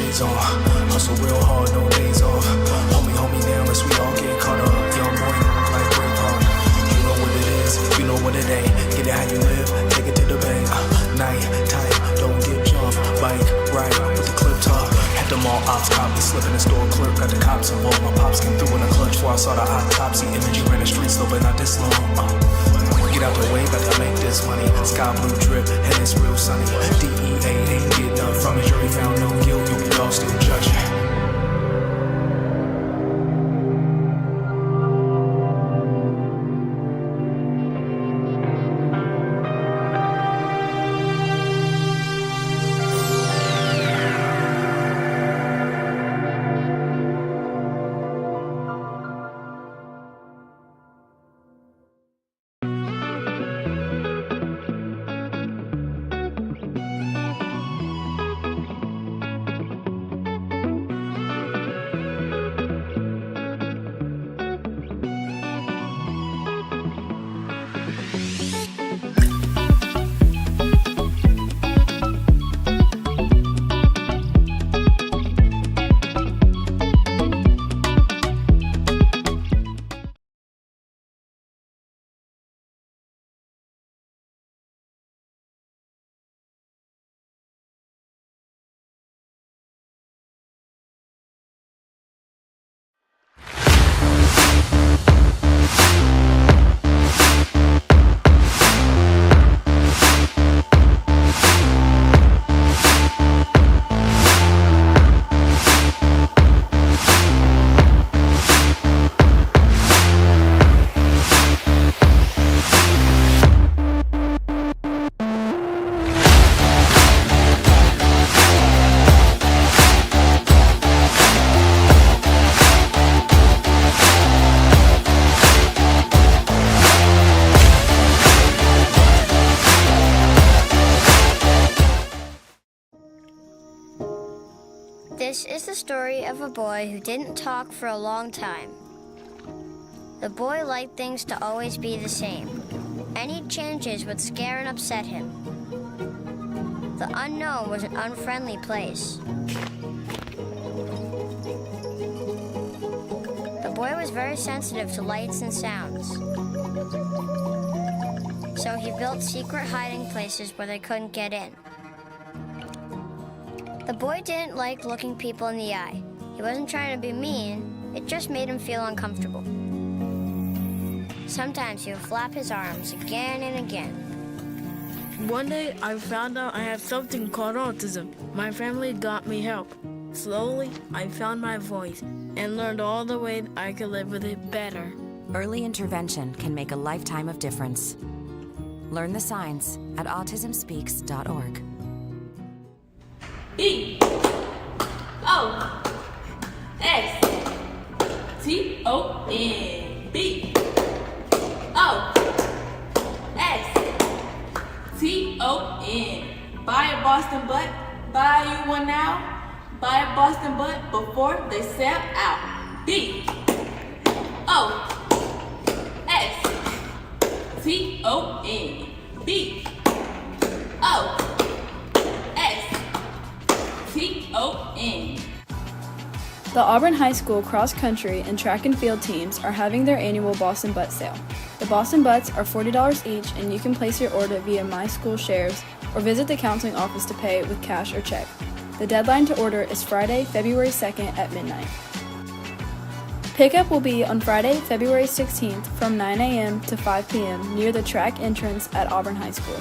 days on. Hustle real hard, no days off. Hold me down, unless we all get caught up. Young boy, like Braveheart. You know what it is, you know what it ain't. Get it how you live, take it to the bank. Night time, don't get jumped. Bike ride with the clip top. Had them all ops, copy slipping the store clerk. Got the cops involved. My pops came through in a clutch before I saw the autopsy. Energy ran the streets, though, but not this long. Get out the way, got to make this money. Sky blue drip, and it's real sunny. DEA ain't get none from it. Jury found no guilt, you all still judging. This is the story of a boy who didn't talk for a long time. The boy liked things to always be the same. Any changes would scare and upset him. The unknown was an unfriendly place. The boy was very sensitive to lights and sounds. So he built secret hiding places where they couldn't get in. The boy didn't like looking people in the eye. He wasn't trying to be mean, it just made him feel uncomfortable. Sometimes he would flap his arms again and again. One day I found out I have something called autism. My family got me help. Slowly, I found my voice and learned all the ways I could live with it better. Early intervention can make a lifetime of difference. Learn the signs at autismspeaks.org. B O S T O N. B O S T O N. Buy a Boston butt, buy you one now. Buy a Boston butt before they sell out. B O S T O N. B O T-O-N. The Auburn High School cross country and track and field teams are having their annual Boston Butt sale. The Boston Butts are $40 each, and you can place your order via My School Shares or visit the counseling office to pay with cash or check. The deadline to order is Friday, February 2nd at midnight. Pickup will be on Friday, February 16th from 9 a.m. to 5 p.m. near the track entrance at Auburn High School.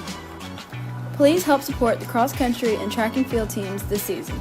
Please help support the cross country and track and field teams this season.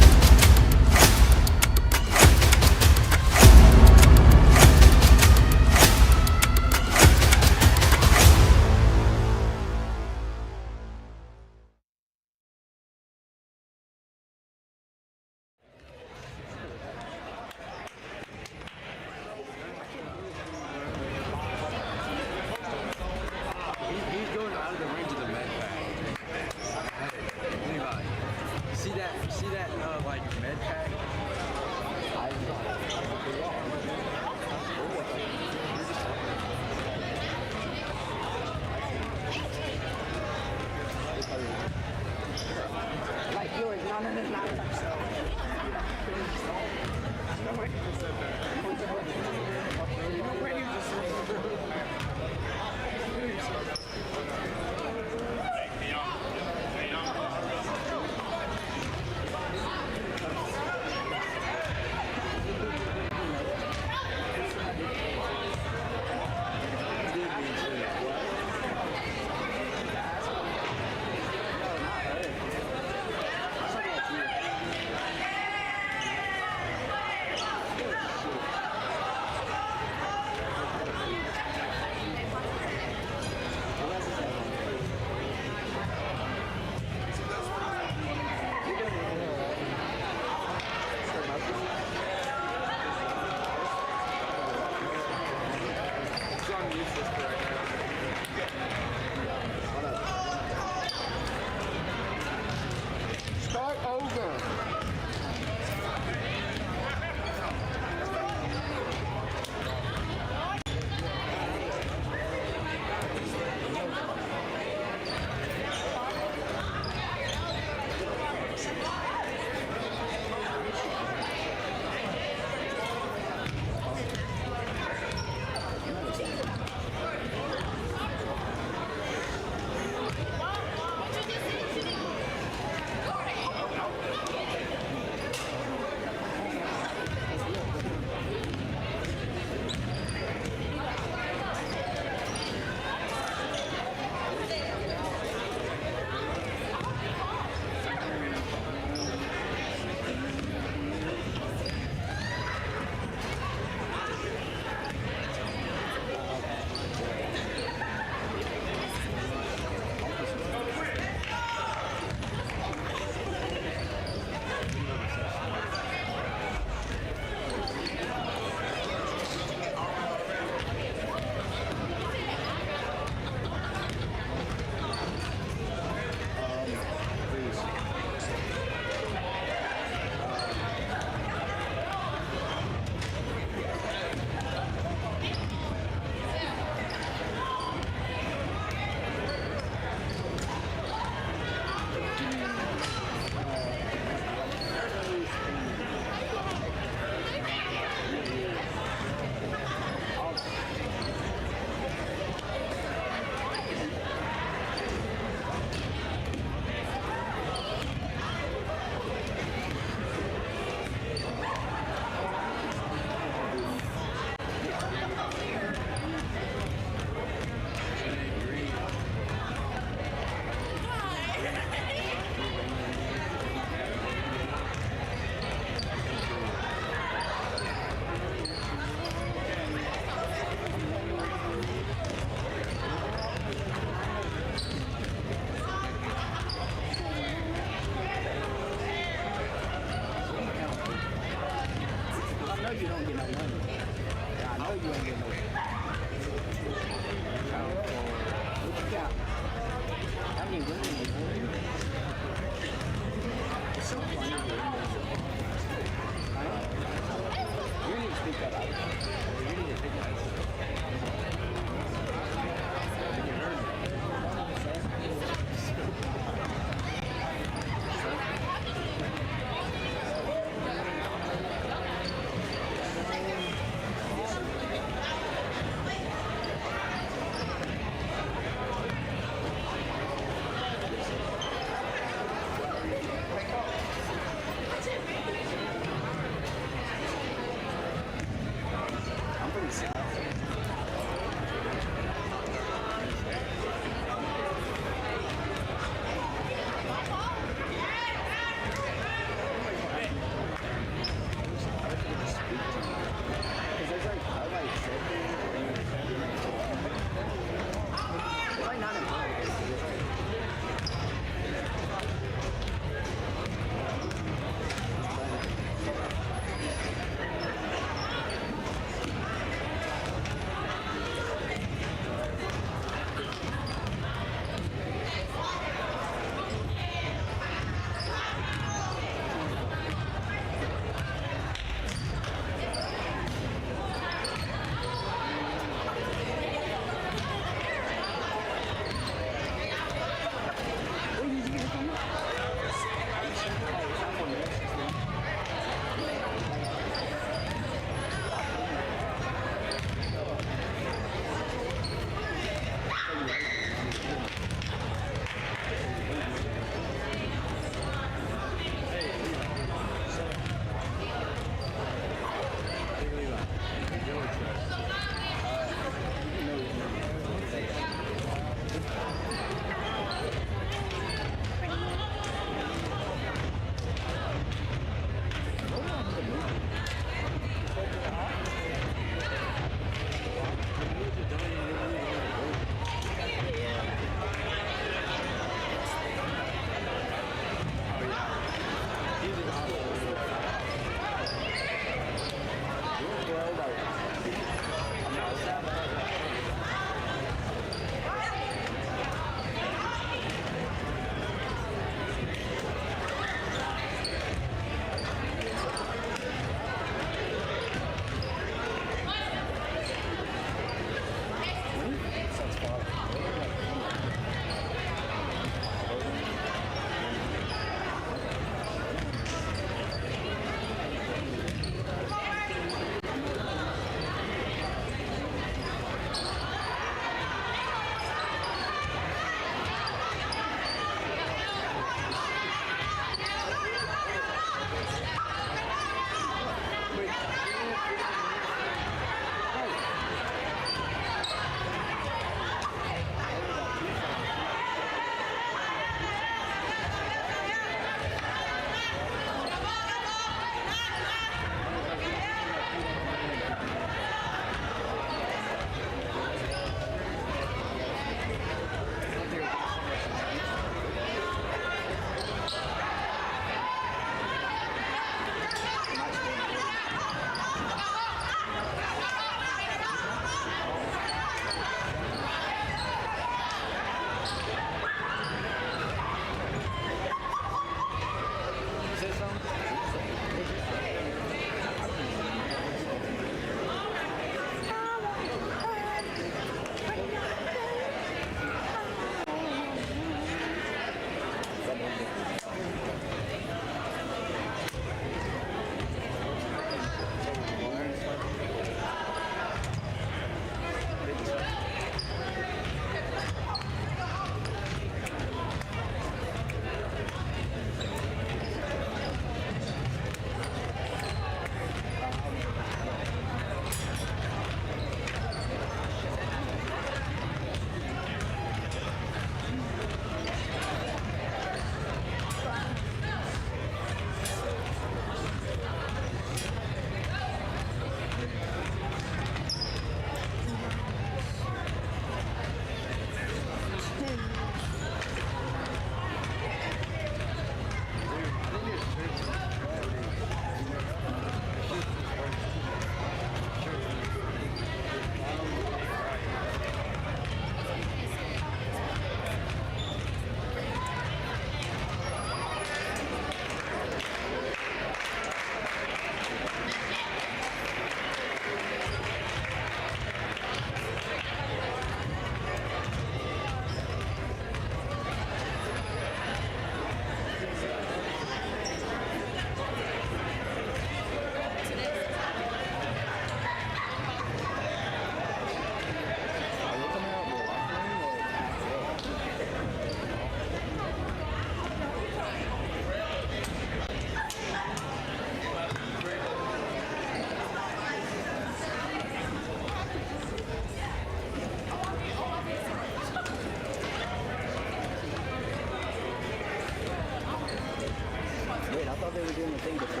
Are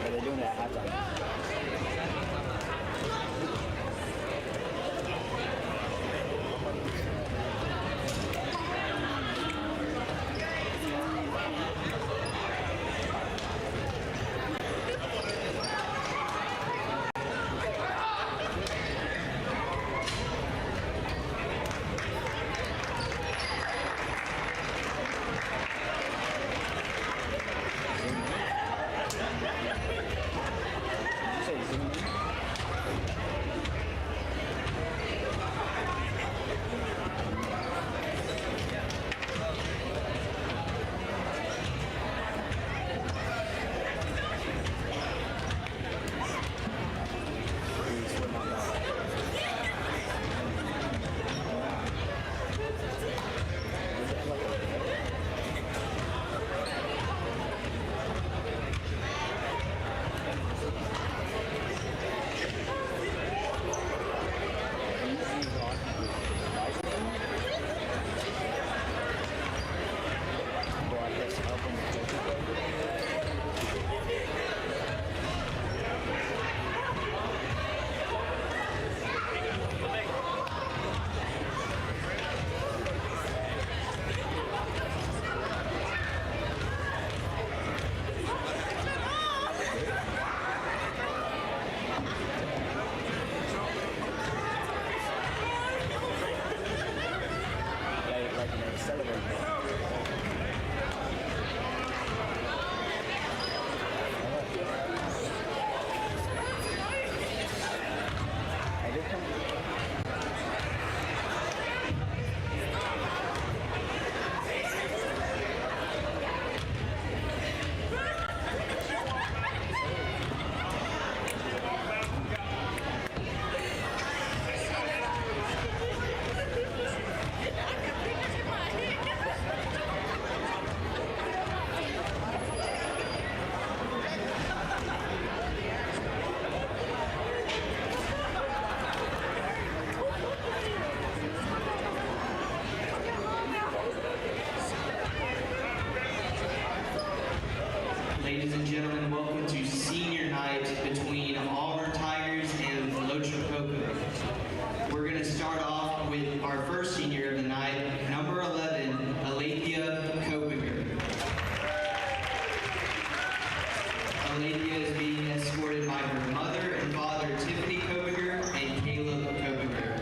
they doing it at halftime? Ladies and gentlemen, welcome to senior night between Auburn Tigers and Loachapoka. We're going to start off with our first senior of the night, number 11, Alethea Kopinger. Alethea is being escorted by her mother and father, Tiffany Kopinger and Caleb Kopinger.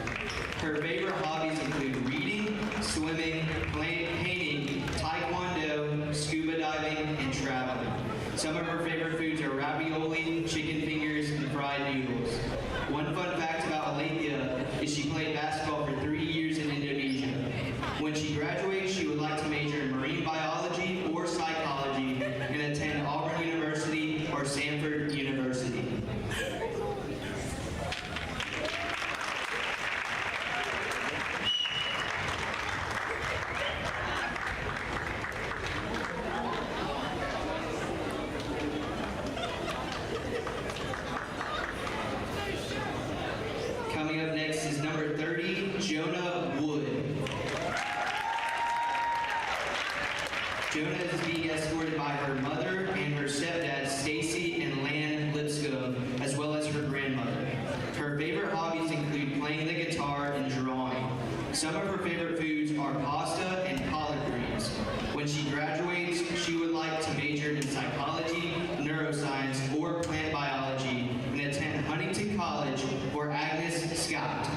Her favorite hobbies include reading, swimming, painting, taekwondo, scuba diving, and traveling. Some of her favorite foods are ravioli, chicken fingers, and fried noodles. One fun fact about Alethea is she played basketball for 3 years in Indonesia. When she graduates, she would like to major in marine biology or psychology and attend Auburn University or Sanford University. Coming up next is number 30, Jonah Wood. Jonah is being escorted by her mother and her stepdad, Stacy and Lan Lipscomb, as well as her grandmother. Her favorite hobbies include playing the guitar and drawing. Some of her favorite foods are pasta and collard greens. When she graduates, she would like to major in psychology, neuroscience, or plant biology and attend Huntington College or Agnes Scott.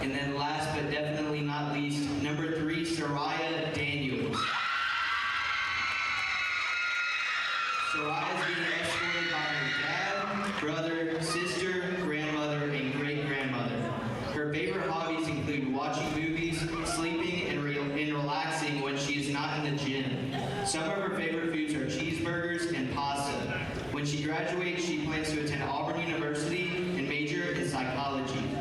And then last but definitely not least, number 3, Soraya Daniels. Soraya is being escorted by her dad, brother, sister, grandmother, and great-grandmother. Her favorite hobbies include watching movies, sleeping, and relaxing when she is not in the gym. Some of her favorite foods are cheeseburgers and pasta. When she graduates, she plans to attend Auburn University and major in psychology.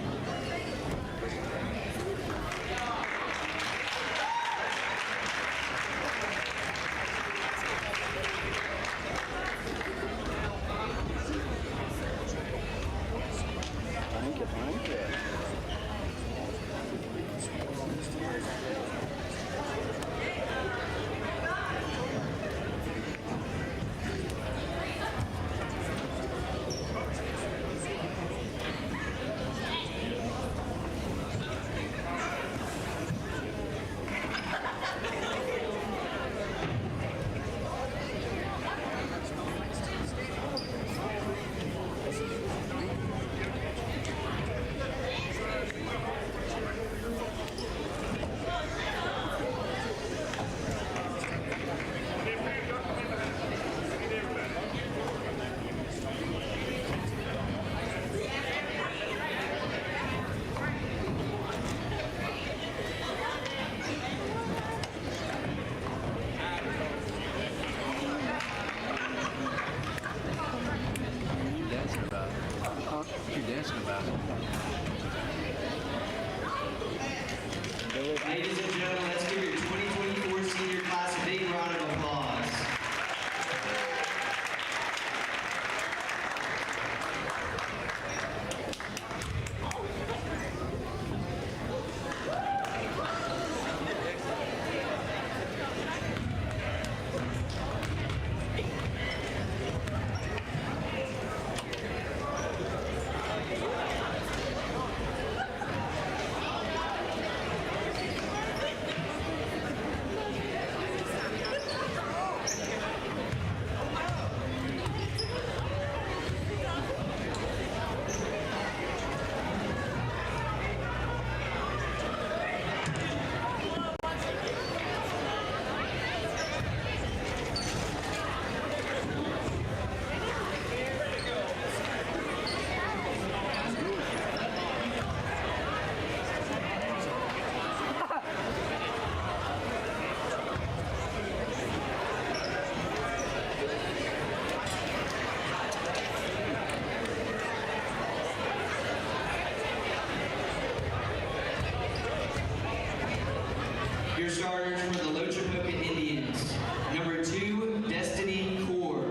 starters for the Loachapoka Indians. Number 2, Destiny Core.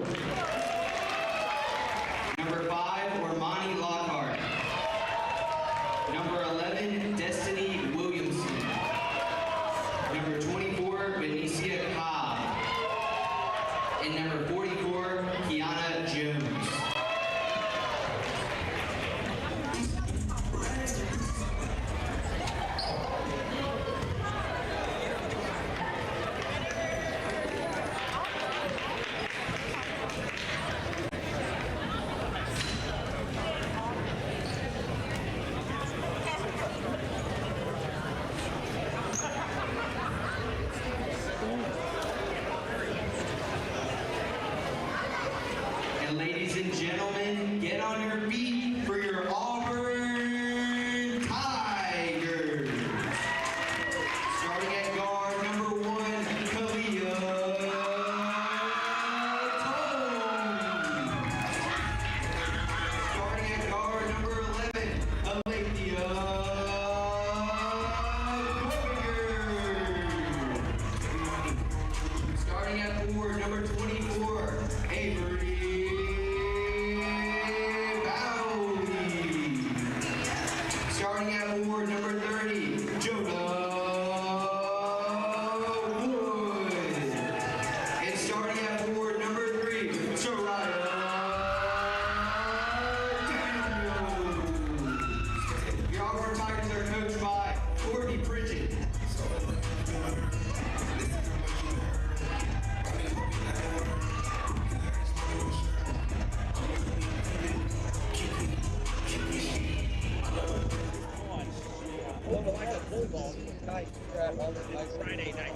Number 5, Ormani Lockhart. Number 11, Destiny Williamson. Number 24, Benicia Cobb. And number 44, Kiana Jones. And ladies and gentlemen, get on your feet for your Auburn Tigers. Starting at guard, number 1, Kalia Tone. Starting at guard, number 11, Alethea Koviger. Starting at forward, number 24, Avery Bowley. Starting at forward, number 30, Jonah Wood. And starting at forward, number 3, Soraya Daniels. Your Auburn Tigers are coached by Courtney Pritchett. Friday night.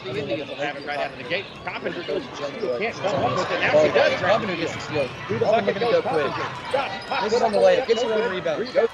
The Indians will have it right out of the gate. Carpenter goes to steal. Can't come home with it. Now she does. Carpenter gets the steal. Through the bucket goes Carpenter. Gets it on the layup. Gets it on the rebound. Go.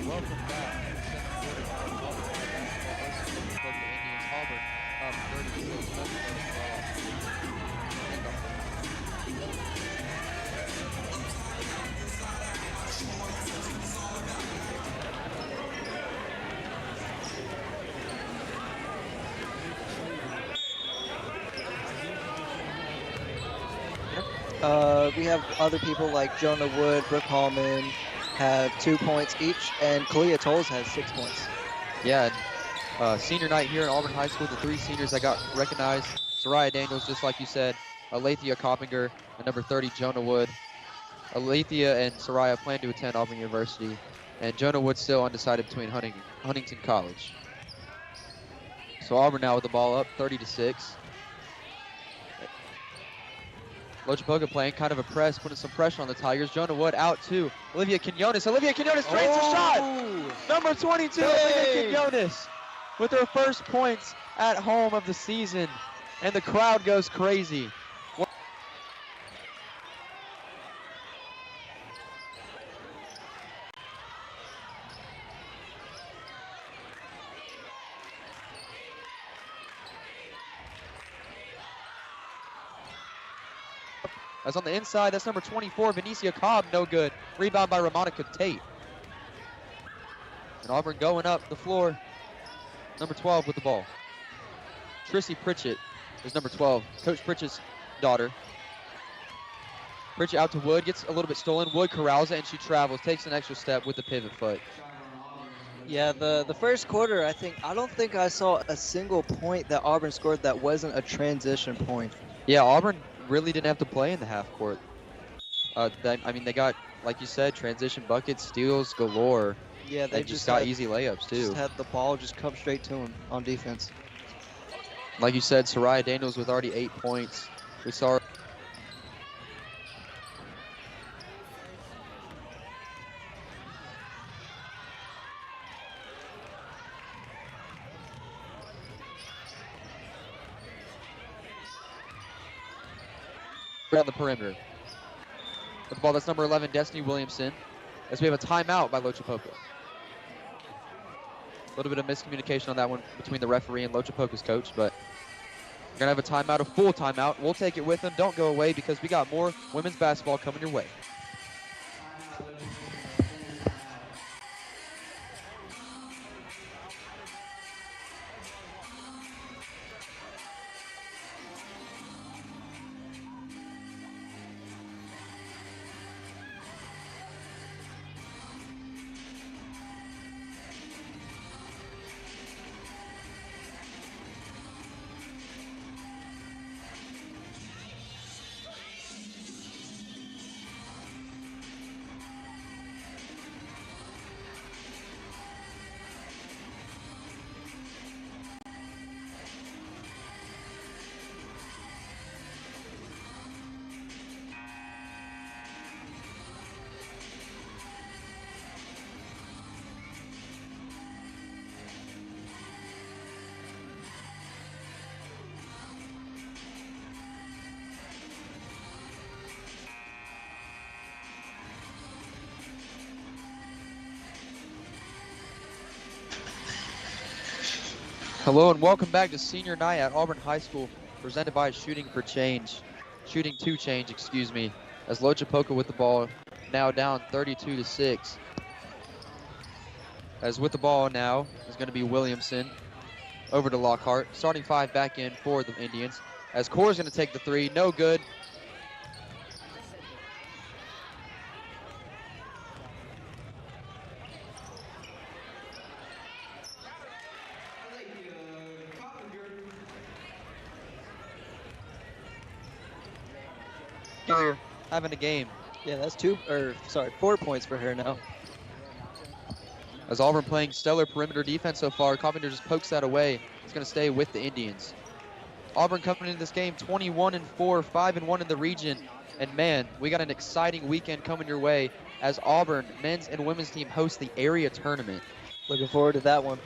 welcome back to the second quarter of Auburn High basketball versus Loachapoka Indians. Auburn up 30-6. We have other people like Jonah Wood, Brooke Hallman have 2 points each, and Kalia Tolles has 6 points. Yeah, senior night here at Auburn High School. The 3 seniors that got recognized: Soraya Daniels, just like you said, Alethea Coppinger, and number 30, Jonah Wood. Alethea and Soraya plan to attend Auburn University, and Jonah Wood still undecided between Huntington College. So Auburn now with the ball up, 30-6. Loachapoka playing kind of a press, putting some pressure on the Tigers. Jonah Wood out to Olivia Quinones. Olivia Quinones drains a shot. Number 22, Olivia Quinones, with her first points at home of the season, and the crowd goes crazy. As on the inside, that's number 24, Venetia Cobb, no good. Rebound by Ramonica Tate. And Auburn going up the floor. Number 12 with the ball. Trissy Pritchett is number 12, Coach Pritchett's daughter. Pritchett out to Wood, gets a little bit stolen. Wood corrals it, and she travels, takes an extra step with the pivot foot. Yeah, the first quarter, I don't think I saw a single point that Auburn scored that wasn't a transition point. Yeah, Auburn really didn't have to play in the half court. They got, like you said, transition buckets, steals galore. Yeah, they just got easy layups too. Just had the ball just come straight to them on defense. Like you said, Soraya Daniels with already 8 points. We saw on the perimeter. With the ball, that's number 11, Destiny Williamson, as we have a timeout by Loachapoka. A little bit of miscommunication on that one between the referee and Loachapoka's coach, but we're going to have a timeout, a full timeout. We'll take it with them. Don't go away because we got more women's basketball coming your way. Hello and welcome back to senior night at Auburn High School, presented by Shooting to Change, as Loachapoka with the ball, now down 32-6. As with the ball now is going to be Williamson over to Lockhart, starting 5 back in for the Indians, as Core's going to take the 3, no good. Having a game. Yeah, that's 4 points for her now. As Auburn playing stellar perimeter defense so far, Carpenter just pokes that away. It's going to stay with the Indians. Auburn coming into this game 21-4, 5-1 in the region. And man, we got an exciting weekend coming your way as Auburn men's and women's team host the area tournament. Looking forward to that one.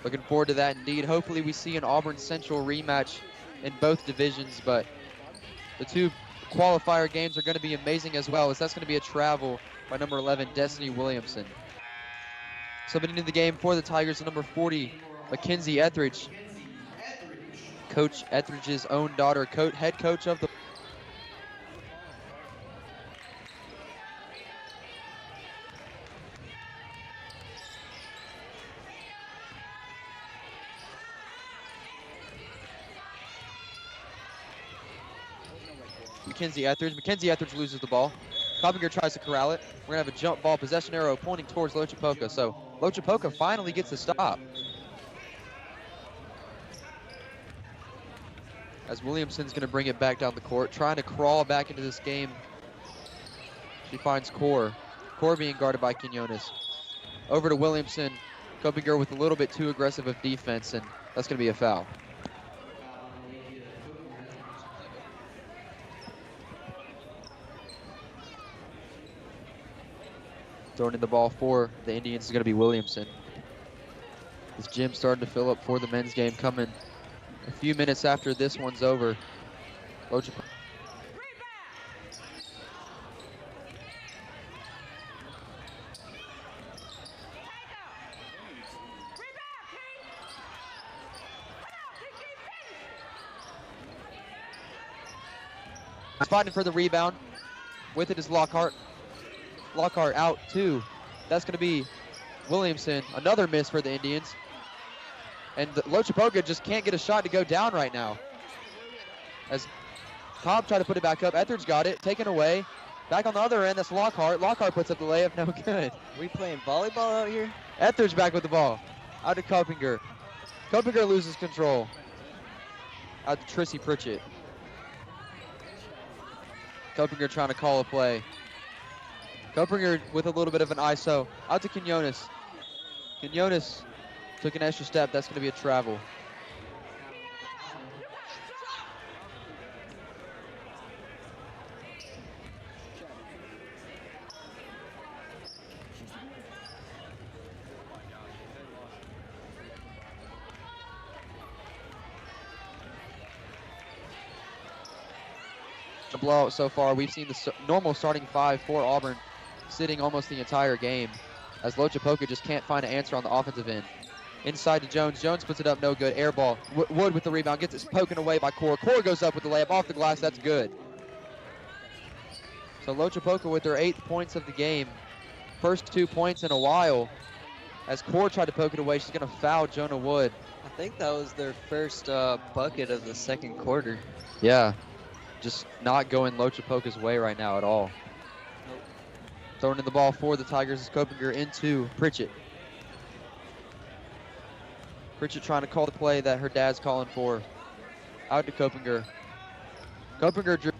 Looking forward to that indeed. Hopefully we see an Auburn Central rematch in both divisions, but the 2 qualifier games are going to be amazing as well, as that's going to be a travel by number 11, Destiny Williamson. Subbing into the game for the Tigers, number 40, Mackenzie Etheridge. Coach Etheridge's own daughter, head coach of the Mackenzie Etheridge loses the ball. Coppinger tries to corral it. We're going to have a jump ball possession arrow pointing towards Loachapoka. So Loachapoka finally gets the stop. As Williamson's going to bring it back down the court, trying to crawl back into this game. She finds Core. Core being guarded by Quinones. Over to Williamson. Coppinger with a little bit too aggressive of defense, and that's going to be a foul. Throwing in the ball for the Indians is going to be Williamson. This gym starting to fill up for the men's game, coming a few minutes after this one's over. Loachapoka. Fighting for the rebound. With it is Lockhart. Lockhart out too. That's going to be Williamson. Another miss for the Indians. And Loachapoka just can't get a shot to go down right now. As Cobb tried to put it back up. Etheridge got it. Taken away. Back on the other end, that's Lockhart. Lockhart puts up the layup. No good. We playing volleyball out here? Etheridge back with the ball. Out to Coppinger. Coppinger loses control. Out to Trissy Pritchett. Coppinger trying to call a play. Coppinger with a little bit of an ISO. Out to Quinones. Quinones took an extra step. That's going to be a travel. The blowout so far, we've seen the normal starting five for Auburn sitting almost the entire game, as Loachapoka just can't find an answer on the offensive end. Inside to Jones. Jones puts it up, no good. Air ball. Wood with the rebound, gets it poking away by Core. Core goes up with the layup off the glass. That's good. So Loachapoka with their 8th points of the game. First 2 points in a while. As Core tried to poke it away, she's going to foul Jonah Wood. I think that was their first bucket of the second quarter. Yeah, just not going Loachapoka's way right now at all. Throwing in the ball for the Tigers is Coppinger into Pritchett. Pritchett trying to call the play that her dad's calling for. Out to Coppinger. Coppinger drew.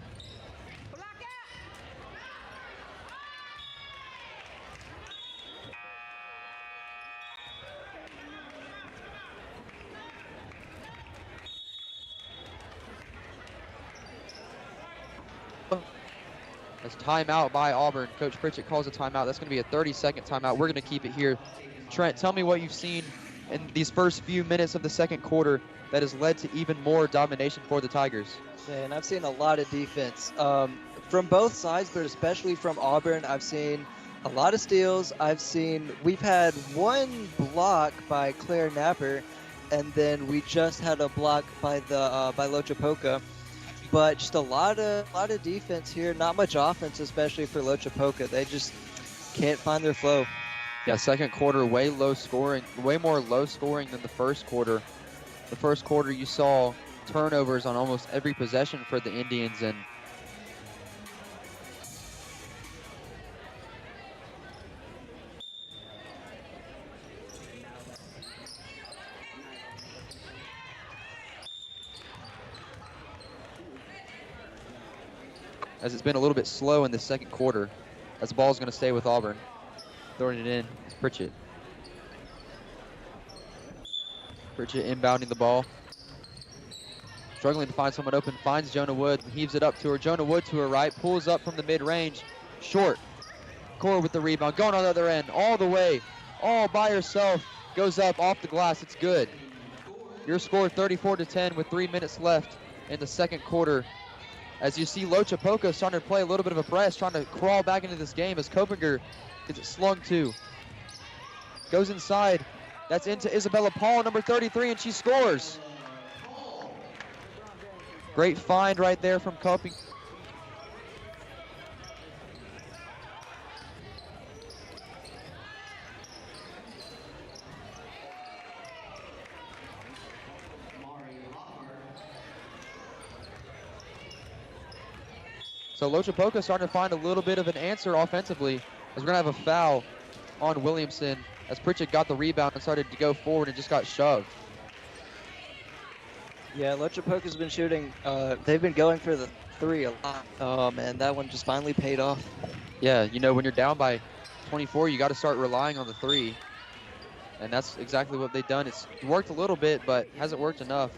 As timeout by Auburn. Coach Pritchett calls a timeout. That's going to be a 30-second timeout. We're going to keep it here. Trent, tell me what you've seen in these first few minutes of the second quarter that has led to even more domination for the Tigers. Yeah, and I've seen a lot of defense from both sides, but especially from Auburn. I've seen a lot of steals. We've had one block by Claire Napper, and then we just had a block by Loachapoka. But just a lot of defense here. Not much offense, especially for Loachapoka. They just can't find their flow. Yeah, second quarter, way more low scoring than the first quarter. The first quarter, you saw turnovers on almost every possession for the Indians, and as it's been a little bit slow in the second quarter, as the ball's going to stay with Auburn. Throwing it in, it's Pritchett. Pritchett inbounding the ball. Struggling to find someone open, finds Jonah Wood, heaves it up to her. Jonah Wood to her right, pulls up from the mid-range, short. Core with the rebound, going on the other end, all the way, all by herself, goes up off the glass, it's good. Your score 34-10 with 3 minutes left in the second quarter. As you see Loachapoka starting to play a little bit of a press, trying to crawl back into this game as Coppinger gets it slung to. Goes inside. That's into Isabella Paul, number 33, and she scores. Great find right there from Coping. So Loachapoka starting to find a little bit of an answer offensively, as we're going to have a foul on Williamson as Pritchett got the rebound and started to go forward and just got shoved. Yeah, Loachapoka's been shooting. They've been going for the 3 a lot. Oh, man, that one just finally paid off. Yeah, you know, when you're down by 24, you got to start relying on the 3. And that's exactly what they've done. It's worked a little bit, but hasn't worked enough.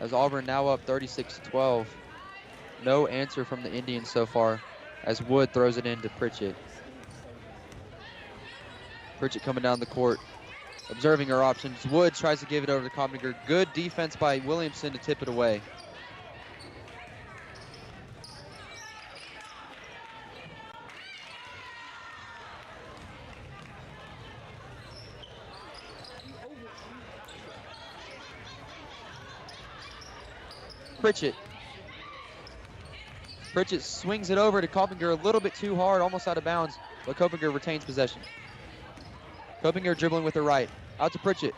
As Auburn now up 36-12. No answer from the Indians so far as Wood throws it into Pritchett. Pritchett coming down the court, observing her options. Wood tries to give it over to Coppinger. Good defense by Williamson to tip it away. Pritchett. Pritchett swings it over to Coppinger a little bit too hard, almost out of bounds, but Coppinger retains possession. Coppinger dribbling with her right. Out to Pritchett.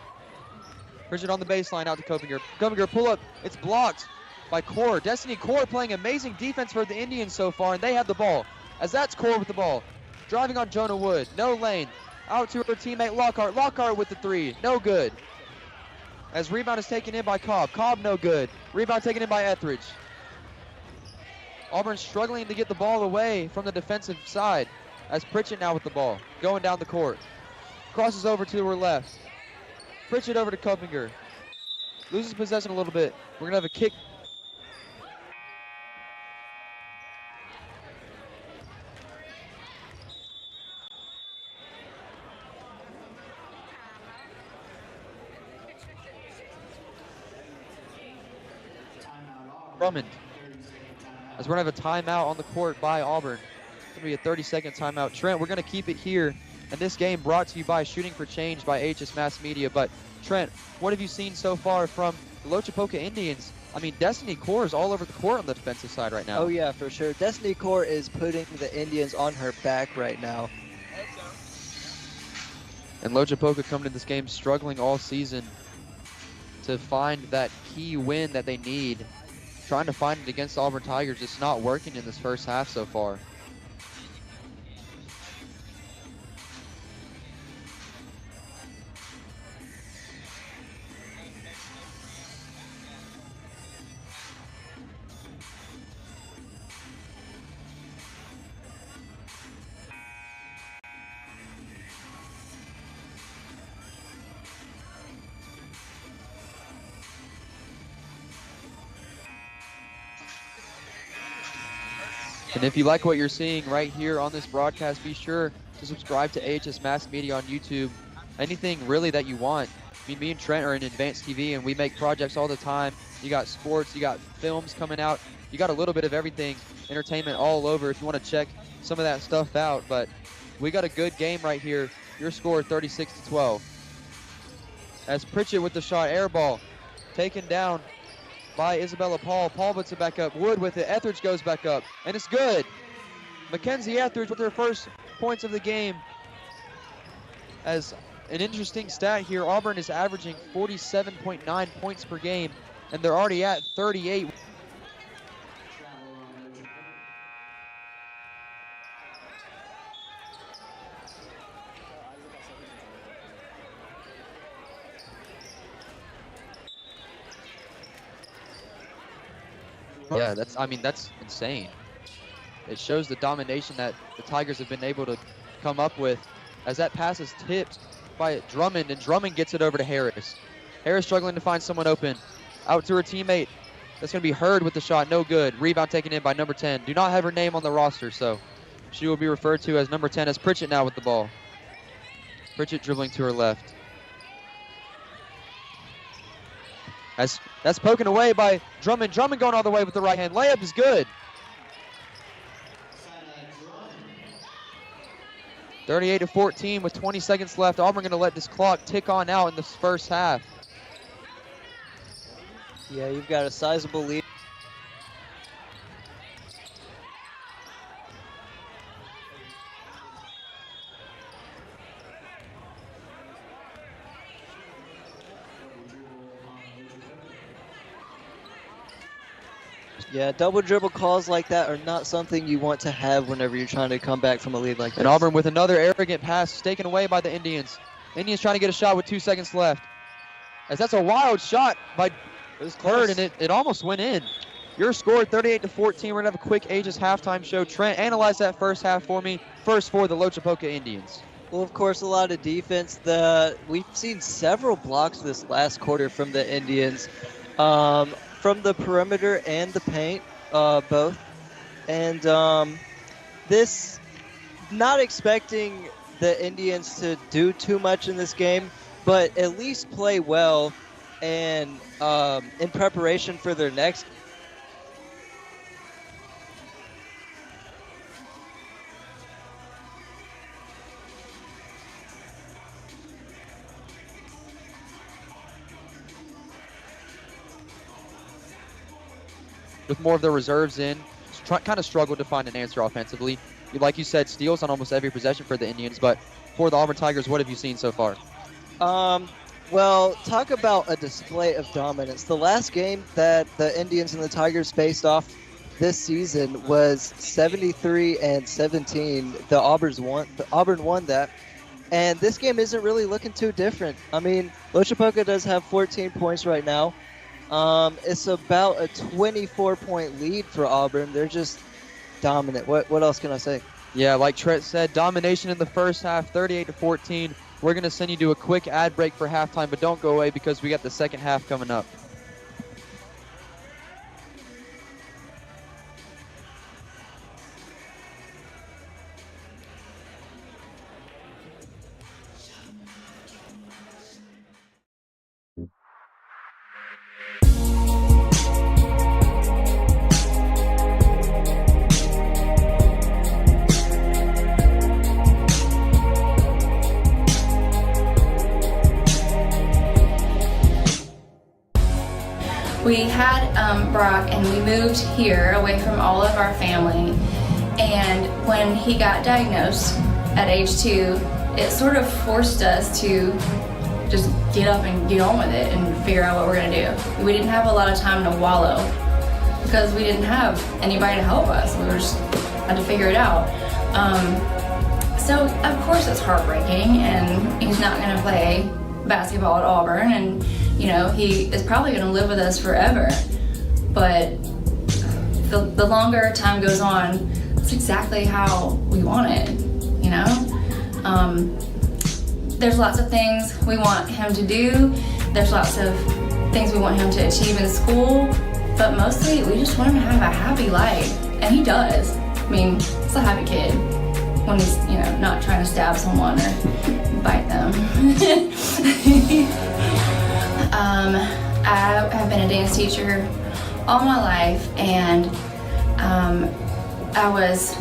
Pritchett on the baseline, out to Coppinger. Coppinger pull up. It's blocked by Core. Destiny Core playing amazing defense for the Indians so far, and they have the ball. As that's Core with the ball. Driving on Jonah Wood. No lane. Out to her teammate Lockhart. Lockhart with the 3. No good. As rebound is taken in by Cobb. Cobb no good. Rebound taken in by Etheridge. Auburn struggling to get the ball away from the defensive side. As Pritchett now with the ball. Going down the court. Crosses over to her left. Pritchett over to Coppinger. Loses possession a little bit. We're going to have a kick. Drummond. As we're going to have a timeout on the court by Auburn. It's going to be a 30-second timeout. Trent, we're going to keep it here. And this game brought to you by Shooting for Change by AHS Mass Media. But Trent, what have you seen so far from the Loachapoka Indians? I mean, Destiny Core is all over the court on the defensive side right now. Oh, yeah, for sure. Destiny Core is putting the Indians on her back right now. And Loachapoka coming to this game struggling all season to find that key win that they need. Trying to find it against the Auburn Tigers, just not working in this first half so far. And if you like what you're seeing right here on this broadcast, be sure to subscribe to AHS Mass Media on YouTube. Anything really that you want. I mean, me and Trent are in Advanced TV, and we make projects all the time. You got sports, you got films coming out. You got a little bit of everything, entertainment all over if you want to check some of that stuff out. But we got a good game right here. Your score 36-12. As Pritchett with the shot, air ball, taken down by Isabella Paul. Paul puts it back up. Wood with it. Etheridge goes back up. And it's good. Mackenzie Etheridge with her first points of the game. As an interesting stat here, Auburn is averaging 47.9 points per game, and they're already at 38. Yeah, that's insane. It shows the domination that the Tigers have been able to come up with, as that pass is tipped by Drummond, and Drummond gets it over to Harris. Harris struggling to find someone open. Out to her teammate. That's going to be Hurd with the shot. No good. Rebound taken in by number 10. Do not have her name on the roster, so she will be referred to as number 10 as Pritchett now with the ball. Pritchett dribbling to her left. That's poken away by Drummond. Drummond going all the way with the right hand. Layup is good. 38-14 with 20 seconds left. Auburn going to let this clock tick on out in this first half. Yeah, you've got a sizable lead. Yeah, double dribble calls like that are not something you want to have whenever you're trying to come back from a lead like that. And Auburn with another arrogant pass taken away by the Indians. Indians trying to get a shot with 2 seconds left. As that's a wild shot by Bird, and it almost went in. Your score 38-14. We're going to have a quick AHS halftime show. Trent, analyze that first half for me. First for the Loachapoka Indians. Well, of course, a lot of defense. We've seen several blocks this last quarter from the Indians. From the perimeter and the paint, both. And this, not expecting the Indians to do too much in this game, but at least play well and in preparation for their next. With more of their reserves in, kind of struggled to find an answer offensively. Like you said, steals on almost every possession for the Indians, but for the Auburn Tigers, what have you seen so far? Well, talk about a display of dominance. The last game that the Indians and the Tigers faced off this season was 73-17. Auburn won that. And this game isn't really looking too different. I mean, Loachapoka does have 14 points right now. It's about a 24-point lead for Auburn. They're just dominant. What else can I say? Yeah, like Trent said, domination in the first half, 38-14. We're going to send you to a quick ad break for halftime, but don't go away because we got the second half coming up. We had Brock, and we moved here away from all of our family. And when he got diagnosed at age 2, it sort of forced us to just get up and get on with it and figure out what we're gonna do. We didn't have a lot of time to wallow because we didn't have anybody to help us. We were just had to figure it out. So of course it's heartbreaking, and he's not gonna play basketball at Auburn, and you know, he is probably going to live with us forever. But the longer time goes on, it's exactly how we want it, you know? There's lots of things we want him to do. There's lots of things we want him to achieve in school. But mostly, we just want him to have a happy life. And he does. I mean, he's a happy kid when he's, you know, not trying to stab someone or bite them. I have been a dance teacher all my life, and I was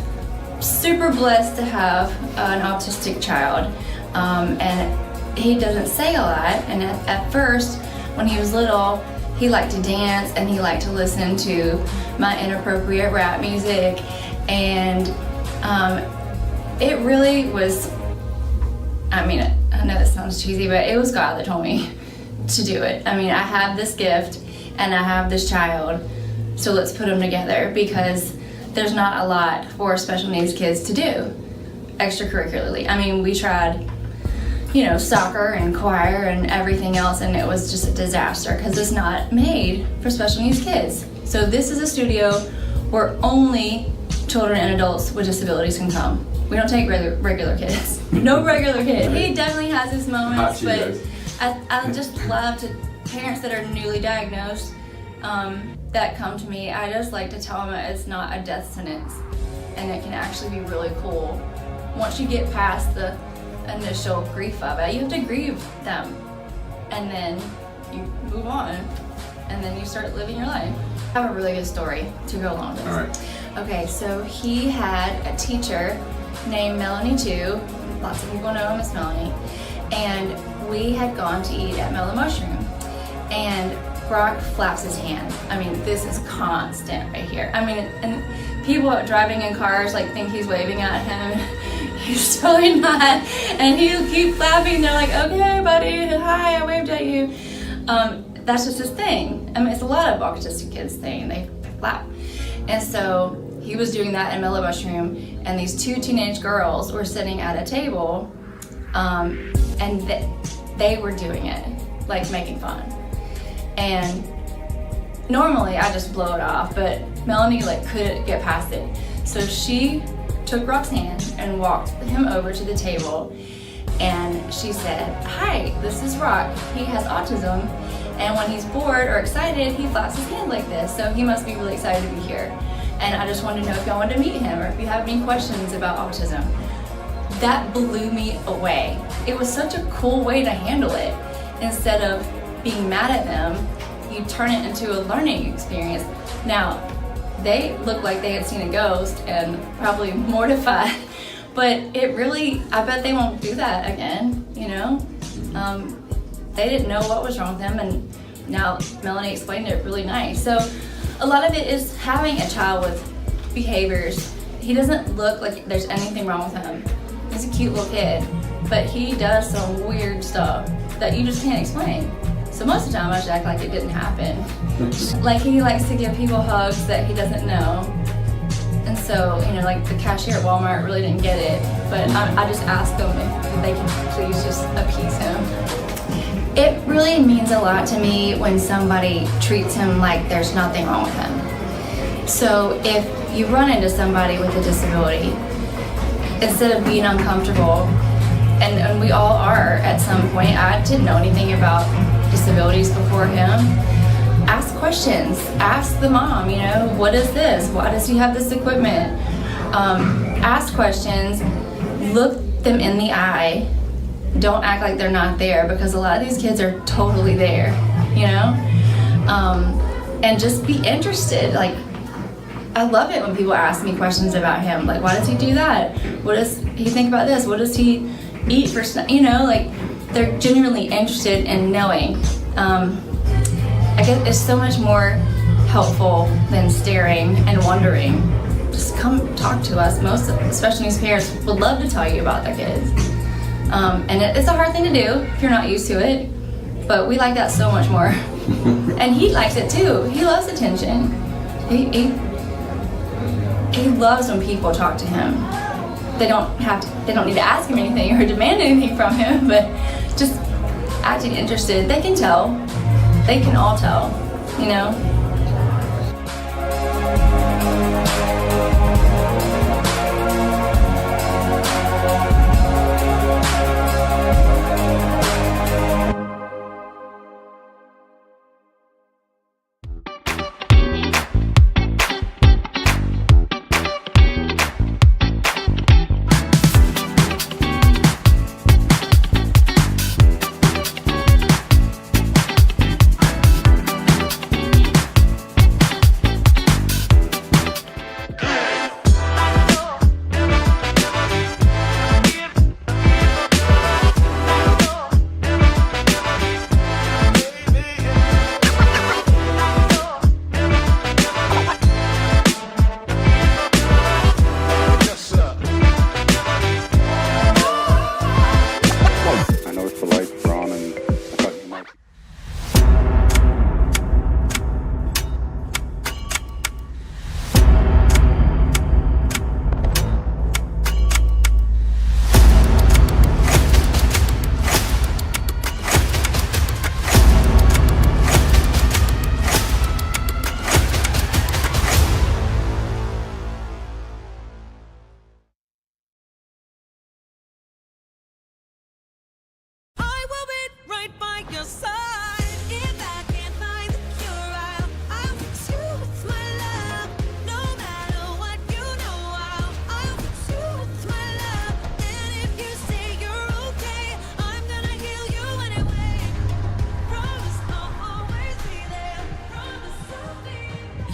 super blessed to have an autistic child, and he doesn't say a lot, and at first when he was little he liked to dance and he liked to listen to my inappropriate rap music, and it really was, I mean, I know that sounds cheesy, but it was God that told me to do it. I mean, I have this gift and I have this child, so let's put them together, because there's not a lot for special needs kids to do extracurricularly. I mean, we tried, you know, soccer and choir and everything else, and it was just a disaster because it's not made for special needs kids. So this is a studio where only children and adults with disabilities can come. We don't take regular kids. No regular kids. He definitely has his moments, but I just love parents that are newly diagnosed that come to me. I just like to tell them it's not a death sentence, and it can actually be really cool. Once you get past the initial grief of it, you have to grieve them, and then you move on, and then you start living your life. I have a really good story to go along with this. All right. Okay, so he had a teacher named Melanie too. lots of people know Miss Melanie. And we had gone to eat at Mellow Mushroom. And Brock flaps his hand. I mean, this is constant right here. I mean, and people driving in cars like think he's waving at him. He's totally not. And he'll keep flapping. They're like, okay, buddy, hi, I waved at you. That's just his thing. I mean, it's a lot of autistic kids' thing. They flap. And so he was doing that in Mellow Mushroom, and these two teenage girls were sitting at a table, and they were doing it, like making fun. And normally I just blow it off, but Melanie couldn't get past it. So she took Brock's hand and walked him over to the table, and she said, hi, this is Rock. He has autism, and when he's bored or excited, he flaps his hand like this, so he must be really excited to be here. And I just wanted to know if y'all wanted to meet him or if you have any questions about autism. That blew me away. It was such a cool way to handle it. Instead of being mad at them, you turn it into a learning experience. Now, they looked like they had seen a ghost and probably mortified, but it really, I bet they won't do that again, you know? They didn't know what was wrong with them, and now Melanie explained it really nice. So a lot of it is having a child with behaviors. He doesn't look like there's anything wrong with him. He's a cute little kid, but he does some weird stuff that you just can't explain. So most of the time I just act like it didn't happen. Like he likes to give people hugs that he doesn't know. And so, you know, like the cashier at Walmart really didn't get it, but I just asked them if they can please just appease him. It really means a lot to me when somebody treats him like there's nothing wrong with him. So if you run into somebody with a disability, instead of being uncomfortable, and we all are at some point, I didn't know anything about disabilities before him, ask questions. Ask the mom, you know, what is this? Why does he have this equipment? Ask questions, look them in the eye. Don't act like they're not there, because a lot of these kids are totally there, you know? And just be interested. Like, I love it when people ask me questions about him. Like, why does he do that? What does he think about this? What does he eat for snack? You know, like, they're genuinely interested in knowing. I guess it's so much more helpful than staring and wondering. Just come talk to us. Most, especially these parents, would love to tell you about their kids. And it's a hard thing to do if you're not used to it, but we like that so much more. And he likes it too. He loves attention. He loves when people talk to him. They don't need to ask him anything or demand anything from him, but just acting interested. They can tell. They can all tell, you know?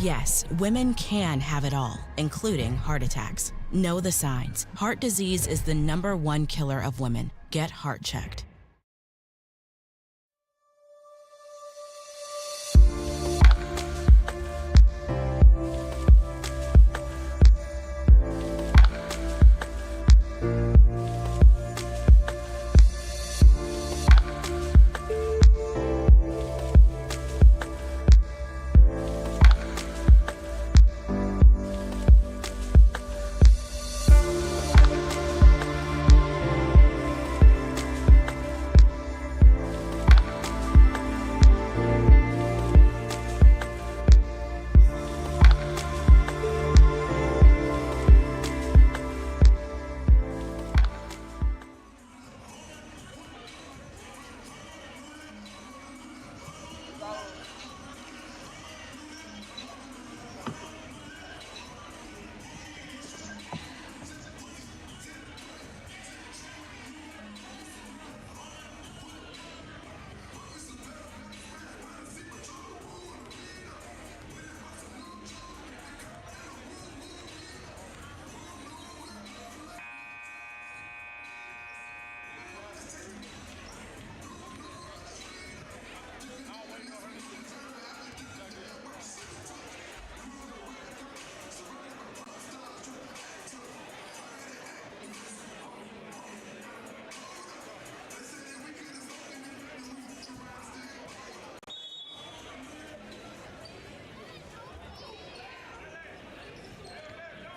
Yes, women can have it all, including heart attacks. Know the signs. Heart disease is the #1 killer of women. Get heart checked.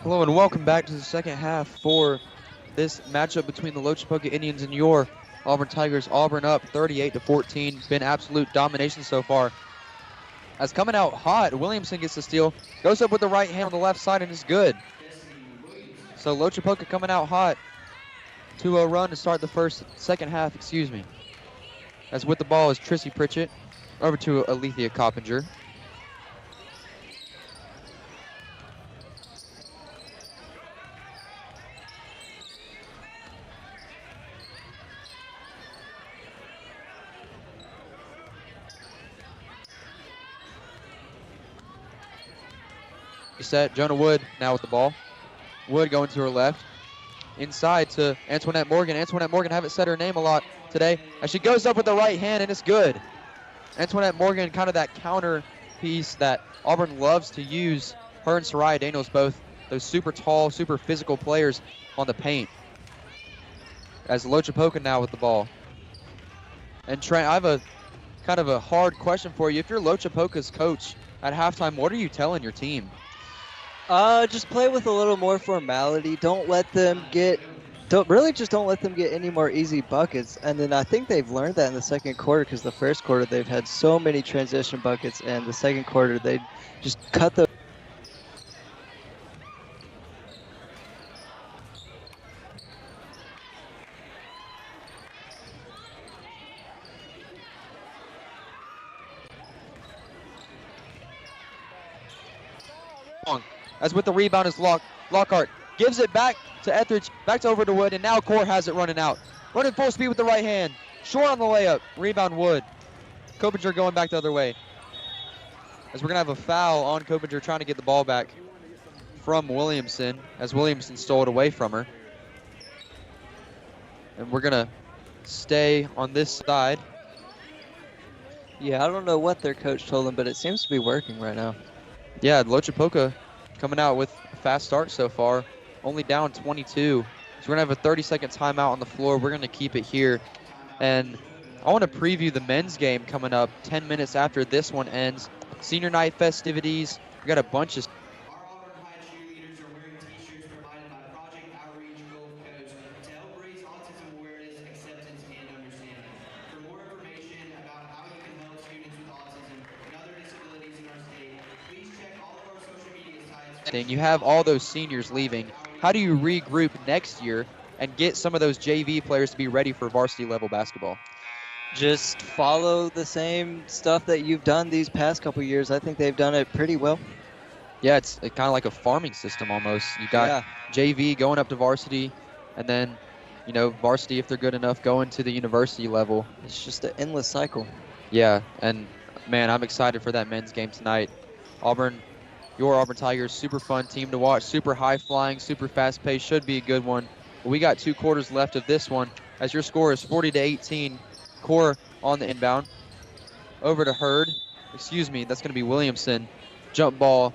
Hello and welcome back to the second half for this matchup between the Loachapoka Indians and your Auburn Tigers. Auburn up 38-14. Been absolute domination so far. As coming out hot, Williamson gets the steal. Goes up with the right hand on the left side and is good. So Loachapoka coming out hot. 2-0 run to start the second half, excuse me. As with the ball is Trissy Pritchett. Over to Alethea Coppinger. Set. Jonah Wood now with the ball. Wood going to her left. Inside to Antoinette Morgan. Antoinette Morgan haven't said her name a lot today. As she goes up with the right hand and it's good. Antoinette Morgan, kind of that counter piece that Auburn loves to use. Her and Soraya Daniels, both those super tall, super physical players on the paint. As Loachapoka now with the ball. And Trent, I have a kind of a hard question for you. If you're Loachapoka's coach at halftime, what are you telling your team? Just play with a little more formality. Don't let them get any more easy buckets. And then I think they've learned that in the second quarter, because the first quarter they've had so many transition buckets, and the second quarter they just cut the. As with the rebound is Lockhart. Gives it back to Etheridge, back to over to Wood, and now Core has it running out. Running full speed with the right hand. Short on the layup. Rebound Wood. Coppinger going back the other way. As we're going to have a foul on Coppinger trying to get the ball back from Williamson, as Williamson stole it away from her. And we're going to stay on this side. Yeah, I don't know what their coach told them, but it seems to be working right now. Yeah, Loachapoka coming out with a fast start so far, only down 22. So we're going to have a 30-second timeout on the floor. We're going to keep it here. And I want to preview the men's game coming up 10 minutes after this one ends. Senior night festivities. We got a bunch of... Our Auburn High cheerleaders are wearing t-shirts provided by Project Outreach Gulf Coast to help raise autism awareness, acceptance, and understanding. For more information about how you can help students with autism and other disabilities in our state, please check all of our social media sites. You have all those seniors leaving. How do you regroup next year and get some of those JV players to be ready for varsity level basketball? Just follow the same stuff that you've done these past couple years. I think they've done it pretty well. Yeah, it's kind of like a farming system almost. You got JV going up to varsity, and then, you know, varsity, if they're good enough, going to the university level. It's just an endless cycle. Yeah, and man, I'm excited for that men's game tonight. Auburn your Auburn Tigers. Super fun team to watch, super high flying, super fast paced, should be a good one. But we got 2 quarters left of this one as your score is 40-18. Core on the inbound. Over to Hurd. Excuse me, that's going to be Williamson. Jump ball.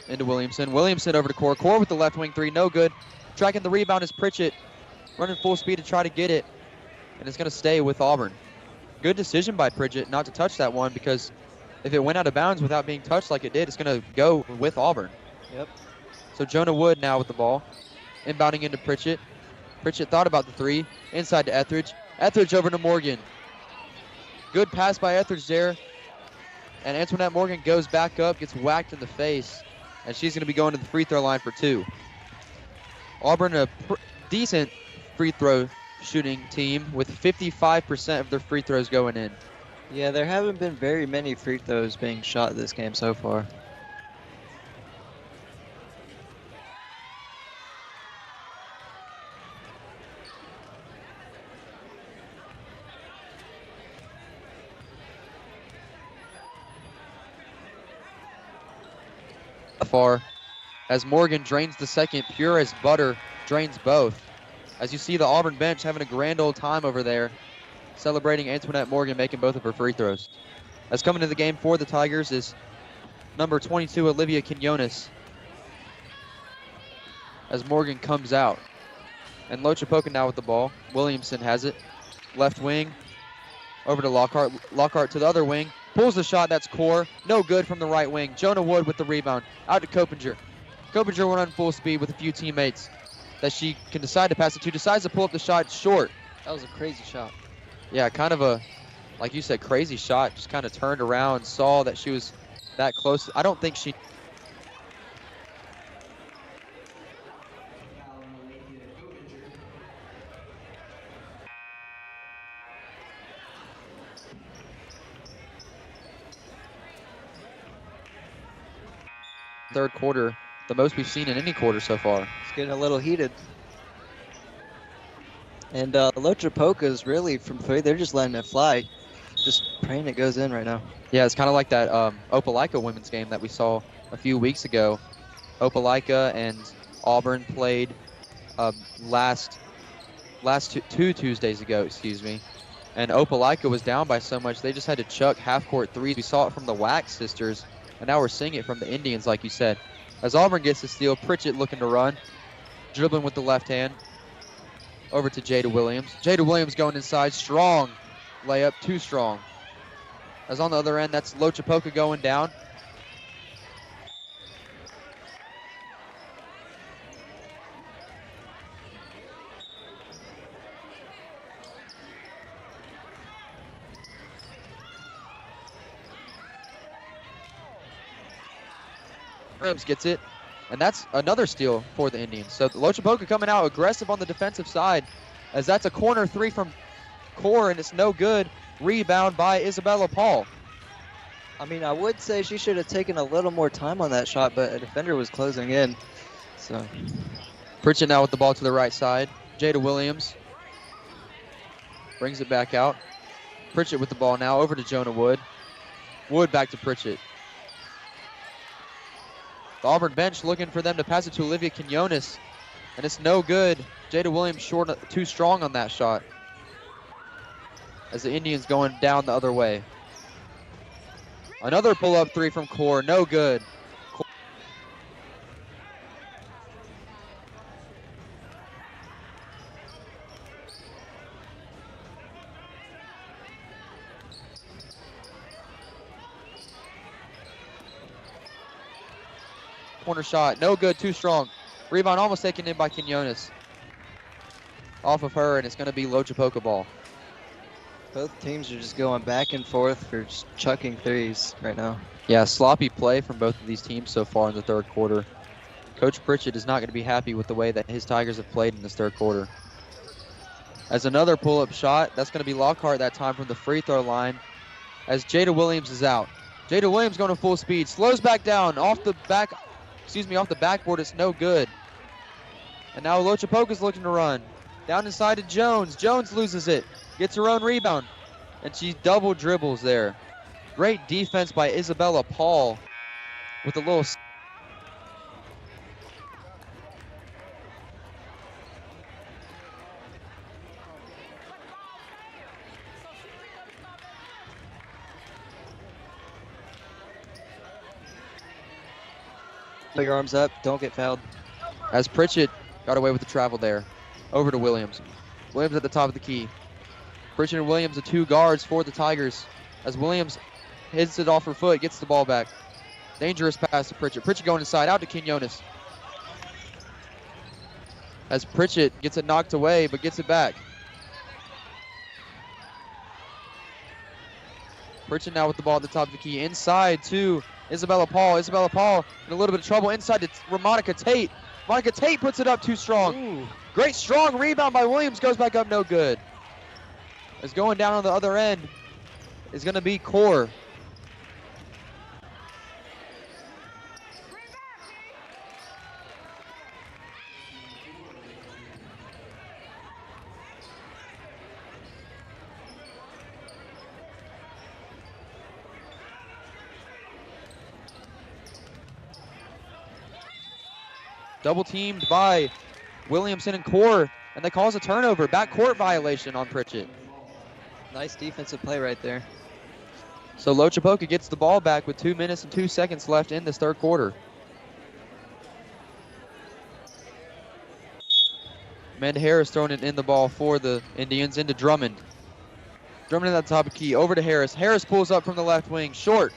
Into Williamson. Williamson over to Core. Core with the left wing 3, no good. Tracking the rebound is Pritchett. Running full speed to try to get it. And it's going to stay with Auburn. Good decision by Pritchett not to touch that one, because if it went out of bounds without being touched like it did, it's going to go with Auburn. Yep. So Jonah Wood now with the ball. Inbounding into Pritchett. Pritchett thought about the 3. Inside to Etheridge. Etheridge over to Morgan. Good pass by Etheridge there. And Antoinette Morgan goes back up, gets whacked in the face. And she's going to be going to the free throw line for 2. Auburn, a decent free throw shooting team with 55% of their free throws going in. Yeah, there haven't been very many free throws being shot this game so far. Far as Morgan drains the second, pure as butter, drains both. As you see the Auburn bench having a grand old time over there, celebrating Antoinette Morgan making both of her free throws. As coming to the game for the Tigers is number 22, Olivia Quinones. As Morgan comes out. And Loachapoka now with the ball. Williamson has it. Left wing. Over to Lockhart. Lockhart to the other wing. Pulls the shot, that's Core. No good from the right wing. Jonah Wood with the rebound. Out to Copinger. Copinger went on full speed with a few teammates that she can decide to pass it to. Decides to pull up the shot short. That was a crazy shot. Yeah, kind of a, like you said, crazy shot. Just kind of turned around, saw that she was that close. I don't think she... Third quarter, the most we've seen in any quarter so far. It's getting a little heated. And Loachapoka is really from 3. They're just letting it fly. Just praying it goes in right now. Yeah, it's kind of like that Opelika women's game that we saw a few weeks ago. Opelika and Auburn played last two Tuesdays ago, excuse me. And Opelika was down by so much, they just had to chuck half-court threes. We saw it from the Wax sisters. And now we're seeing it from the Indians, like you said. As Auburn gets the steal, Pritchett looking to run. Dribbling with the left hand. Over to Jada Williams. Jada Williams going inside. Strong layup, too strong. As on the other end, that's Loachapoka going down. Williams gets it, and that's another steal for the Indians. So Loachapoka coming out aggressive on the defensive side, as that's a corner 3 from Core, and it's no good. Rebound by Isabella Paul. I mean, I would say she should have taken a little more time on that shot, but a defender was closing in. So Pritchett now with the ball to the right side. Jada Williams brings it back out. Pritchett with the ball now over to Jonah Wood. Wood back to Pritchett. The Auburn bench looking for them to pass it to Olivia Quinones, and it's no good. Jada Williams short, too strong on that shot. As the Indians going down the other way. Another pull-up 3 from Core, no good. Corner shot, no good, too strong. Rebound almost taken in by Quinones. Off of her, and it's going to be Loachapoka ball. Both teams are just going back and forth for just chucking threes right now. Yeah, sloppy play from both of these teams so far in the third quarter. Coach Pritchett is not going to be happy with the way that his Tigers have played in this third quarter. As another pull-up shot, that's going to be Lockhart that time from the free throw line, as Jada Williams is out. Jada Williams going to full speed. Slows back down. Off the backboard. It's no good. And now Loachapoka's looking to run. Down inside to Jones. Jones loses it. Gets her own rebound. And she double dribbles there. Great defense by Isabella Paul with a little... Put your arms up. Don't get fouled. As Pritchett got away with the travel there. Over to Williams. Williams at the top of the key. Pritchett and Williams, the two guards for the Tigers. As Williams hits it off her foot, gets the ball back. Dangerous pass to Pritchett. Pritchett going inside, out to Quinones. As Pritchett gets it knocked away, but gets it back. Pritchett now with the ball at the top of the key. Inside to Isabella Paul. Isabella Paul in a little bit of trouble. Inside to Monica Tate. Monica Tate puts it up too strong. Ooh. Great strong rebound by Williams. Goes back up, no good. As going down on the other end is going to be Core. Double teamed by Williamson and Core, and they cause a turnover. Backcourt violation on Pritchett. Nice defensive play right there. So Loachapoka gets the ball back with 2 minutes and 2 seconds left in this third quarter. Amanda Harris throwing it in the ball for the Indians into Drummond. Drummond at the top of the key, over to Harris. Harris pulls up from the left wing, short.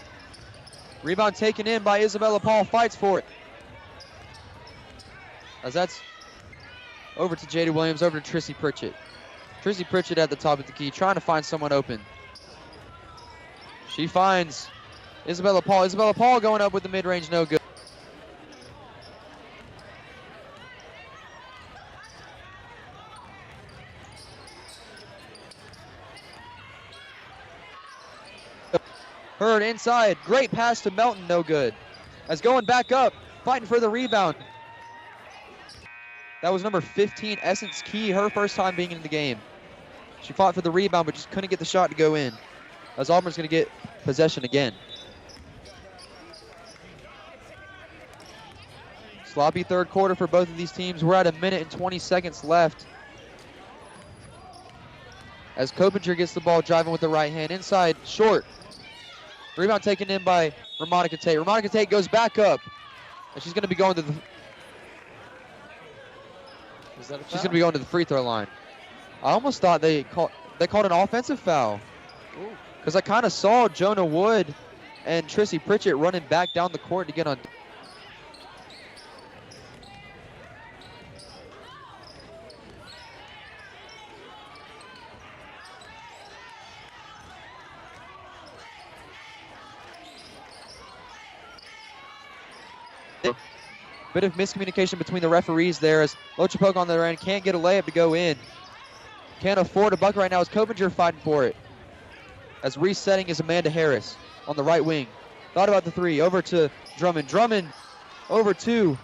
Rebound taken in by Isabella Paul, fights for it. As that's over to Jada Williams, over to Trissy Pritchett. Trissy Pritchett at the top of the key, trying to find someone open. She finds Isabella Paul. Isabella Paul going up with the mid-range, no good. Hurd inside, great pass to Melton, no good. As going back up, fighting for the rebound. That was number 15, Essence Key, her first time being in the game. She fought for the rebound, but just couldn't get the shot to go in. As Auburn's going to get possession again. Sloppy third quarter for both of these teams. We're at 1 minute and 20 seconds left. As Copinger gets the ball, driving with the right hand. Inside, short. Rebound taken in by Ramonica Tate. Ramonica Tate goes back up. And she's going to be going to the... She's going to be going to the free throw line. I almost thought they called an offensive foul. Because I kind of saw Jonah Wood and Trissy Pritchett running back down the court to get on. Bit of miscommunication between the referees there as Loachapoka on their end can't get a layup to go in. Can't afford a bucket right now as Copinger fighting for it. As resetting is Amanda Harris on the right wing. Thought about the three, over to Drummond. Drummond over to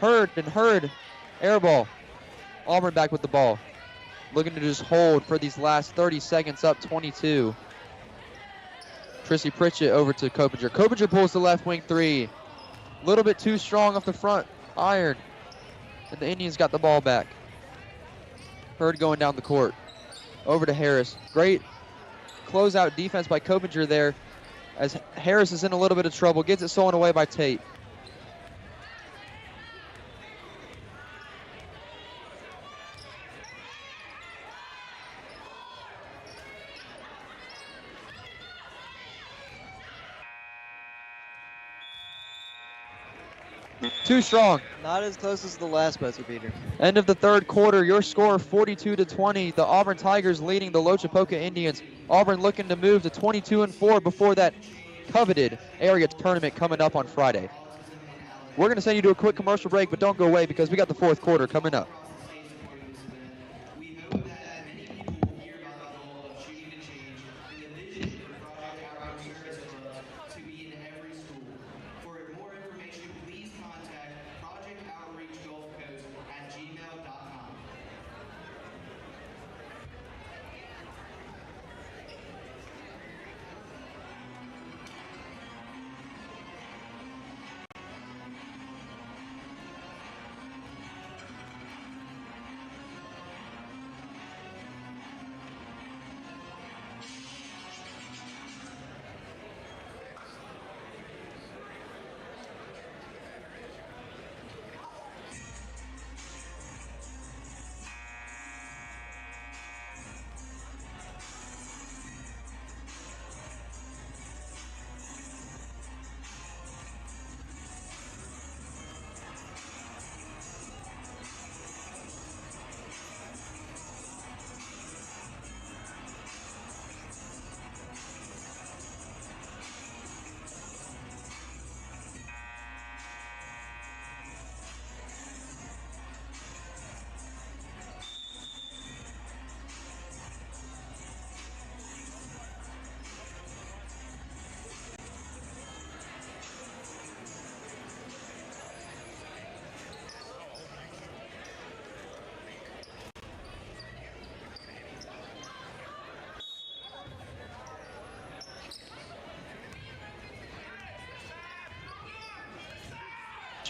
Hurd, and Hurd air ball. Auburn back with the ball. Looking to just hold for these last 30 seconds, up 22. Trissy Pritchett over to Copinger. Copinger pulls the left wing three. A little bit too strong off the front iron. And the Indians got the ball back. Hurd going down the court. Over to Harris. Great closeout defense by Copinger there as Harris is in a little bit of trouble. Gets it stolen away by Tate. Too strong. Not as close as the last buzzer beater. End of the third quarter, your score 42-20. The Auburn Tigers leading the Loachapoka Indians. Auburn looking to move to 22-4 before that coveted area tournament coming up on Friday. We're going to send you to a quick commercial break, but don't go away because we got the fourth quarter coming up.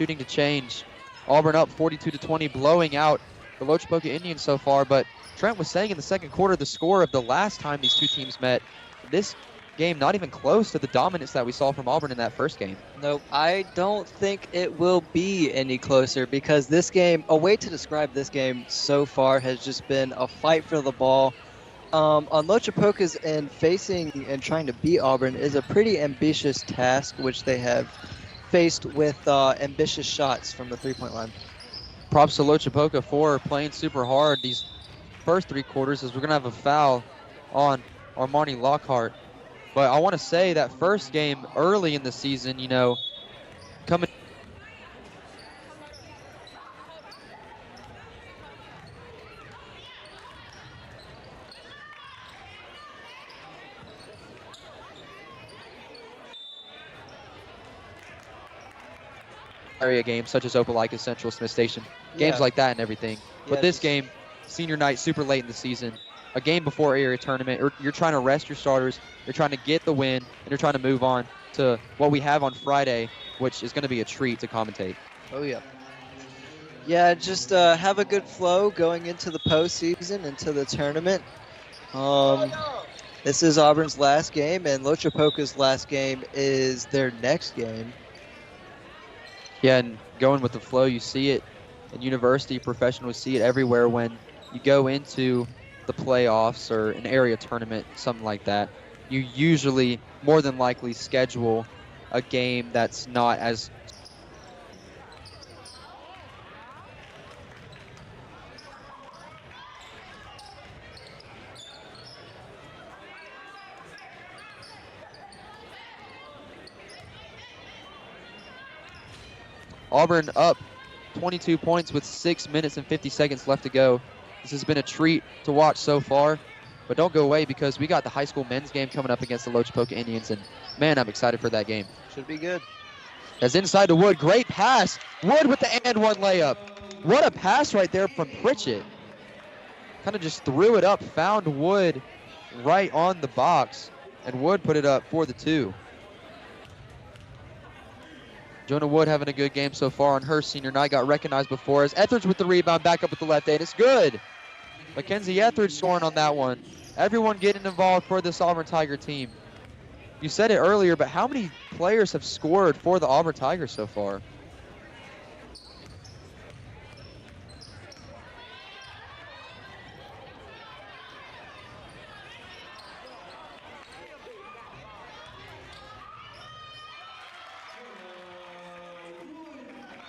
shooting to change. Auburn up 42-20, blowing out the Loachapoka Indians so far. But Trent was saying in the second quarter, the score of the last time these two teams met, this game not even close to the dominance that we saw from Auburn in that first game. Nope, I don't think it will be any closer because this game, a way to describe this game so far has just been a fight for the ball. On Loachapoka's end, facing and trying to beat Auburn is a pretty ambitious task, which they have faced with ambitious shots from the three-point line. Props to Loachapoka for playing super hard these first three quarters, as we're going to have a foul on Armani Lockhart. But I want to say that first game early in the season, you know, coming area games such as Opelika Central, Smith Station, games like that and everything. But this game, senior night, super late in the season, a game before area tournament, you're trying to rest your starters, you're trying to get the win, and you're trying to move on to what we have on Friday, which is going to be a treat to commentate. Oh, yeah. Yeah, just have a good flow going into the postseason, into the tournament. This is Auburn's last game, and Loachapoka's last game is their next game. Yeah, and going with the flow, you see it in university, professionals see it everywhere when you go into the playoffs or an area tournament, something like that. You usually, more than likely, schedule a game that's not as Auburn up 22 points with 6 minutes and 50 seconds left to go. This has been a treat to watch so far, but don't go away because we got the high school men's game coming up against the Loachapoka Indians, and man, I'm excited for that game. Should be good. As inside to Wood, great pass. Wood with the and one layup. What a pass right there from Pritchett. Kind of just threw it up, found Wood right on the box, and Wood put it up for the two. Jonah Wood having a good game so far on her senior night. Got recognized before as Etheridge with the rebound, back up with the left hand. It's good. Mackenzie Etheridge scoring on that one. Everyone getting involved for this Auburn Tiger team. You said it earlier, but how many players have scored for the Auburn Tigers so far?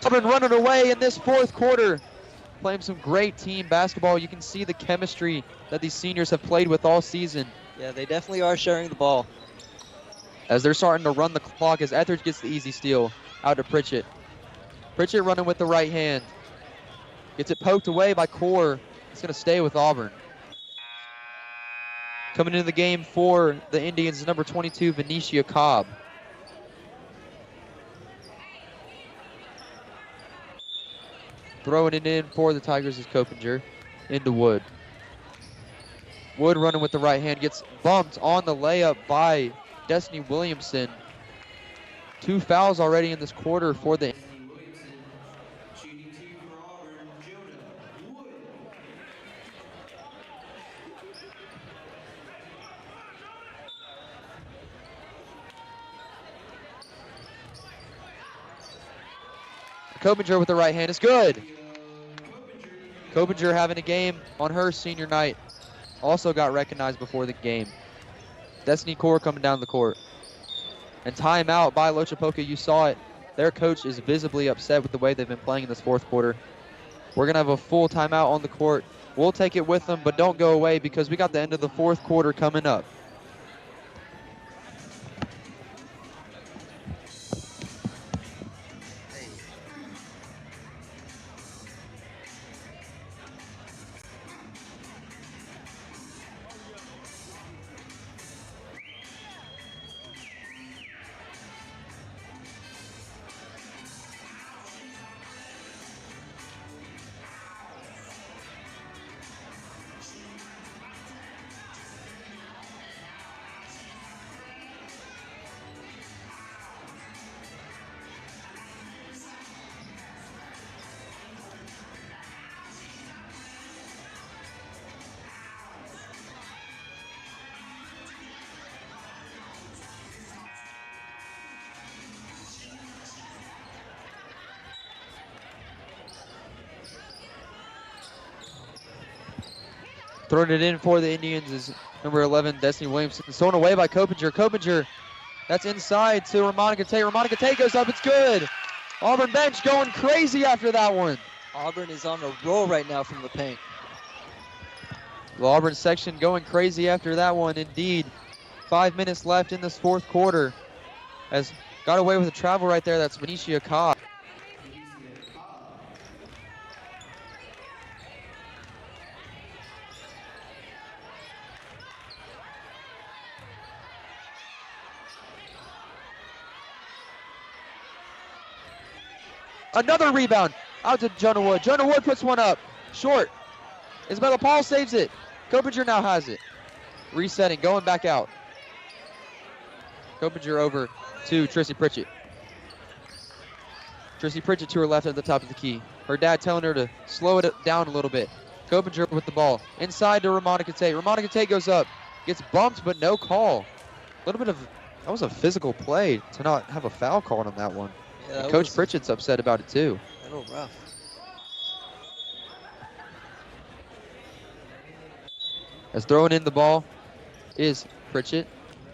Auburn running away in this fourth quarter, playing some great team basketball. You can see the chemistry that these seniors have played with all season. Yeah, they definitely are sharing the ball. As they're starting to run the clock, as Etheridge gets the easy steal out to Pritchett. Pritchett running with the right hand. Gets it poked away by Core. It's going to stay with Auburn. Coming into the game for the Indians is number 22, Venetia Cobb. Throwing it in for the Tigers is Copinger into Wood. Wood running with the right hand, gets bumped on the layup by Destiny Williamson. 2 fouls already in this quarter for the Copinger with the right hand is good. Copinger having a game on her senior night. Also got recognized before the game. Destiny Core coming down the court. And timeout by Loachapoka. You saw it. Their coach is visibly upset with the way they've been playing in this fourth quarter. We're going to have a full timeout on the court. We'll take it with them, but don't go away because we got the end of the fourth quarter coming up. Throwing it in for the Indians is number 11, Destiny Williamson. Thrown away by Copinger. Copinger, that's inside to Ramonica Tate. Ramonica Tate goes up, it's good. Auburn bench going crazy after that one. Auburn is on a roll right now from the paint. The Auburn section going crazy after that one, indeed. 5 minutes left in this fourth quarter. Has got away with a travel right there, that's Benicia Cobb. Another rebound out to Jonah Wood. Jonah Wood puts one up. Short. Isabella Paul saves it. Copinger now has it. Resetting, going back out. Copinger over to Trissy Pritchett. Trissy Pritchett to her left at the top of the key. Her dad telling her to slow it down a little bit. Copinger with the ball. Inside to Ramonica Tate. Ramonica Tate goes up. Gets bumped, but no call. A little bit of, that was a physical play to not have a foul called on that one. Yeah, Coach Pritchett's upset about it too. A little rough. As throwing in the ball is Pritchett.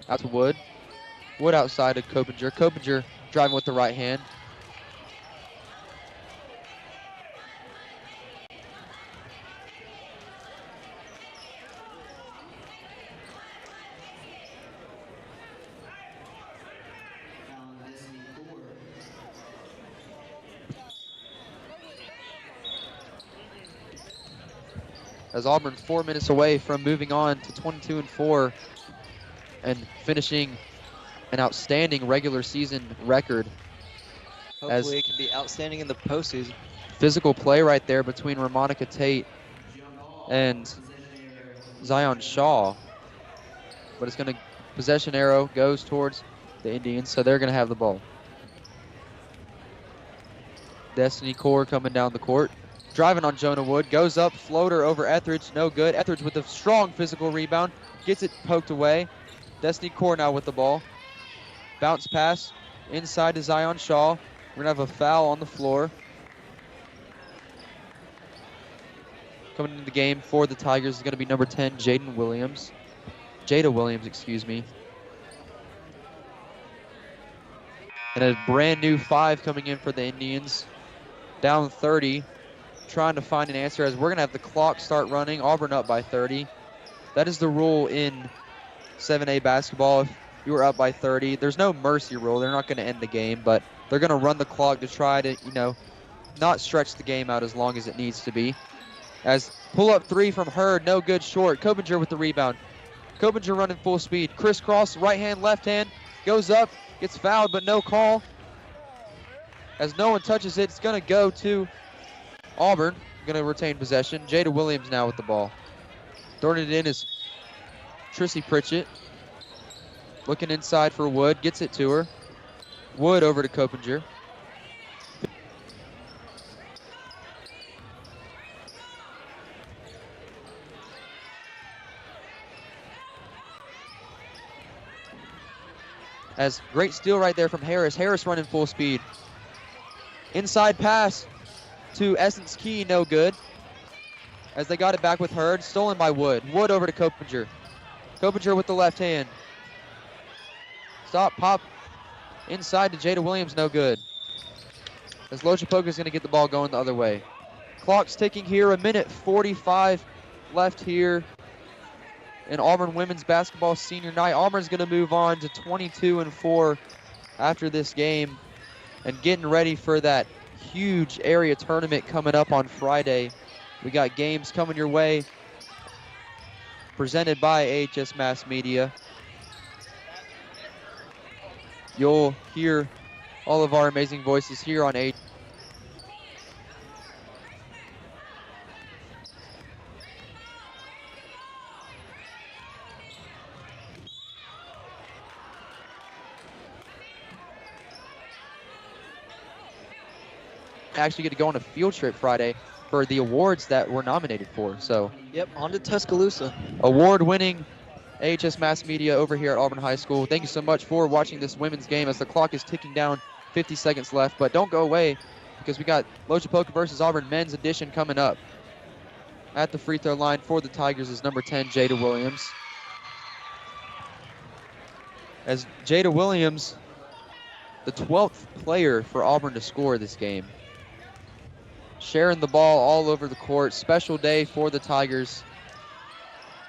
Out to Wood. Wood outside of Copinger. Copinger driving with the right hand. As Auburn 4 minutes away from moving on to 22-4 and finishing an outstanding regular season record. Hopefully it can be outstanding in the postseason. Physical play right there between Ramonica Tate and Zion Shaw. But it's going to, possession arrow goes towards the Indians, so they're going to have the ball. Destiny Core coming down the court. Driving on Jonah Wood, goes up, floater over Etheridge, no good. Etheridge with a strong physical rebound, gets it poked away. Destiny Core now with the ball. Bounce pass inside to Zion Shaw. We're gonna have a foul on the floor. Coming into the game for the Tigers is gonna be number 10, Jada Williams, excuse me. And a brand new 5 coming in for the Indians. Down 30. Trying to find an answer as we're going to have the clock start running. Auburn up by 30. That is the rule in 7A basketball. If you were up by 30, there's no mercy rule. They're not going to end the game, but they're going to run the clock to try to, not stretch the game out as long as it needs to be. As pull-up 3 from Hurd, no good, short. Copinger with the rebound. Copinger running full speed. Crisscross, right hand, left hand, goes up, gets fouled, but no call. As no one touches it, it's going to go to Auburn, going to retain possession. Jada Williams now with the ball. Throwing it in is Trissy Pritchett. Looking inside for Wood, gets it to her. Wood over to Copinger. As great steal right there from Harris. Harris running full speed. Inside pass to Essence Key, no good. As they got it back with Hurd, stolen by Wood. Wood over to Copinger. Copinger with the left hand. Stop, pop, inside to Jada Williams, no good. As Loachapoka is going to get the ball going the other way. Clock's ticking here, 1:45 left here in Auburn women's basketball senior night. Auburn's going to move on to 22-4 after this game and getting ready for that huge area tournament coming up on Friday. We got games coming your way presented by AHS Mass Media. You'll hear all of our amazing voices here on AHS. Actually get to go on a field trip Friday for the awards that we're nominated for. So yep, on to Tuscaloosa. Award-winning AHS Mass Media over here at Auburn High School. Thank you so much for watching this women's game as the clock is ticking down, 50 seconds left. But don't go away because we got Loachapoka versus Auburn men's edition coming up. at the free throw line for the Tigers is number 10, Jada Williams. As Jada Williams, the 12th player for Auburn to score this game. Sharing the ball all over the court. Special day for the Tigers.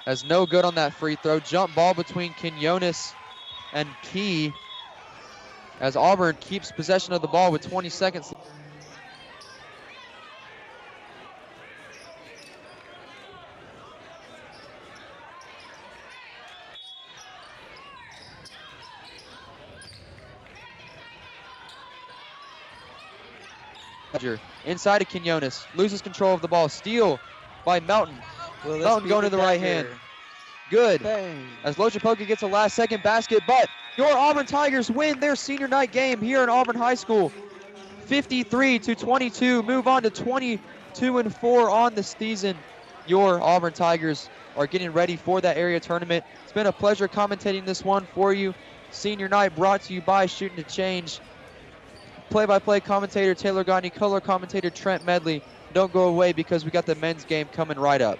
As no good on that free throw. Jump ball between Quinones and Key. As Auburn keeps possession of the ball with 20 seconds. Inside to Quinones, loses control of the ball. Steal by Melton. Melton going to the right hand. Good. Bang. As Loachapoka gets a last-second basket, but your Auburn Tigers win their senior night game here in Auburn High School. 53-22, move on to 22-4 on the season. Your Auburn Tigers are getting ready for that area tournament. It's been a pleasure commentating this one for you. Senior night brought to you by Shooting to Change. Play-by-play commentator Taylor Gagne, color commentator Trent Medley. Don't go away because we got the men's game coming right up.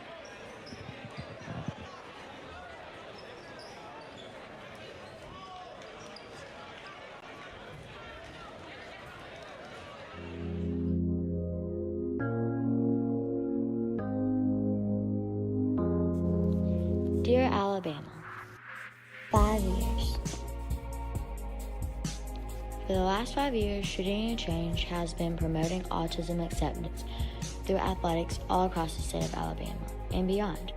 Dear Alabama, 5 years. For the last 5 years, Shooting to Change has been promoting autism acceptance through athletics all across the state of Alabama and beyond.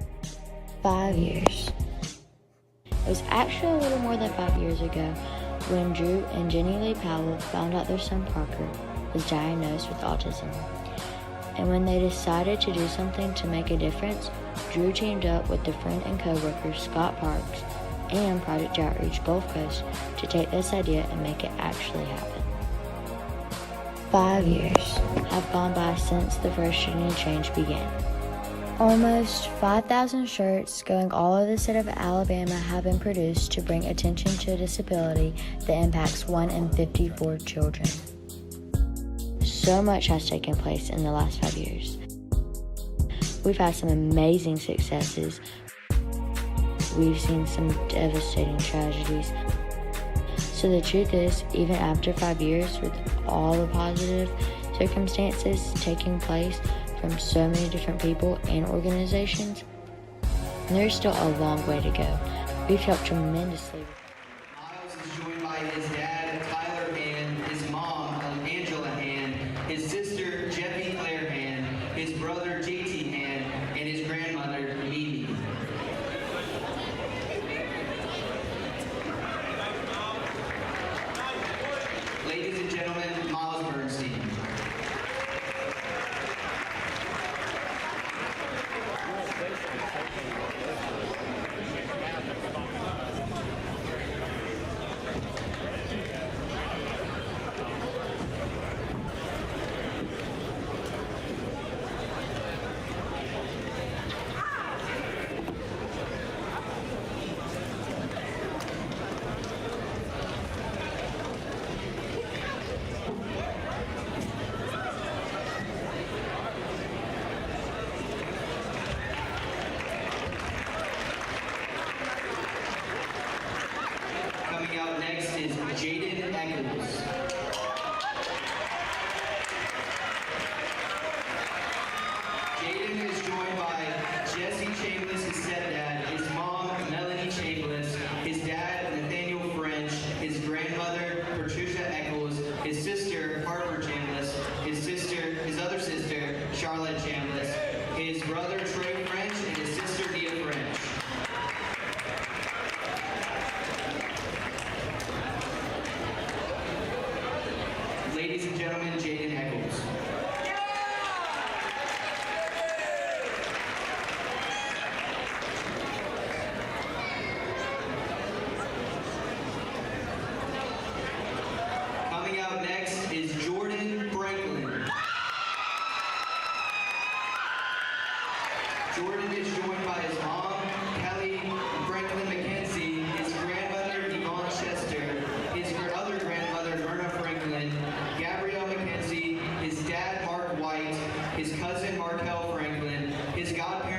5 years. It was actually a little more than 5 years ago when Drew and Jenny Lee Powell found out their son Parker was diagnosed with autism. And when they decided to do something to make a difference, Drew teamed up with the friend and co-worker Scott Parks and Project Outreach Gulf Coast to take this idea and make it actually happen. 5 years have gone by since the first Shooting to Change began. Almost 5,000 shirts going all over the state of Alabama have been produced to bring attention to a disability that impacts 1 in 54 children. So much has taken place in the last 5 years. We've had some amazing successes. We've seen some devastating tragedies. So the truth is, even after 5 years, with all the positive circumstances taking place from so many different people and organizations, there's still a long way to go. We've helped tremendously. Miles is joined by his dad, Tyler Hand, his mom, Angela Hand, his sister, Jeffy Claire Hand, his brother, JT Hand, and his grandmother, Mimi. Ladies and gentlemen, Miles Bernstein. Coming out next is Jaden Eccles. Jaden is joined by Jesse Chambliss, his stepdad, his mom, Melanie Chambliss, his dad, Nathaniel French, his grandmother, Patricia Eccles, his sister, Harper Chambliss, his other sister, Charlotte Chambliss, his brother, Trey French, and his sister, Nia French. Ladies and gentlemen, Jaden Eccles. Coming out next is Jordan Franklin. Jordan is joined by his mom, Kelly Franklin McKenzie, his grandmother, Yvonne Chester, his other grandmother, Myrna Franklin, Gabrielle McKenzie, his dad, Mark White, his cousin, Markel Franklin, his godparents,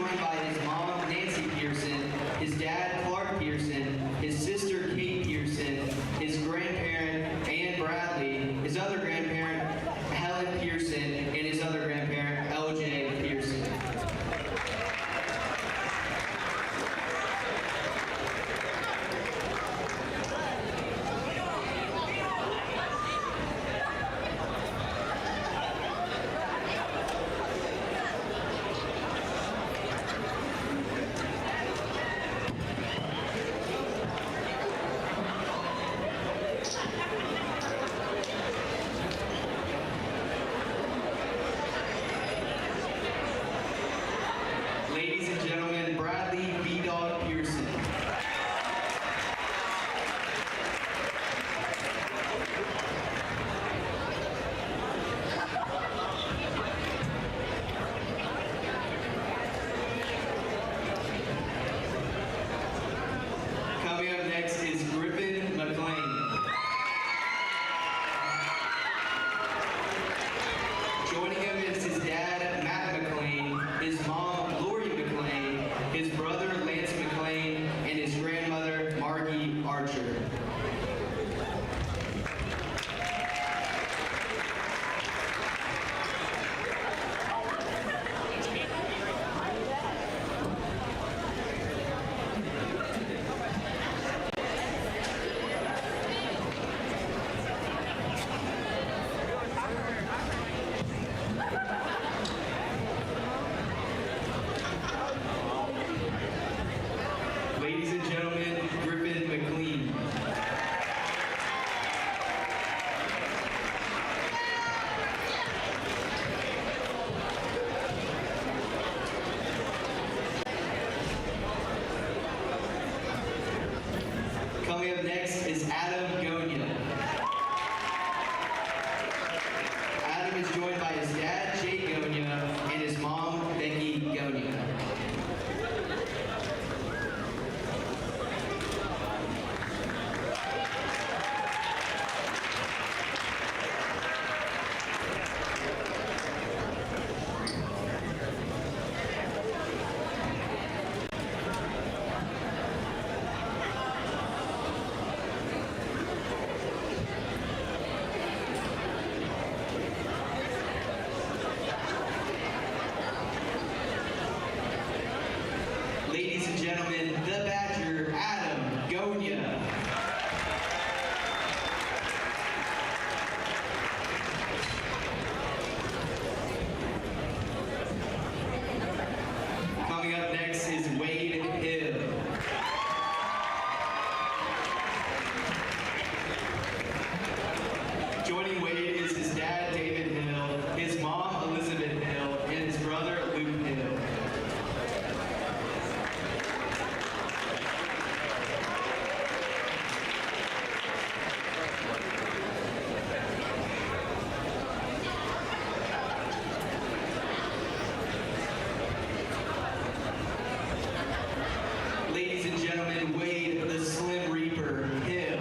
joined by his mom, Nancy Pearson, his dad, Clark Pearson, his sister, Kate Pearson, his grandparent, Ann Bradley, his other grandparent, Helen Pearson, and his other grandparent, LJ Pearson. Ladies and gentlemen, Bradley B-Dog Pearson. Coming up next is Griffin McLean. Joining him is his dad, Matt McLean, his mom, Lori McLean, his brother, Lance McLean, and his grandmother, Margie Archer. Ladies and gentlemen, Griffin McLean. Coming up next is Adam Gonia. Adam is joined by his dad, Jay Gonia, and his mom, Becky Gonia. Ladies and gentlemen, the Badger, Adam Gonia. Coming up next is Wade Hill. Joining Wade is his dad, David Hill, his mom, Elizabeth Hill, and his brother, Luke Hill. Ladies and gentlemen, Wade the Slim Reaper Hill.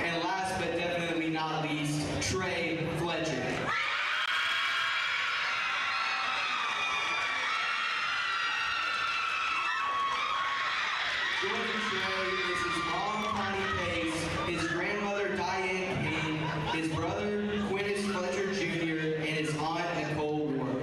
And last but definitely not least, Trey Fletcher. Joining Trey is his mom, Connie Pace, his grandmother, Diane Kane, his brother, Quintus Fletcher Jr., and his aunt, Nicole Ward.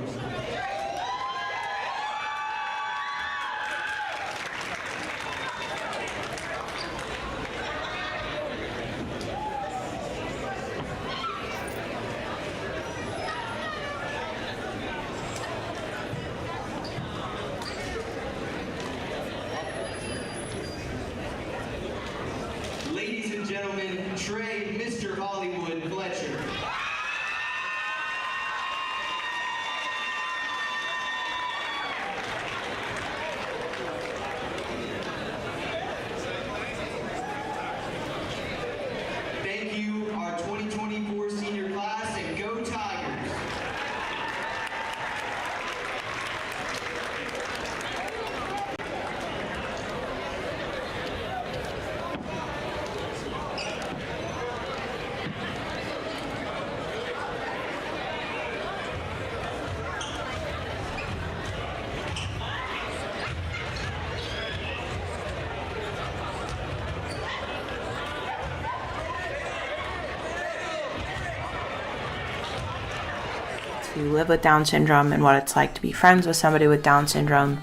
who live with Down syndrome and what it's like to be friends with somebody with Down syndrome,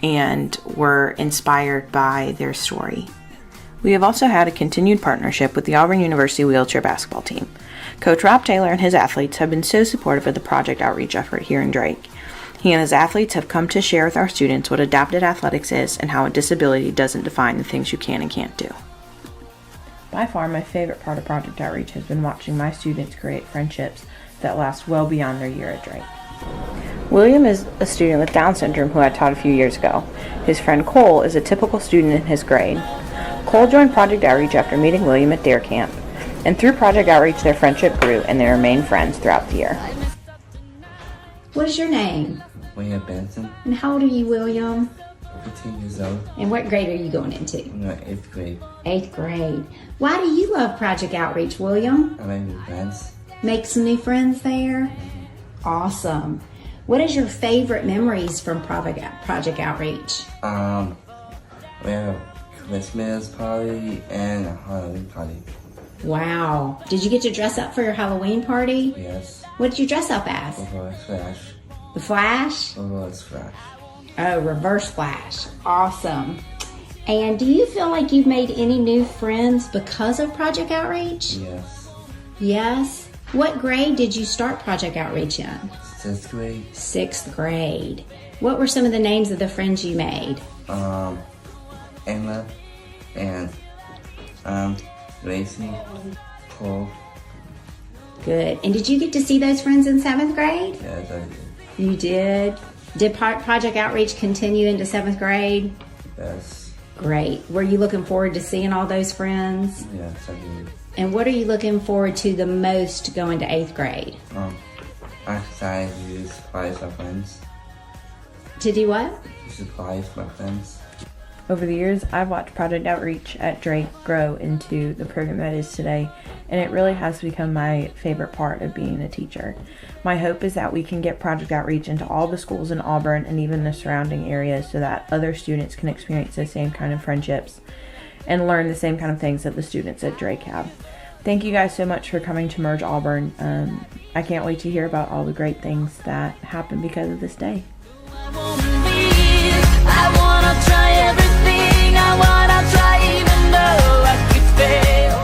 and were inspired by their story. We have also had a continued partnership with the Auburn University wheelchair basketball team. Coach Rob Taylor and his athletes have been so supportive of the project outreach effort here in Drake. He and his athletes have come to share with our students what adapted athletics is and how a disability doesn't define the things you can and can't do. By far, my favorite part of Project Outreach has been watching my students create friendships that last well beyond their year at Drake. William is a student with Down syndrome who I taught a few years ago. His friend Cole is a typical student in his grade. Cole joined Project Outreach after meeting William at Dare Camp, and through Project Outreach their friendship grew and they remained friends throughout the year. What is your name? William Benson. And how old are you, William? 15 years old. And what grade are you going into? I'm in 8th grade. 8th grade. Why do you love Project Outreach, William? I make new friends. Make some new friends there? Awesome. What is your favorite memories from Project Outreach? We have a Christmas party and a Halloween party. Wow. Did you get to dress up for your Halloween party? Yes. What did you dress up as? Reverse Flash. The Flash? Reverse Flash. Oh, Reverse Flash. Awesome. And do you feel like you've made any new friends because of Project Outreach? Yes. Yes? What grade did you start Project Outreach in? 6th grade. 6th grade. What were some of the names of the friends you made? Emma and Lacey, Cole. Good. And did you get to see those friends in 7th grade? Yes, I did. You did? Did Project Outreach continue into 7th grade? Yes. Great. Were you looking forward to seeing all those friends? Yes, I did. And what are you looking forward to the most going to 8th grade? I decided to use supplies for my friends. To do what? Supplies for my friends. Over the years, I've watched Project Outreach at Drake grow into the program that it is today, and it really has become my favorite part of being a teacher. My hope is that we can get Project Outreach into all the schools in Auburn and even the surrounding areas so that other students can experience the same kind of friendships and learn the same kind of things that the students at Drake have. Thank you guys so much for coming to Merge Auburn. I can't wait to hear about all the great things that happen because of this day. I wanna try everything, I wanna try even though I could fail.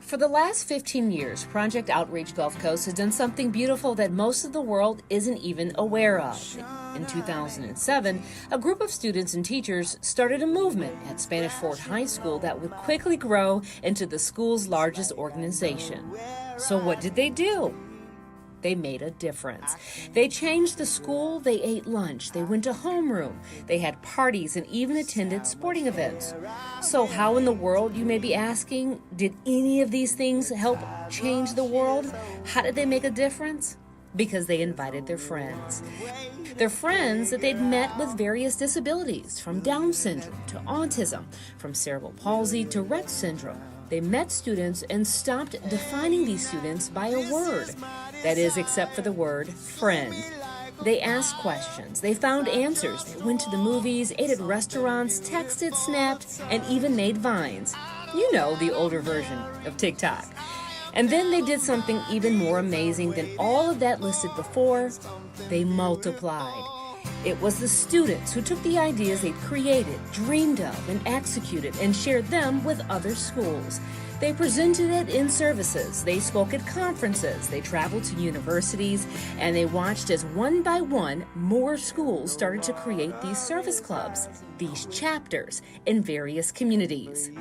For the last 15 years, Project Outreach Gulf Coast has done something beautiful that most of the world isn't even aware of. In 2007, a group of students and teachers started a movement at Spanish Fort High School that would quickly grow into the school's largest organization. So what did they do? They made a difference. They changed the school, they ate lunch, they went to homeroom, they had parties and even attended sporting events. So how in the world, you may be asking, did any of these things help change the world? How did they make a difference? Because they invited their friends. Their friends that they'd met with various disabilities, from Down syndrome to autism, from cerebral palsy to Rett syndrome. They met students and stopped defining these students by a word. That is, except for the word friend. They asked questions, they found answers, they went to the movies, ate at restaurants, texted, snapped, and even made vines. You know, the older version of TikTok. And then they did something even more amazing than all of that listed before. They multiplied. It was the students who took the ideas they'd created, dreamed of, and executed, and shared them with other schools. They presented it in services, they spoke at conferences, they traveled to universities, and they watched as one by one more schools started to create these service clubs, these chapters, in various communities.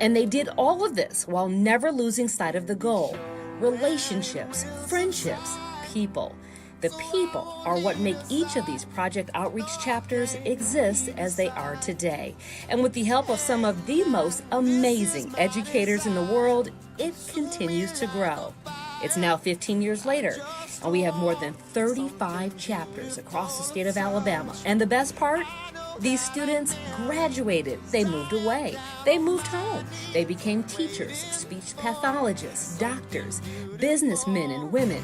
And they did all of this while never losing sight of the goal: relationships, friendships, people. The people are what make each of these Project Outreach chapters exist as they are today. And with the help of some of the most amazing educators in the world, it continues to grow. It's now 15 years later, and we have more than 35 chapters across the state of Alabama. And the best part? These students graduated, they moved away, they moved home, they became teachers, speech pathologists, doctors, businessmen and women.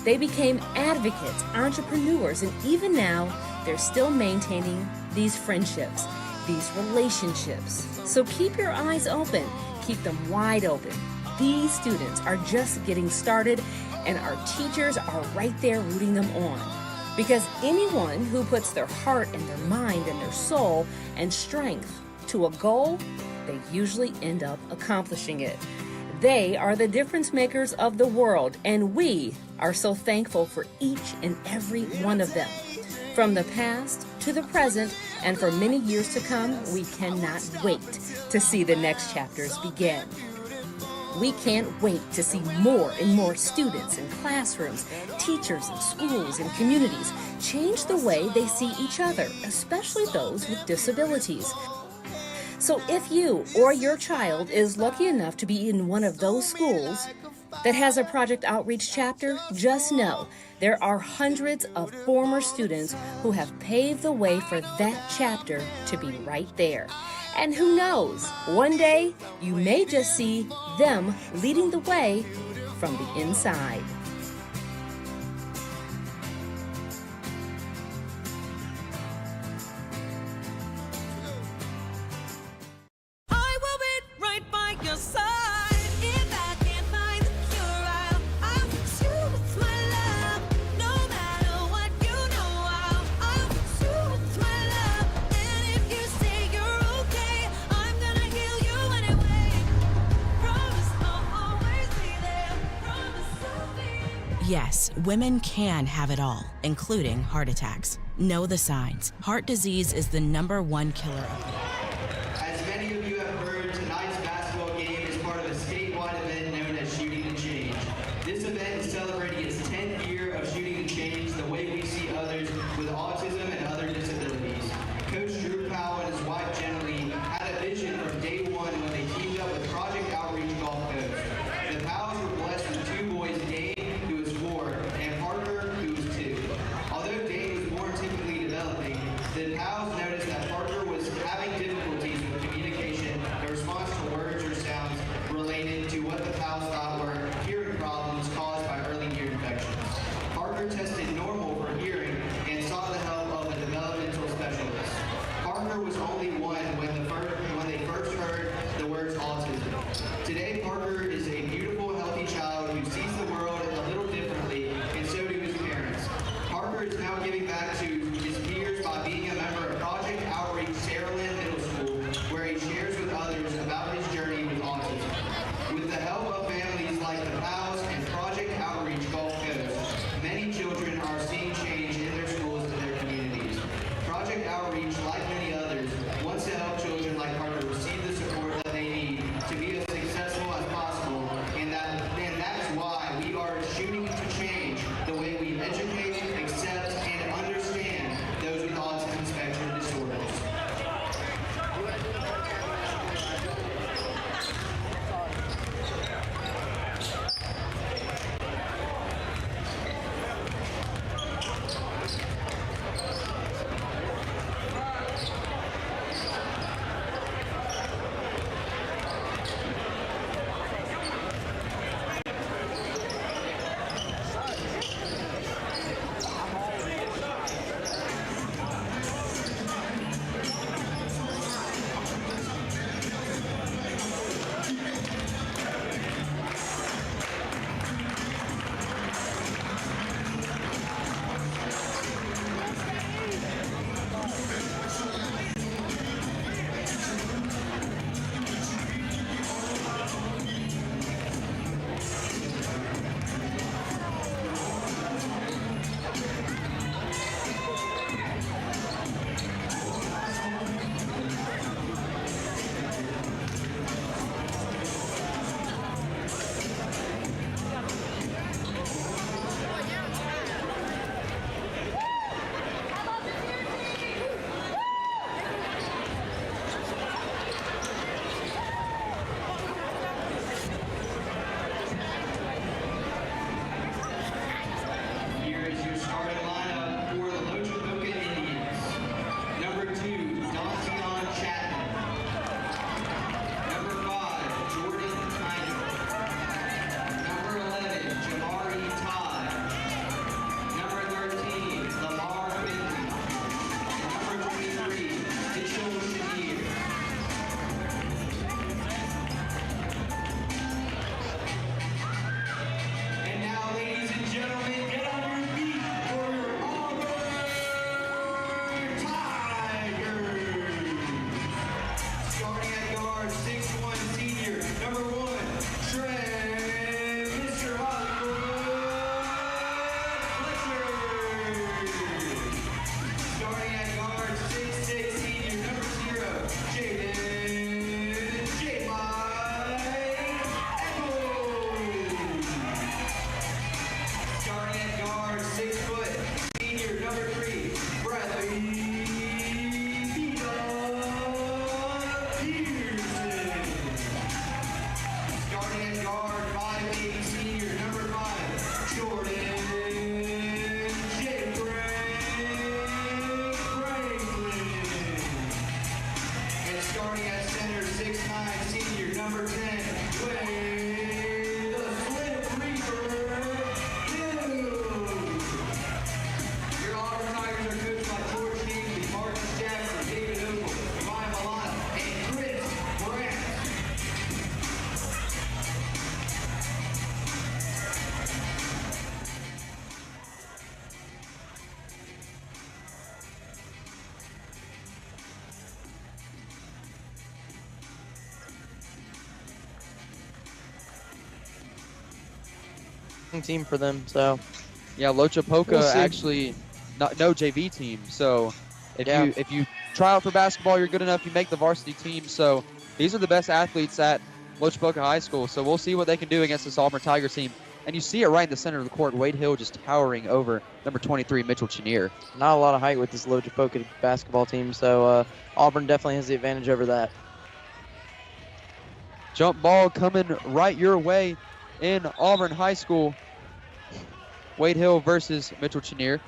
They became advocates, entrepreneurs, and even now, they're still maintaining these friendships. these relationships. So keep your eyes open, keep them wide open. These students are just getting started, and our teachers are right there rooting them on. Because anyone who puts their heart and their mind and their soul and strength to a goal, they usually end up accomplishing it. They are the difference makers of the world, and we are so thankful for each and every one of them. From the past to the present, and for many years to come, we cannot wait to see the next chapters begin. We can't wait to see more and more students in classrooms, teachers in schools and communities change the way they see each other, especially those with disabilities. So if you or your child is lucky enough to be in one of those schools that has a Project Outreach chapter, just know there are hundreds of former students who have paved the way for that chapter to be right there. And who knows, one day you may just see them leading the way from the inside. I will be right by your side. If I can't find the cure, I'll fix you with my love. No matter what, you know I'll fix you with my love. And if you say you're okay, I'm gonna heal you anyway. Promise I'll always be there. Promise I'll be. Yes, women can have it all, including heart attacks. Know the signs. Heart disease is the #1 killer of women. As many of you have heard, tonight's basketball game is part of a statewide event known as Shooting the Change. This event is celebrating its 10th year of Shooting the Change the way we see others with autism and other disabilities. Coach Drew Powell and his wife Jenny had a vision from day one when they teamed up with Project Outreach Gulf Coast. The Powells were blessed with 2 boys, Dane, who is 4, and Parker, who is 2. Although Dane was more typically developing, the Powells noticed that Parker was having difficulties with communication in response to words or sounds related to what the Powells thought were hearing problems caused by early ear infections. Parker tested normal for hearing and sought the help of a developmental specialist. Parker was only 1 when they first heard the words autism. Today, Parker is a beautiful, healthy child who sees the world a little differently, and so do his parents. Parker is now giving back to his peers by being a member of Project Outreach Saraland Middle School, where he shares with others about his journey with autism. With the help of families like the Powells and Project Outreach Gulf Coast, many children are seeing change in their schools and their communities. Project Outreach, like many others, wants to help children like Parker receive the support that they need to be as successful as possible, and that's why we are shooting to change the way we educate, accept, and understand those with autism spectrum disorders. team for them. So yeah, Loachapoka We'll see. actually no JV team. So Yeah. if you try out for basketball, you're good enough. You make the varsity team. So these are the best athletes at Loachapoka High School. So we'll see what they can do against this Auburn Tigers team. And you see it right in the center of the court. Wade Hill just towering over number 23 Mitchell Chenier. not a lot of height with this Loachapoka basketball team. So Auburn definitely has the advantage over that. Jump ball coming right your way in Auburn High School. Wade Hill versus Mitchell Chenier.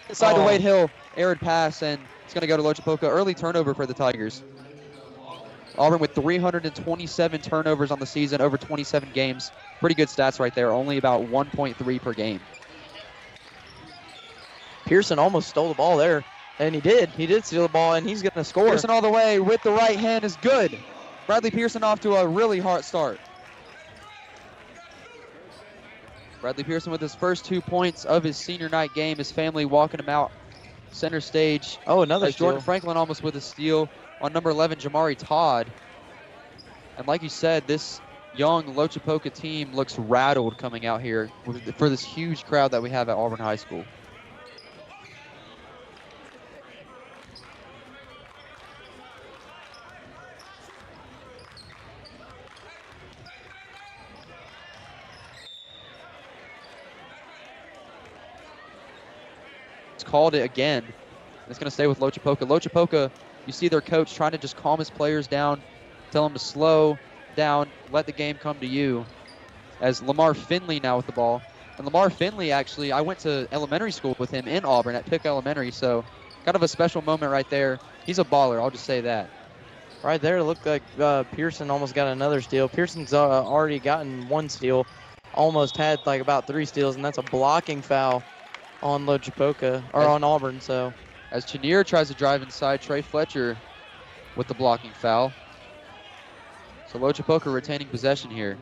Inside to Wade Hill, arid pass, and it's going to go to Loachapoka. Early turnover for the Tigers. Auburn with 327 turnovers on the season, over 27 games. Pretty good stats right there, only about 1.3 per game. Pearson almost stole the ball there, and he did. He did steal the ball, and he's going to score. Pearson all the way with the right hand is good. Bradley Pearson off to a really hot start. Bradley Pearson with his first 2 points of his senior night game. His family walking him out center stage. Oh, another as Jordan steal. Franklin almost with a steal on number 11, Jamari Todd. And like you said, this young Loachapoka team looks rattled coming out here for this huge crowd that we have at Auburn High School. Called it again. It's going to stay with Loachapoka. Loachapoka, you see their coach trying to just calm his players down, tell them to slow down, let the game come to you. As Lamar Finley now with the ball. And Lamar Finley, actually, I went to elementary school with him in Auburn at Pick Elementary, so kind of a special moment right there. He's a baller, I'll just say that. Right there, it looked like Pearson almost got another steal. Pearson's already gotten one steal, almost had like about 3 steals, and that's a blocking foul on Loachapoka, or on Auburn. So as Chenier tries to drive inside, Trey Fletcher with the blocking foul. So Loachapoka retaining possession here.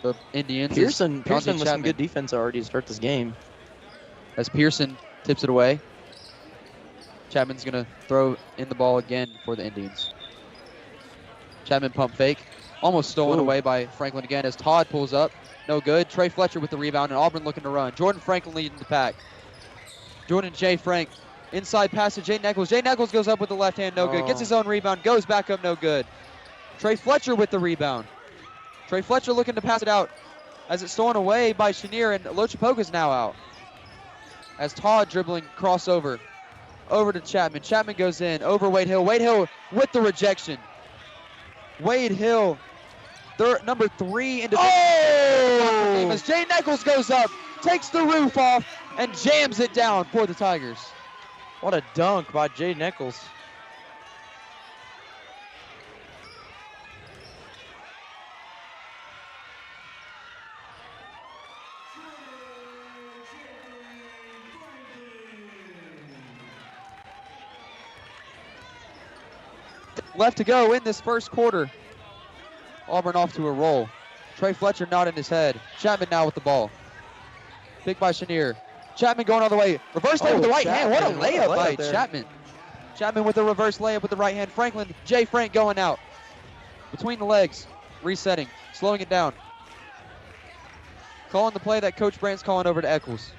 The Indians. Pearson with some good defense already to start this game. As Pearson tips it away. Chapman's going to throw in the ball again for the Indians. Chapman pump fake. Almost stolen away by Franklin again as Todd pulls up. No good. Trey Fletcher with the rebound and Auburn looking to run. Jordan Franklin leading the pack. Jordan J. Frank. Inside pass to Jay Nichols. Jay Nichols goes up with the left hand. No good. Gets his own rebound. Goes back up. No good. Trey Fletcher with the rebound. Trey Fletcher looking to pass it out as it's stolen away by Chenier, and Loachapoka's now out. As Todd dribbling crossover. Over to Chapman. Chapman goes in. Over Wade Hill. Wade Hill with the rejection. Wade Hill, number 3 individual. Oh! As Jay Nichols goes up, takes the roof off, and jams it down for the Tigers. What a dunk by Jay Nichols. Left to go in this first quarter. Auburn off to a roll. Trey Fletcher not in his head. Chapman now with the ball. Big by Chenier. Chapman going all the way. Reverse layup with the right hand. What a layup by Chapman. Chapman with a reverse layup with the right hand. Franklin, Jay Frank going out. Between the legs. Resetting. Slowing it down. Calling the play that Coach Brandt's calling over to Eccles.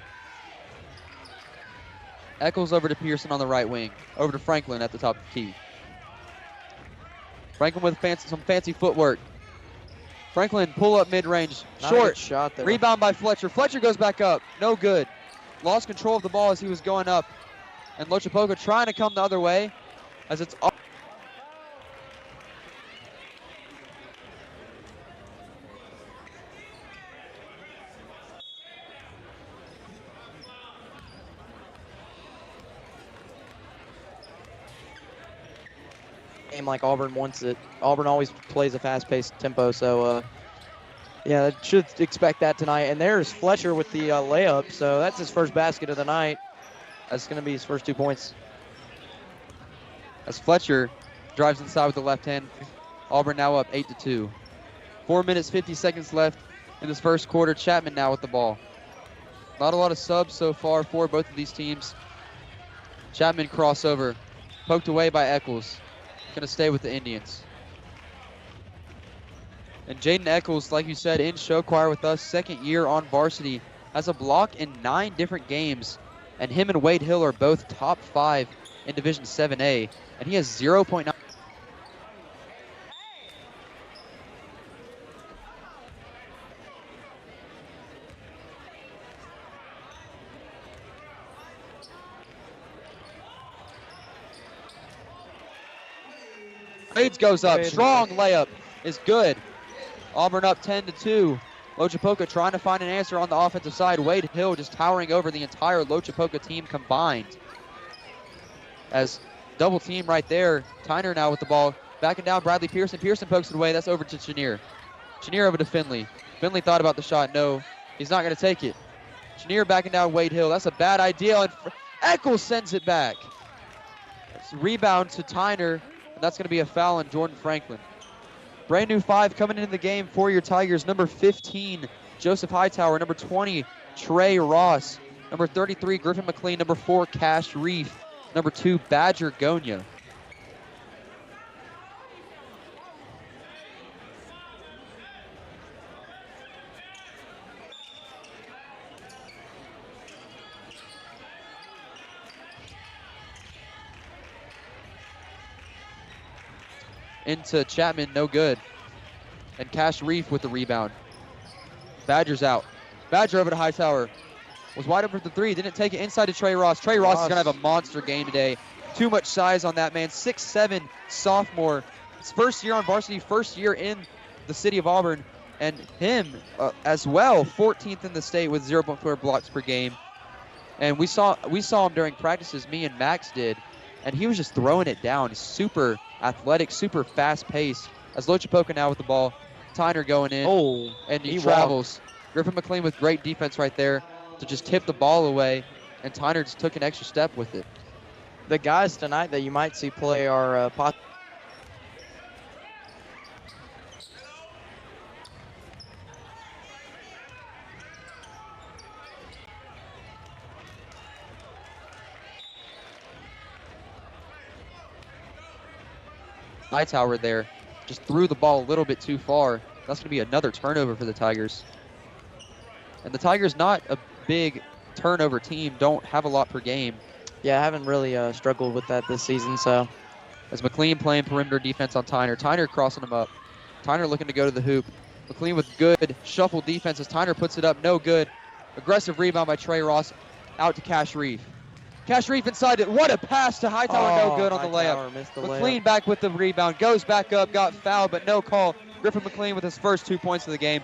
Eccles over to Pearson on the right wing. Over to Franklin at the top of the key. Franklin with some fancy footwork. Franklin pull up mid-range. Short. Shot there. Rebound by Fletcher. Fletcher goes back up. No good. Lost control of the ball as he was going up. And Loachapoka trying to come the other way as it's up. Game like Auburn wants it. Auburn always plays a fast-paced tempo, so Yeah, I should expect that tonight. And there's Fletcher with the layup, so that's his first basket of the night. That's going to be his first 2 points. As Fletcher drives inside with the left hand, Auburn now up 8-2. 4 minutes, 50 seconds left in this first quarter. Chapman now with the ball. Not a lot of subs so far for both of these teams. Chapman crossover, poked away by Eccles. Going to stay with the Indians. And Jaden Eccles, like you said, in show choir with us, second year on varsity, has a block in 9 different games. And him and Wade Hill are both top 5 in Division 7A. And he has 0.9. Wade goes up. Strong layup is good. Auburn up 10-2. Loachapoka trying to find an answer on the offensive side. Wade Hill just towering over the entire Loachapoka team combined. As double team right there. Tyner now with the ball. Backing down Bradley Pearson. Pearson pokes it away. That's over to Chenier. Chenier over to Finley. Finley thought about the shot. No, he's not going to take it. Chenier backing down Wade Hill. That's a bad idea. And Eccles sends it back. It's a rebound to Tyner. And that's going to be a foul on Jordan Franklin. Brand new 5 coming into the game for your Tigers. Number 15, Joseph Hightower. Number 20, Trey Ross. Number 33, Griffin McLean. Number 4, Cash Reef. Number 2, Badger Gonya. Into Chapman, no good. And Cash Reef with the rebound. Badger's out. Badger over to Hightower. Was wide open for the 3, didn't take it inside to Trey Ross. Trey Ross is going to have a monster game today. Too much size on that man. 6'7", sophomore. His first year on varsity, first year in the city of Auburn. And him as well, 14th in the state with 0.4 blocks per game. And we saw him during practices, me and Max did. And he was just throwing it down. Super athletic, super fast pace. As Loachapoka now with the ball. Tyner going in. Oh, and he travels. Griffin McLean with great defense right there to just tip the ball away. And Tyner just took an extra step with it. The guys tonight that you might see play are Hightower there just threw the ball a little bit too far. That's going to be another turnover for the Tigers. And the Tigers, not a big turnover team, don't have a lot per game. Yeah, I haven't really struggled with that this season. So, as McLean playing perimeter defense on Tyner. Tyner crossing him up. Tyner looking to go to the hoop. McLean with good shuffle defense as Tyner puts it up, no good. Aggressive rebound by Trey Ross, out to Cash Reef. Cash Reef inside it. What a pass to Hightower, no good on the layup. McLean back with the rebound, goes back up, got fouled, but no call. Griffin McLean with his first 2 points of the game.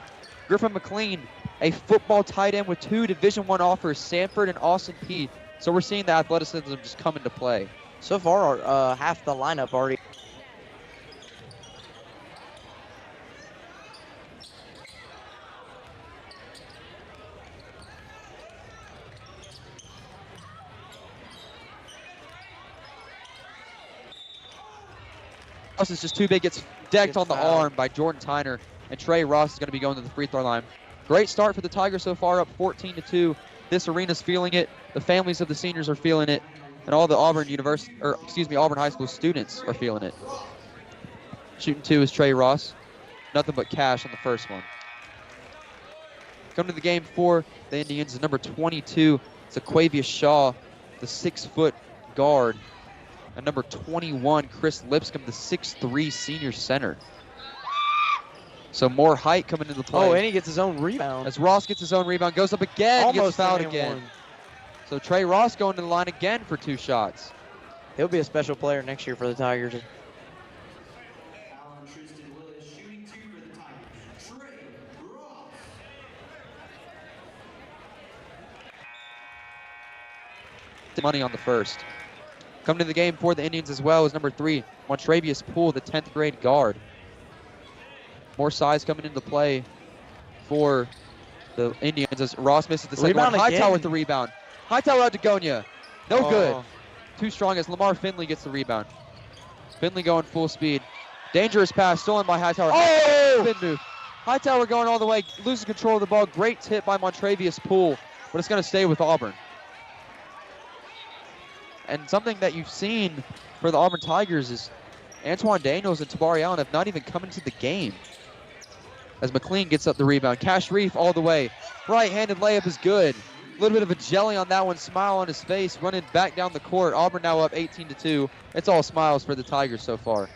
Griffin McLean, a football tight end with 2 Division I offers, Sanford and Austin Peay. So we're seeing the athleticism just come into play. So far, half the lineup already. Ross is just too big, gets decked on the arm by Jordan Tyner, and Trey Ross is going to be going to the free throw line. Great start for the Tigers so far, up 14-2. This arena's feeling it. The families of the seniors are feeling it, and all the Auburn High School students are feeling it. Shooting 2 is Trey Ross. Nothing but cash on the first one. Coming to the game for the Indians is number 22. It's Aquavius Shaw, the 6-foot guard. And number 21, Chris Lipscomb, the 6'3" senior center. So more height coming into play. Oh, and he gets his own rebound. As Ross gets his own rebound, goes up again, Almost gets fouled again. So Trey Ross going to the line again for 2 shots. He'll be a special player next year for the Tigers. Money on the first. Coming to the game for the Indians as well is number 3, Montrevious Poole, the 10th grade guard. More size coming into play for the Indians as Ross misses the second Rebound one. Hightower again. with the rebound. Hightower out to Gonya. No Oh. good. Too strong as Lamar Finley gets the rebound. Finley going full speed. Dangerous pass stolen by Hightower. Oh! Spin move. Hightower going all the way, loses control of the ball. Great tip by Montravius Poole, but it's going to stay with Auburn. And something that you've seen for the Auburn Tigers is Antoine Daniels and Tabari Allen have not even come into the game. As McLean gets up the rebound. Cash Reef all the way. Right-handed layup is good. A little bit of a jelly on that one. Smile on his face. Running back down the court. Auburn now up 18-2. It's all smiles for the Tigers so far.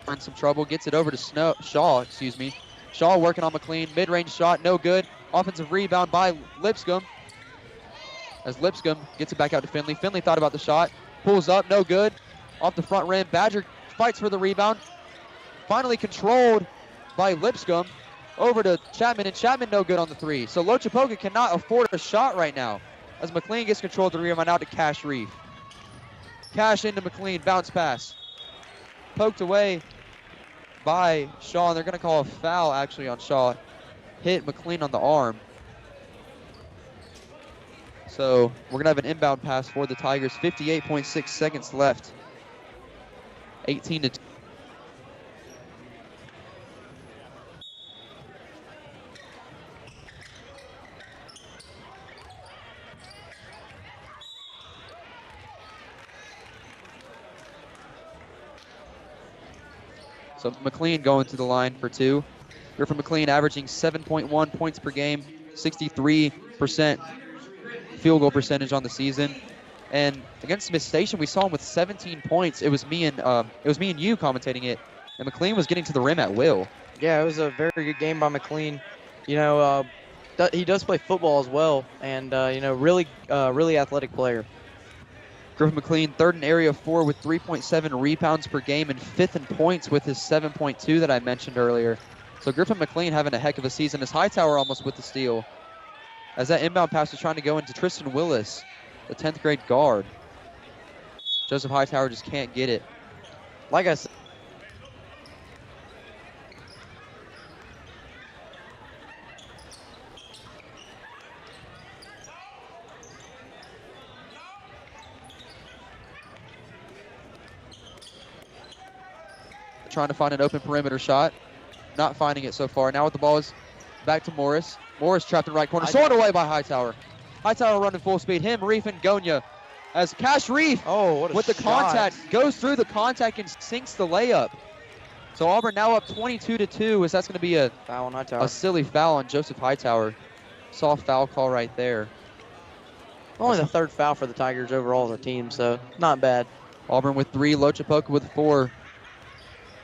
In some trouble, gets it over to Shaw. Shaw working on McLean, mid-range shot, no good. Offensive rebound by Lipscomb. As Lipscomb gets it back out to Finley. Finley thought about the shot, pulls up, no good. Off the front rim, Badger fights for the rebound. Finally controlled by Lipscomb. Over to Chapman, and Chapman no good on the three. So Loachapoka cannot afford a shot right now. As McLean gets control of the rebound out to Cash Reef. Cash into McLean, bounce pass. Poked away by Shaw, and they're going to call a foul actually on Shaw. Hit McLean on the arm. So we're going to have an inbound pass for the Tigers. 58.6 seconds left. 18-2. So McLean going to the line for two. Griffin McLean averaging 7.1 points per game, 63% field goal percentage on the season. And against Smith Station, we saw him with 17 points. It was me and you commentating it, and McLean was getting to the rim at will. Yeah, it was a very good game by McLean. You know, he does play football as well, and you know, really athletic player. Griffin McLean, third in Area 4 with 3.7 rebounds per game and fifth in points with his 7.2 that I mentioned earlier. So Griffin McLean having a heck of a season. As Hightower almost with the steal. As that inbound pass was trying to go into Tristan Willis, the 10th grade guard. Joseph Hightower just can't get it. Like I said, trying to find an open perimeter shot. Not finding it so far. Now with the ball is back to Morris. Morris trapped in right corner. Stolen away by Hightower. Hightower running full speed. Him, Reef, and Gonya. As Cash Reef with the contact goes through the contact and sinks the layup. So Auburn now up 22-2 as that's going to be a foul on Hightower. A silly foul on Joseph Hightower. Soft foul call right there. Only the third foul for the Tigers overall as a team, so not bad. Auburn with 3, Loachapoka with 4.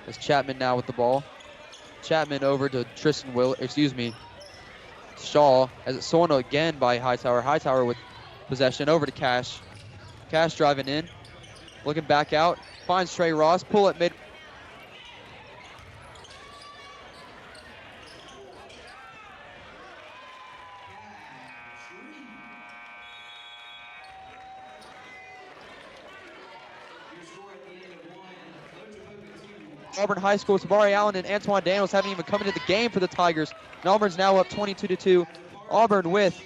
As Chapman now with the ball. Chapman over to Shaw, as it's stolen again by Hightower. Hightower with possession over to Cash. Cash driving in, looking back out, finds Trey Ross, pull at mid. Auburn High School, Tabari Allen and Antoine Daniels haven't even come into the game for the Tigers. And Auburn's now up 22-2. Auburn with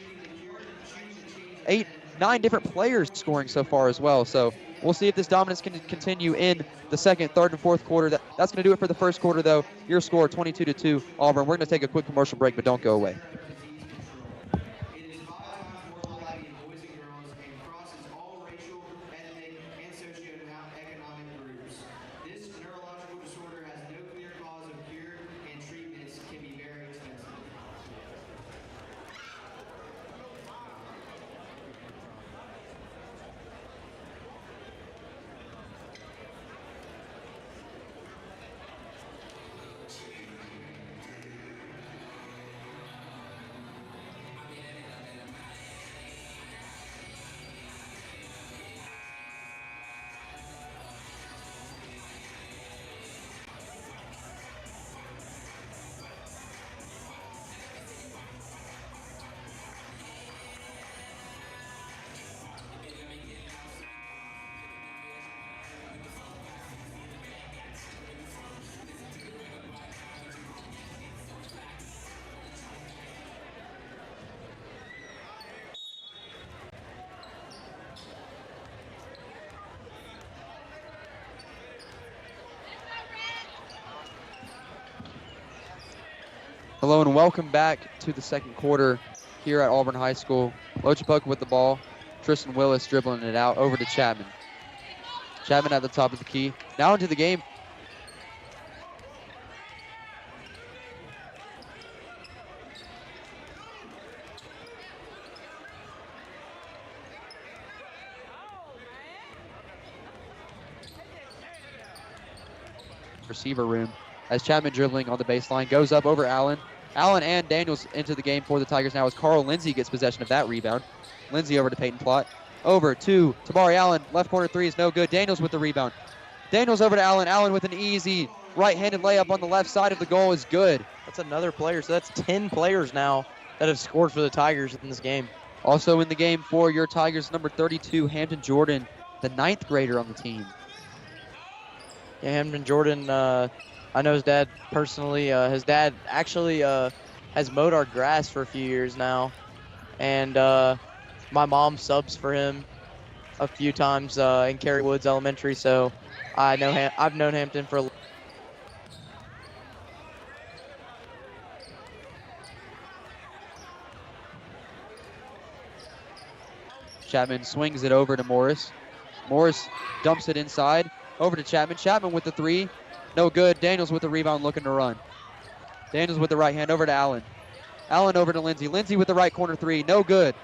9 different players scoring so far as well. So we'll see if this dominance can continue in the second, third, and fourth quarter. That's going to do it for the first quarter, though. Your score, 22-2, Auburn. We're going to take a quick commercial break, but don't go away. Hello and welcome back to the second quarter here at Auburn High School. Loachapoka with the ball. Tristan Willis dribbling it out over to Chapman. Chapman at the top of the key. Now into the game. Receiver room as Chapman dribbling on the baseline goes up over Allen. Allen and Daniels into the game for the Tigers now as Carl Lindsay gets possession of that rebound. Lindsay over to Peyton Plott. Over to Tabari Allen. Left corner three is no good. Daniels with the rebound. Daniels over to Allen. Allen with an easy right-handed layup on the left side of the goal is good. That's another player. So that's 10 players now that have scored for the Tigers in this game. Also in the game for your Tigers, number 32, Hampton Jordan, the 9th grader on the team. Yeah, Hampton Jordan, I know his dad personally. His dad actually has mowed our grass for a few years now. And my mom subs for him a few times in Cary Woods Elementary. So I've known Hampton for a Chapman swings it over to Morris. Morris dumps it inside. Over to Chapman. Chapman with the three. No good. Daniels with the rebound looking to run. Daniels with the right hand over to Allen. Allen over to Lindsay. Lindsay with the right corner three. No good.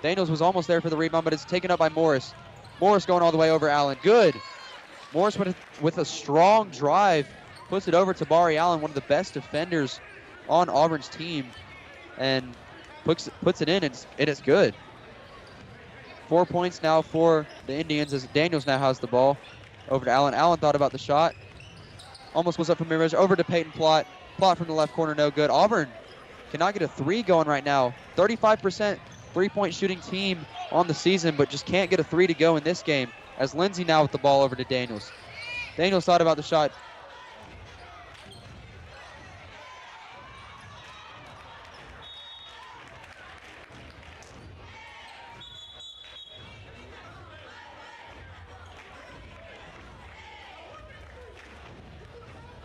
Daniels was almost there for the rebound, but it's taken up by Morris. Morris going all the way over Allen. Good. Morris with a strong drive. Puts it over to Tabari Allen, one of the best defenders on Auburn's team. And puts it in, and it's good. 4 points now for the Indians as Daniels now has the ball. Over to Allen. Allen thought about the shot. Almost was up from mid-range. Over to Peyton Plott. Plott from the left corner, no good. Auburn cannot get a three going right now. 35% three-point shooting team on the season, but just can't get a three to go in this game. As Lindsay now with the ball over to Daniels. Daniels thought about the shot.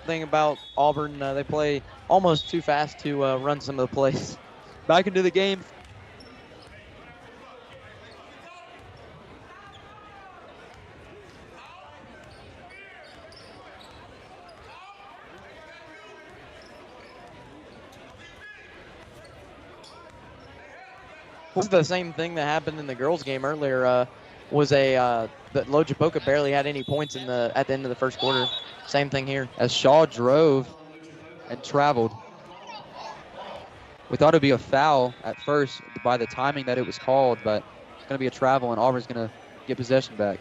thing about Auburn. They play almost too fast to run some of the plays. Back into the game. This is the same thing that happened in the girls' game earlier. Was that Loachapoka barely had any points at the end of the first quarter. Same thing here. As Shaw drove and traveled. We thought it'd be a foul at first by the timing that it was called, but it's going to be a travel, and Auburn's going to get possession back.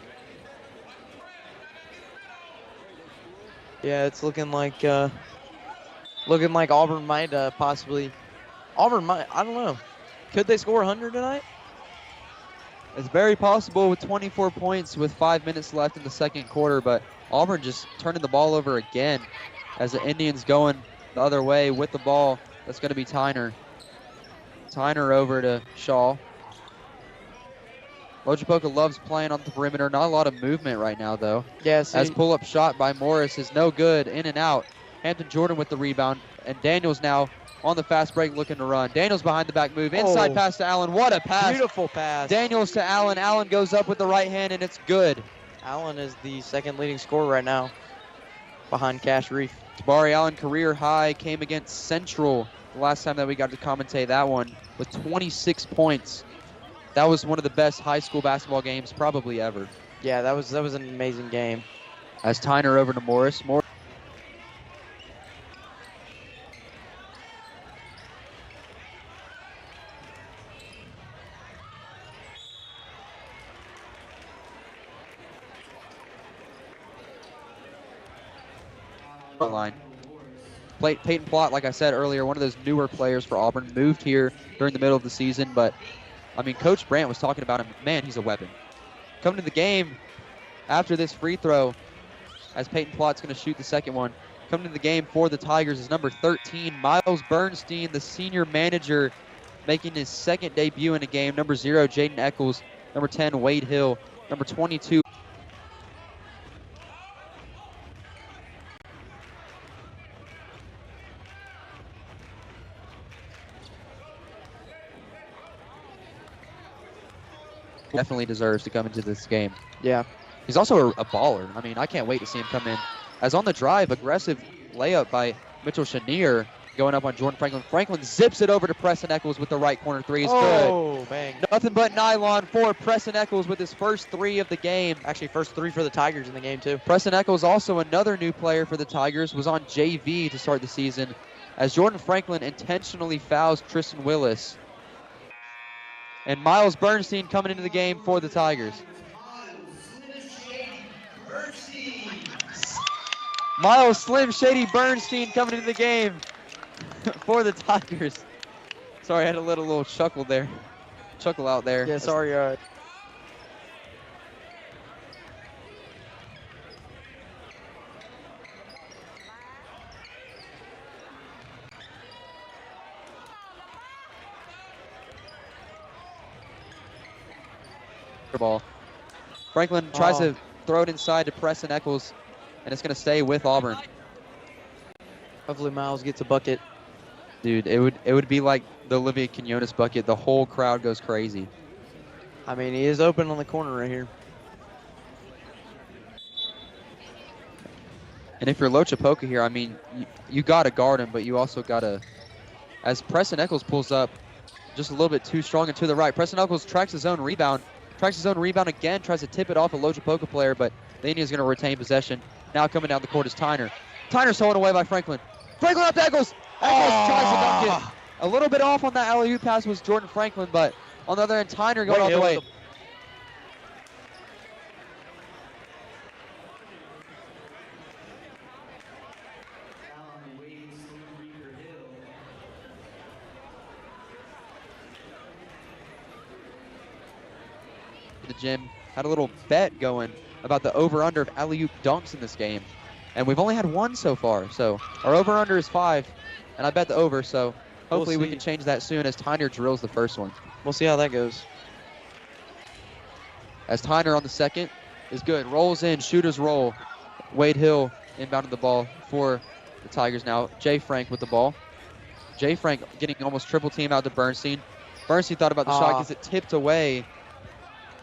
Yeah, it's looking like Auburn might possibly. Auburn might. I don't know. Could they score 100 tonight? It's very possible with 24 points with 5 minutes left in the second quarter, but Auburn just turning the ball over again as the Indians going the other way with the ball. That's going to be Tyner. Tyner over to Shaw. Loachapoka loves playing on the perimeter. Not a lot of movement right now, though. Yes. As pull-up shot by Morris is no good. In and out. Hampton Jordan with the rebound. And Daniels now on the fast break looking to run. Daniels behind the back move. Inside pass to Allen. What a pass. Beautiful pass. Daniels to Allen. Allen goes up with the right hand, and it's good. Allen is the second leading scorer right now behind Cash Reef. Tabari Allen career high came against Central the last time that we got to commentate that one with 26 points. That was one of the best high school basketball games probably ever. Yeah, that was an amazing game. As Tyner over to Morris. Line. Peyton Plott, like I said earlier, one of those newer players for Auburn, moved here during the middle of the season, but I mean, Coach Brandt was talking about him. Man, he's a weapon. Coming to the game after this free throw, as Peyton Plott's going to shoot the second one. Coming to the game for the Tigers is number 13, Miles Bernstein, the senior manager, making his second debut in a game. Number 0, Jaden Eccles. Number 10, Wade Hill. Number 22. definitely deserves to come into this game. Yeah. He's also a baller. I mean, I can't wait to see him come in. As on the drive, aggressive layup by Mitchell Chenier going up on Jordan Franklin. Franklin zips it over to Preston Eccles with the right corner three. Is good. Bang. Nothing but nylon for Preston Eccles with his first 3 of the game. Actually, first 3 for the Tigers in the game, too. Preston Eccles, also another new player for the Tigers, was on JV to start the season as Jordan Franklin intentionally fouls Tristan Willis. And Miles Bernstein coming into the game for the Tigers. Miles Slim Shady Bernstein coming into the game for the Tigers. Sorry, I had to let a little chuckle there. Chuckle out there. Yeah, sorry. Ball. Franklin tries to throw it inside to Preston Eccles, and it's going to stay with Auburn. Hopefully Miles gets a bucket. Dude, it would be like the Olivia Quinones bucket. The whole crowd goes crazy. I mean, he is open on the corner right here. And if you're Loachapoka here, I mean, you got to guard him, but you also got to, as Preston Eccles pulls up just a little bit too strong and to the right. Preston Eccles tracks his own rebound. Tracks his own rebound again, tries to tip it off a Loachapoka player, but the Indians going to retain possession. Now coming down the court is Tyner. Tyner stolen away by Franklin. Franklin up to Eccles. Eccles tries to dunk it. A little bit off on that alley-oop pass was Jordan Franklin, but on the other end, Tyner going all the way. The gym had a little bet going about the over-under of alley-oop dunks in this game, and we've only had 1 so far. So our over-under is 5, and I bet the over. So hopefully we can change that soon as Tyner drills the first one. We'll see how that goes. As Tyner on the second is good, rolls in, shooters roll. Wade Hill inbounded the ball for the Tigers now. Jay Frank with the ball. Jay Frank getting almost triple team out to Bernstein. Bernstein thought about the shot, gets it tipped away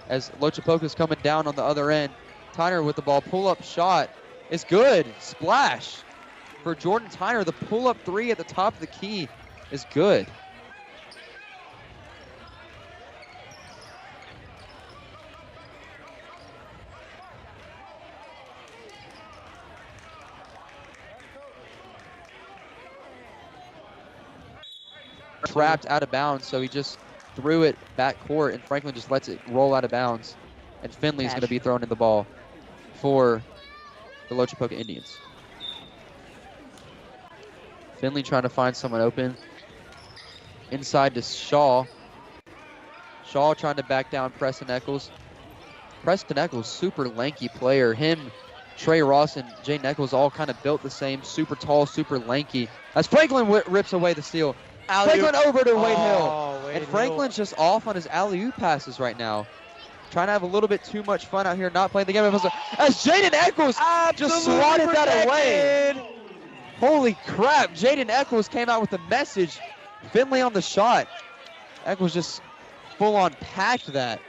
as Loachapoka's coming down on the other end. Tyner with the ball, pull-up shot is good. Splash for Jordan Tyner. The pull-up 3 at the top of the key is good. Trapped out of bounds, so he just threw it back court, and Franklin just lets it roll out of bounds. And Finley's going to be thrown in the ball for the Loachapoka Indians. Finley trying to find someone open. Inside to Shaw. Shaw trying to back down Preston Eccles. Preston Eccles, super lanky player. Him, Trey Ross, and Jay Eccles all kind of built the same. Super tall, super lanky. As Franklin rips away the steal. Franklin over to Wade Hill. And Franklin's just off on his alley-oop passes right now. Trying to have a little bit too much fun out here, not playing the game. As Jaden Eccles just swatted that away. Holy crap, Jaden Eccles came out with a message. Finley on the shot. Eccles just full-on packed that.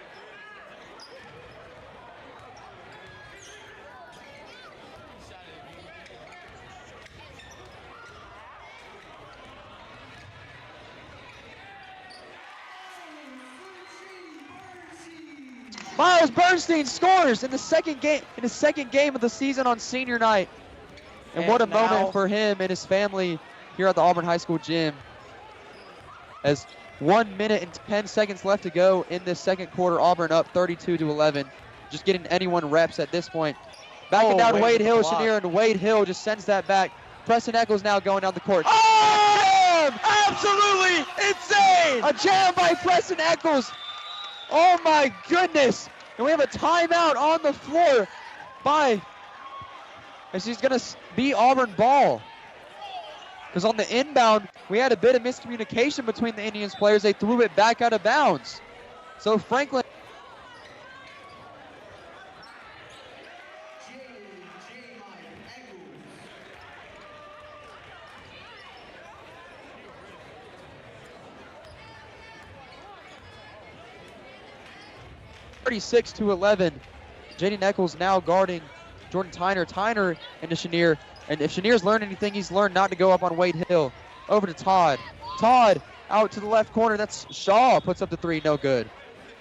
Miles Bernstein scores in the second game of the season on senior night. And what a moment for him and his family here at the Auburn High School gym. As 1 minute and 10 seconds left to go in this second quarter, Auburn up 32-11. Just getting anyone reps at this point. Backing down Wade Hill, Chenier, and Wade Hill just sends that back. Preston Eccles now going down the court. Absolutely insane! A jam by Preston Eccles. Oh my goodness. And we have a timeout on the floor as he's going to be Auburn ball. Because on the inbound, we had a bit of miscommunication between the Indians players. They threw it back out of bounds. So Franklin. 36-11. Jaden Eccles now guarding Jordan Tyner. Tyner into Chenier. And if Chenier's learned anything, he's learned not to go up on Wade Hill. Over to Todd. Todd out to the left corner. That's Shaw. Puts up the three. No good.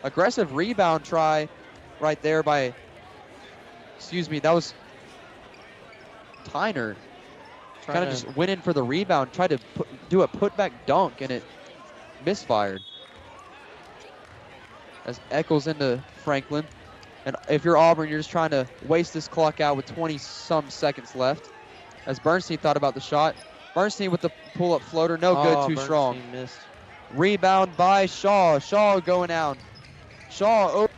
Aggressive rebound try right there by, that was Tyner. Kind of just went in for the rebound, tried to do a putback dunk, and it misfired. As Eccles into Franklin. And if you're Auburn, you're just trying to waste this clock out with 20-some seconds left. As Bernstein thought about the shot. Bernstein with the pull-up floater. No good, too strong. Missed. Rebound by Shaw. Shaw going down. Shaw over.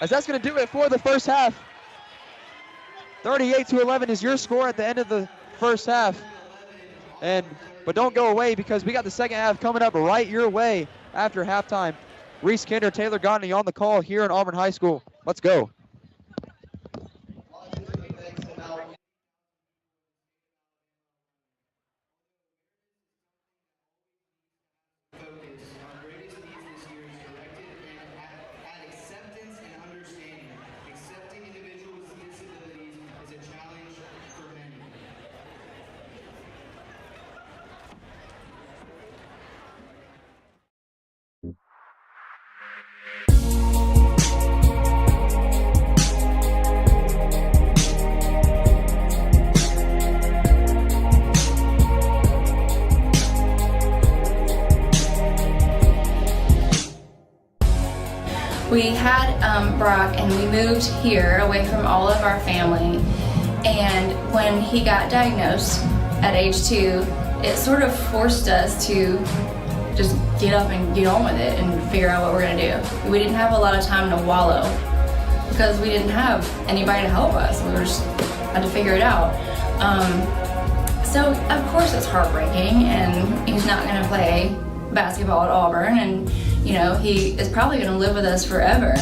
As that's going to do it for the first half. 38-11 is your score at the end of the first half. But don't go away, because we got the second half coming up right your way after halftime. Reese Kinder, Taylor Godney on the call here in Auburn High School. Let's go. We had Brock, and we moved here away from all of our family, and when he got diagnosed at age 2, it sort of forced us to just get up and get on with it and figure out what we're going to do. We didn't have a lot of time to wallow because we didn't have anybody to help us. We were just had to figure it out. So of course it's heartbreaking, and he's not going to play basketball at Auburn, and he is probably going to live with us forever.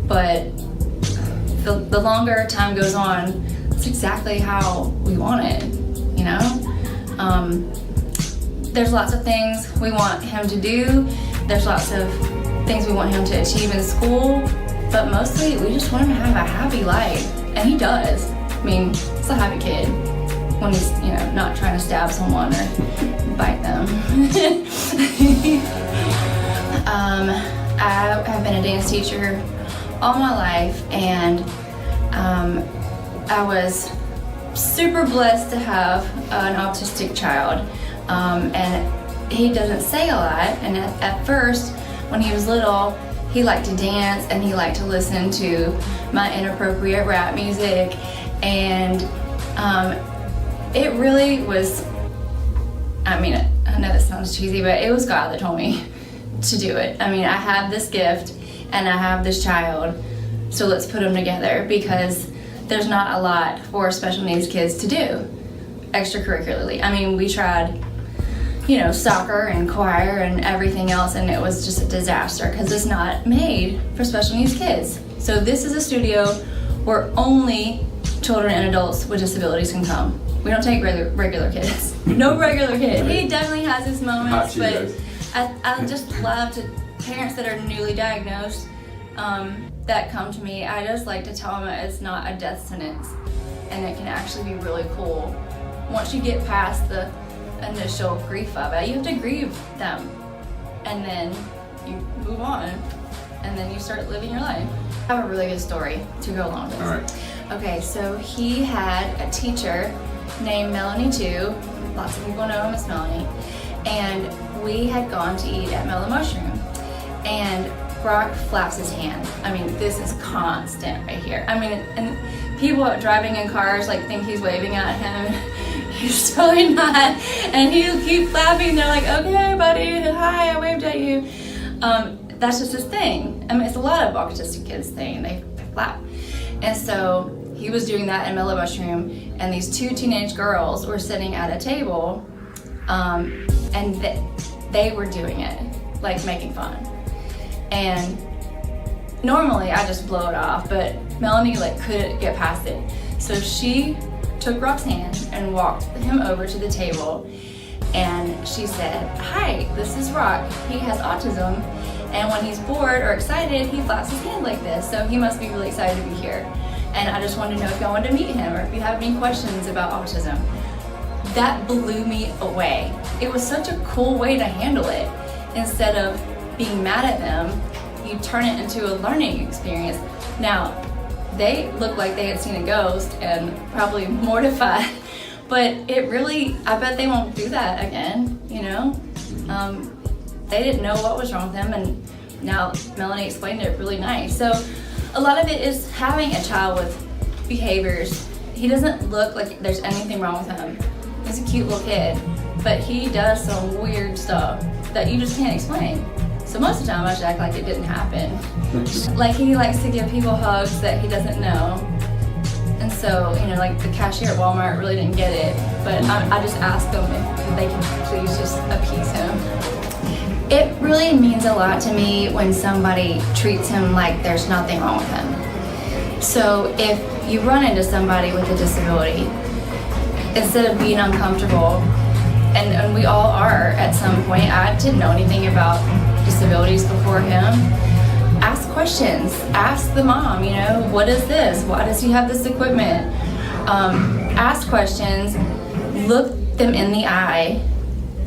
But the longer time goes on, it's exactly how we want it, There's lots of things we want him to do. There's lots of things we want him to achieve in school. But mostly, we just want him to have a happy life. And he does. I mean, he's a happy kid when he's, not trying to stab someone or bite them. I have been a dance teacher all my life, and I was super blessed to have an autistic child, and he doesn't say a lot, and at first when he was little he liked to dance and he liked to listen to my inappropriate rap music, and it really was, I know this sounds cheesy, but it was God that told me to do it. I have this gift and I have this child, so let's put them together, because there's not a lot for special needs kids to do extracurricularly. We tried, soccer and choir and everything else, and it was just a disaster because it's not made for special needs kids. So this is a studio where only children and adults with disabilities can come. We don't take regular kids. No regular kids. He definitely has his moments, but I just love parents that are newly diagnosed that come to me. I just like to tell them it's not a death sentence, and it can actually be really cool. Once you get past the initial grief of it, you have to grieve them, and then you move on, and then you start living your life. I have a really good story to go along with this. All right. Okay, so he had a teacher named Melanie too. Lots of people know him as Melanie. And we had gone to eat at Mellow Mushroom, and Brock flaps his hand. This is constant right here. And people driving in cars think he's waving at him. He's totally not. And he'll keep flapping. They're like, okay, buddy, hi, I waved at you. That's just his thing. It's a lot of autistic kids' thing. They flap. And so he was doing that in Mellow Mushroom, and these 2 teenage girls were sitting at a table, and they were doing it, making fun. And normally I just blow it off, but Melanie like couldn't get past it. So she took Rock's hand and walked him over to the table, and she said, "Hi, this is Rock. He has autism, and when he's bored or excited, he flaps his hand like this, so he must be really excited to be here. And I just wanted to know if y'all wanted to meet him or if you have any questions about autism." That blew me away. It was such a cool way to handle it. Instead of being mad at them, you turn it into a learning experience. Now, they looked like they had seen a ghost and probably mortified, but it really, I bet they won't do that again, you know? They didn't know what was wrong with them, and now Melanie explained it really nice. So a lot of it is having a child with behaviors. He doesn't look like there's anything wrong with him. He's a cute little kid, but he does some weird stuff that you just can't explain. So most of the time I should act like it didn't happen. Like he likes to give people hugs that he doesn't know. And so, you know, like the cashier at Walmart really didn't get it, but I just asked them if they can please just appease him. It really means a lot to me when somebody treats him like there's nothing wrong with him. So if you run into somebody with a disability, instead of being uncomfortable, and we all are at some point, I didn't know anything about disabilities before him, ask questions. Ask the mom, you know, what is this? Why does he have this equipment? Ask questions, look them in the eye.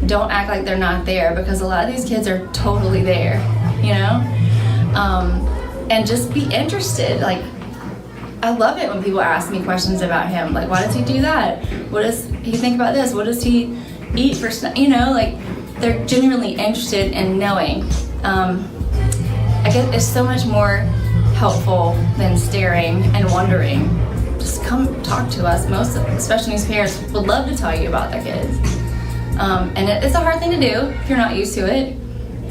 Don't act like they're not there, because a lot of these kids are totally there, you know? And just be interested. Like, I love it when people ask me questions about him. Like, why does he do that? What does he think about this? What does he eat for snack? You know, like, they're genuinely interested in knowing. I guess it's so much more helpful than staring and wondering. Just come talk to us. Most, especially these parents, would love to tell you about their kids. And it's a hard thing to do if you're not used to it,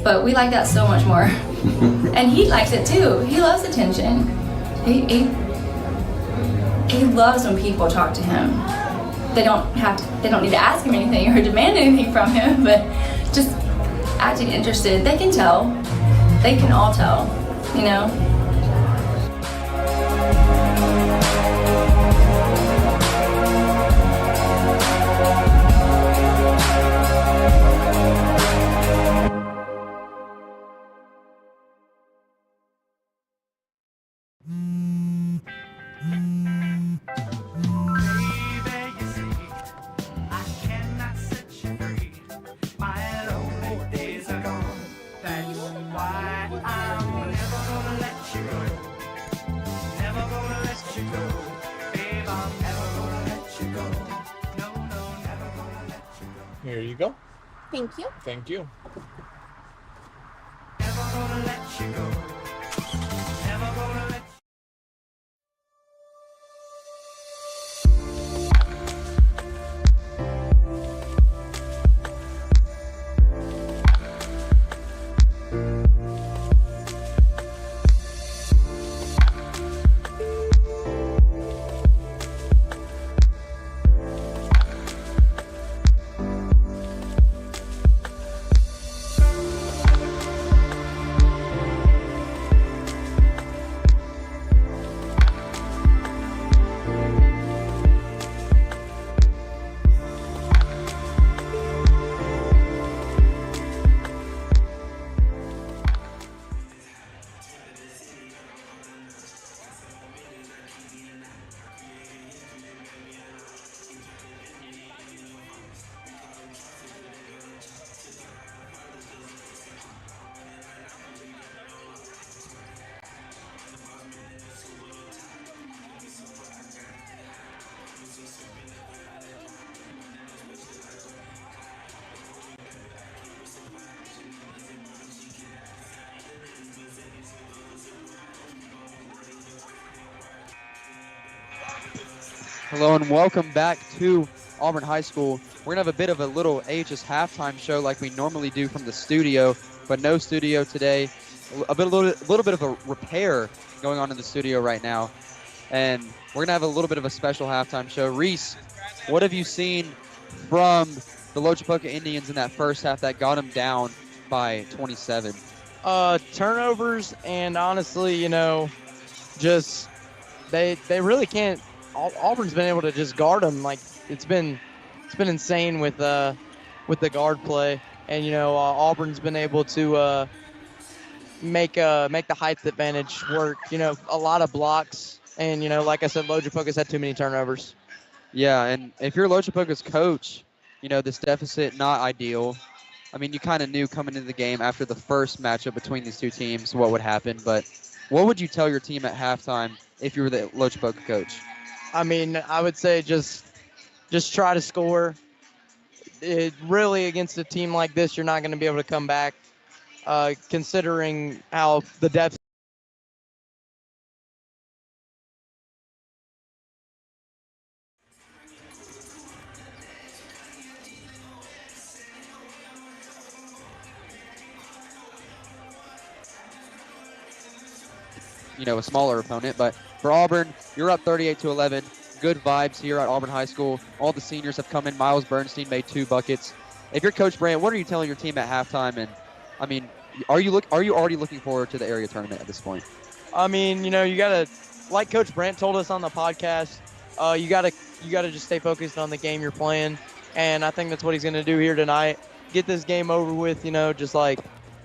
but we like that so much more. And he likes it too. He loves attention. He loves when people talk to him. They don't need to ask him anything or demand anything from him, but just acting interested. They can tell. They can all tell, you know? Here you go. Thank you. Thank you. Hello and welcome back to Auburn High School. We're gonna have a bit of a little AHS halftime show like we normally do from the studio, but no studio today. A little bit of a repair going on in the studio right now, and we're gonna have a little bit of a special halftime show. Reese, what have you seen from the Loachapoka Indians in that first half that got them down by 27? Turnovers and honestly, you know, just they really can't. Auburn's been able to just guard them. Like it's been insane with the guard play, and you know Auburn's been able to make the height advantage work. You know, a lot of blocks, and you know, like I said, Loachapoka's had too many turnovers. Yeah, and if you're Loachapoka's coach, you know, this deficit not ideal. I mean, you kind of knew coming into the game after the first matchup between these two teams what would happen, but what would you tell your team at halftime if you were the Loachapoka coach? I mean, I would say just try to score. Really, against a team like this, you're not going to be able to come back, considering how the depth. You know, a smaller opponent, but for Auburn, you're up 38-11. Good vibes here at Auburn High School. All the seniors have come in. Miles Bernstein made 2 buckets. If you're Coach Brandt, what are you telling your team at halftime? And I mean, are you already looking forward to the area tournament at this point? I mean, you know, you gotta, like Coach Brandt told us on the podcast, you gotta just stay focused on the game you're playing, and I think that's what he's gonna do here tonight. Get this game over with. You know, just like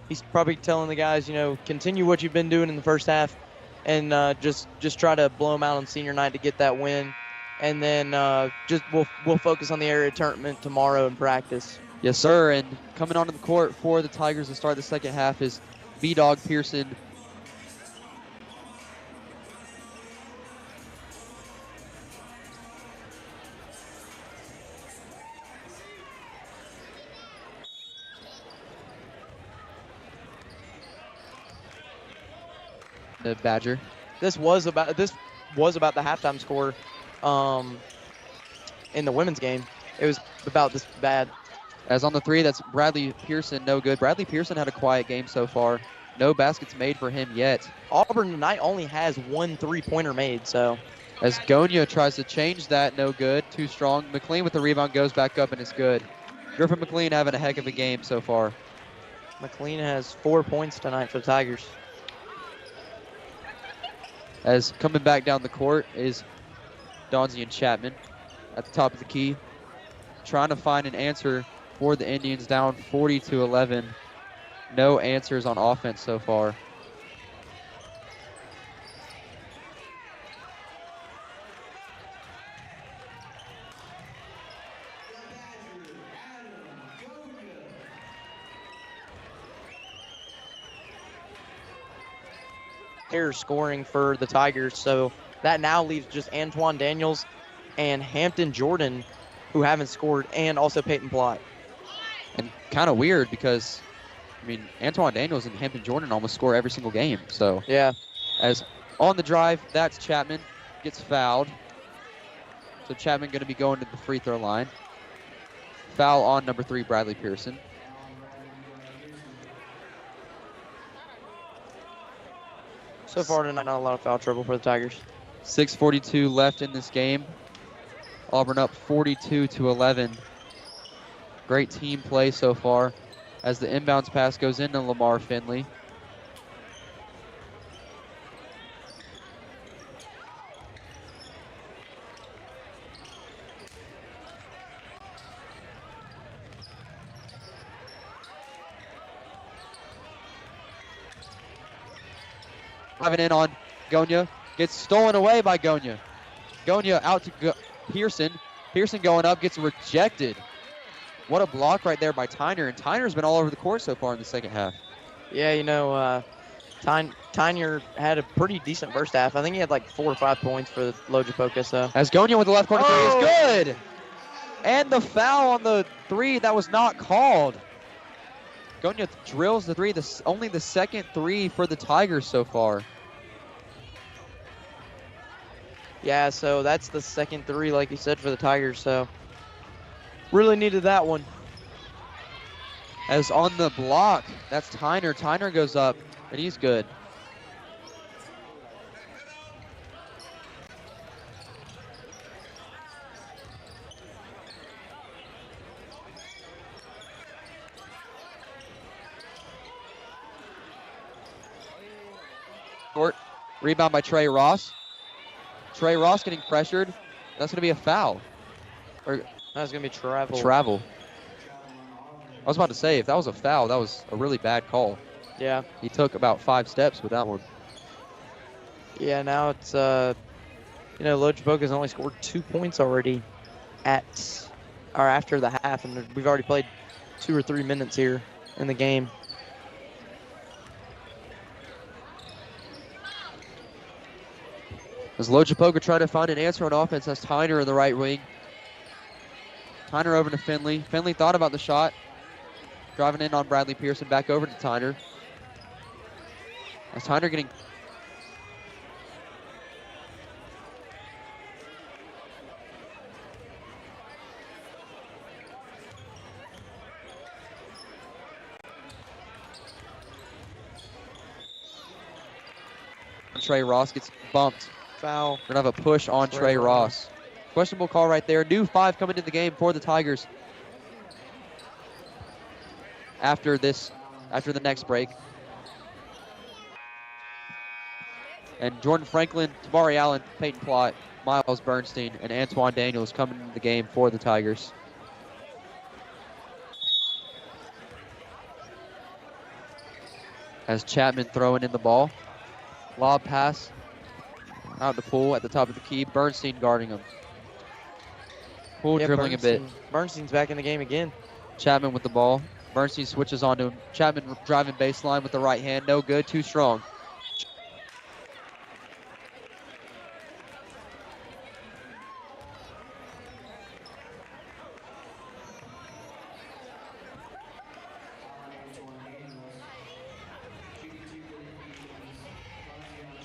he's probably telling the guys, you know, continue what you've been doing in the first half, and just try to blow them out on senior night to get that win, and then we'll focus on the area tournament tomorrow in practice. Yes, sir. And coming onto the court for the Tigers to start the second half is B-Dog Pearson. The Badger. This was about the halftime score in the women's game. It was about this bad. As on the 3, that's Bradley Pearson, no good. Bradley Pearson had a quiet game so far. No baskets made for him yet. Auburn tonight only has 1 3-pointer made, so. As Gonya tries to change that, no good. Too strong. McLean with the rebound goes back up and it's good. Griffin McLean having a heck of a game so far. McLean has 4 points tonight for the Tigers. As coming back down the court is Donzie and Chapman at the top of the key, trying to find an answer for the Indians, down 40-11. No answers on offense so far. Pair scoring for the Tigers, so that now leaves just Antoine Daniels and Hampton Jordan, who haven't scored, and also Peyton Plott. And kind of weird because, I mean, Antoine Daniels and Hampton Jordan almost score every single game. So yeah. As on the drive, that's Chapman, gets fouled. So Chapman going to be going to the free throw line. Foul on number 3, Bradley Pearson. So far, not a lot of foul trouble for the Tigers. 6:42 left in this game. Auburn up 42-11. Great team play so far as the inbounds pass goes into Lamar Finley. Driving in on Gonya. Gets stolen away by Gonya. Gonya out to Pearson. Pearson going up, gets rejected. What a block right there by Tyner. And Tyner's been all over the court so far in the second half. Yeah, you know, Tyner had a pretty decent first half. I think he had like 4 or 5 points for the Loachapoka. So. As Gonya with the left corner 3 is good. And the foul on the 3 that was not called. Gonya drills the 3, only the second 3 for the Tigers so far. Yeah, so that's the second 3, like you said, for the Tigers. So really needed that one. As on the block, that's Tyner. Tyner goes up, and he's good. Rebound by Trey Ross. Trey Ross getting pressured. That's going to be a foul. Or That's going to be travel. Travel. I was about to say, if that was a foul, that was a really bad call. Yeah. He took about 5 steps with that one. Yeah, now it's, Loachapoka's only scored 2 points already after the half, and we've already played 2 or 3 minutes here in the game. As Loachapoka try to find an answer on offense, has Tyner in the right wing. Tyner over to Finley. Finley thought about the shot. Driving in on Bradley Pearson, back over to Tyner. As Tyner getting... Trey Ross gets bumped. Foul. We're going to have a push on Trey Ross. Questionable call right there. New 5 coming into the game for the Tigers. After the next break. And Jordan Franklin, Tabari Allen, Peyton Plott, Miles Bernstein, and Antoine Daniels coming into the game for the Tigers. As Chapman throwing in the ball. Lob pass out to Poole at the top of the key. Bernstein guarding him. Poole dribbling a bit. Bernstein's back in the game again. Chapman with the ball. Bernstein switches onto him. Chapman driving baseline with the right hand. No good. Too strong.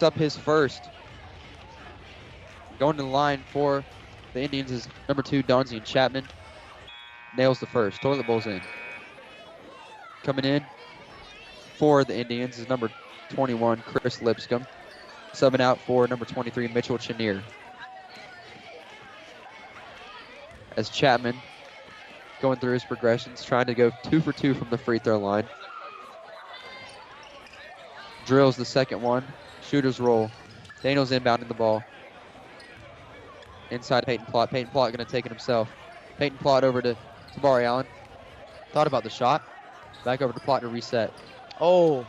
Up his first. Going to the line for the Indians is number 2, Donzie Chapman. Nails the first. Toilet bowl's in. Coming in for the Indians is number 21, Chris Lipscomb. Subbing out for number 23, Mitchell Chenier. As Chapman going through his progressions, trying to go 2 for 2 from the free throw line. Drills the second one. Shooter's roll. Daniels inbounding the ball. Inside Peyton Plott. Peyton Plott going to take it himself. Peyton Plott over to Tabari Allen. Thought about the shot. Back over to Plott to reset. Oh,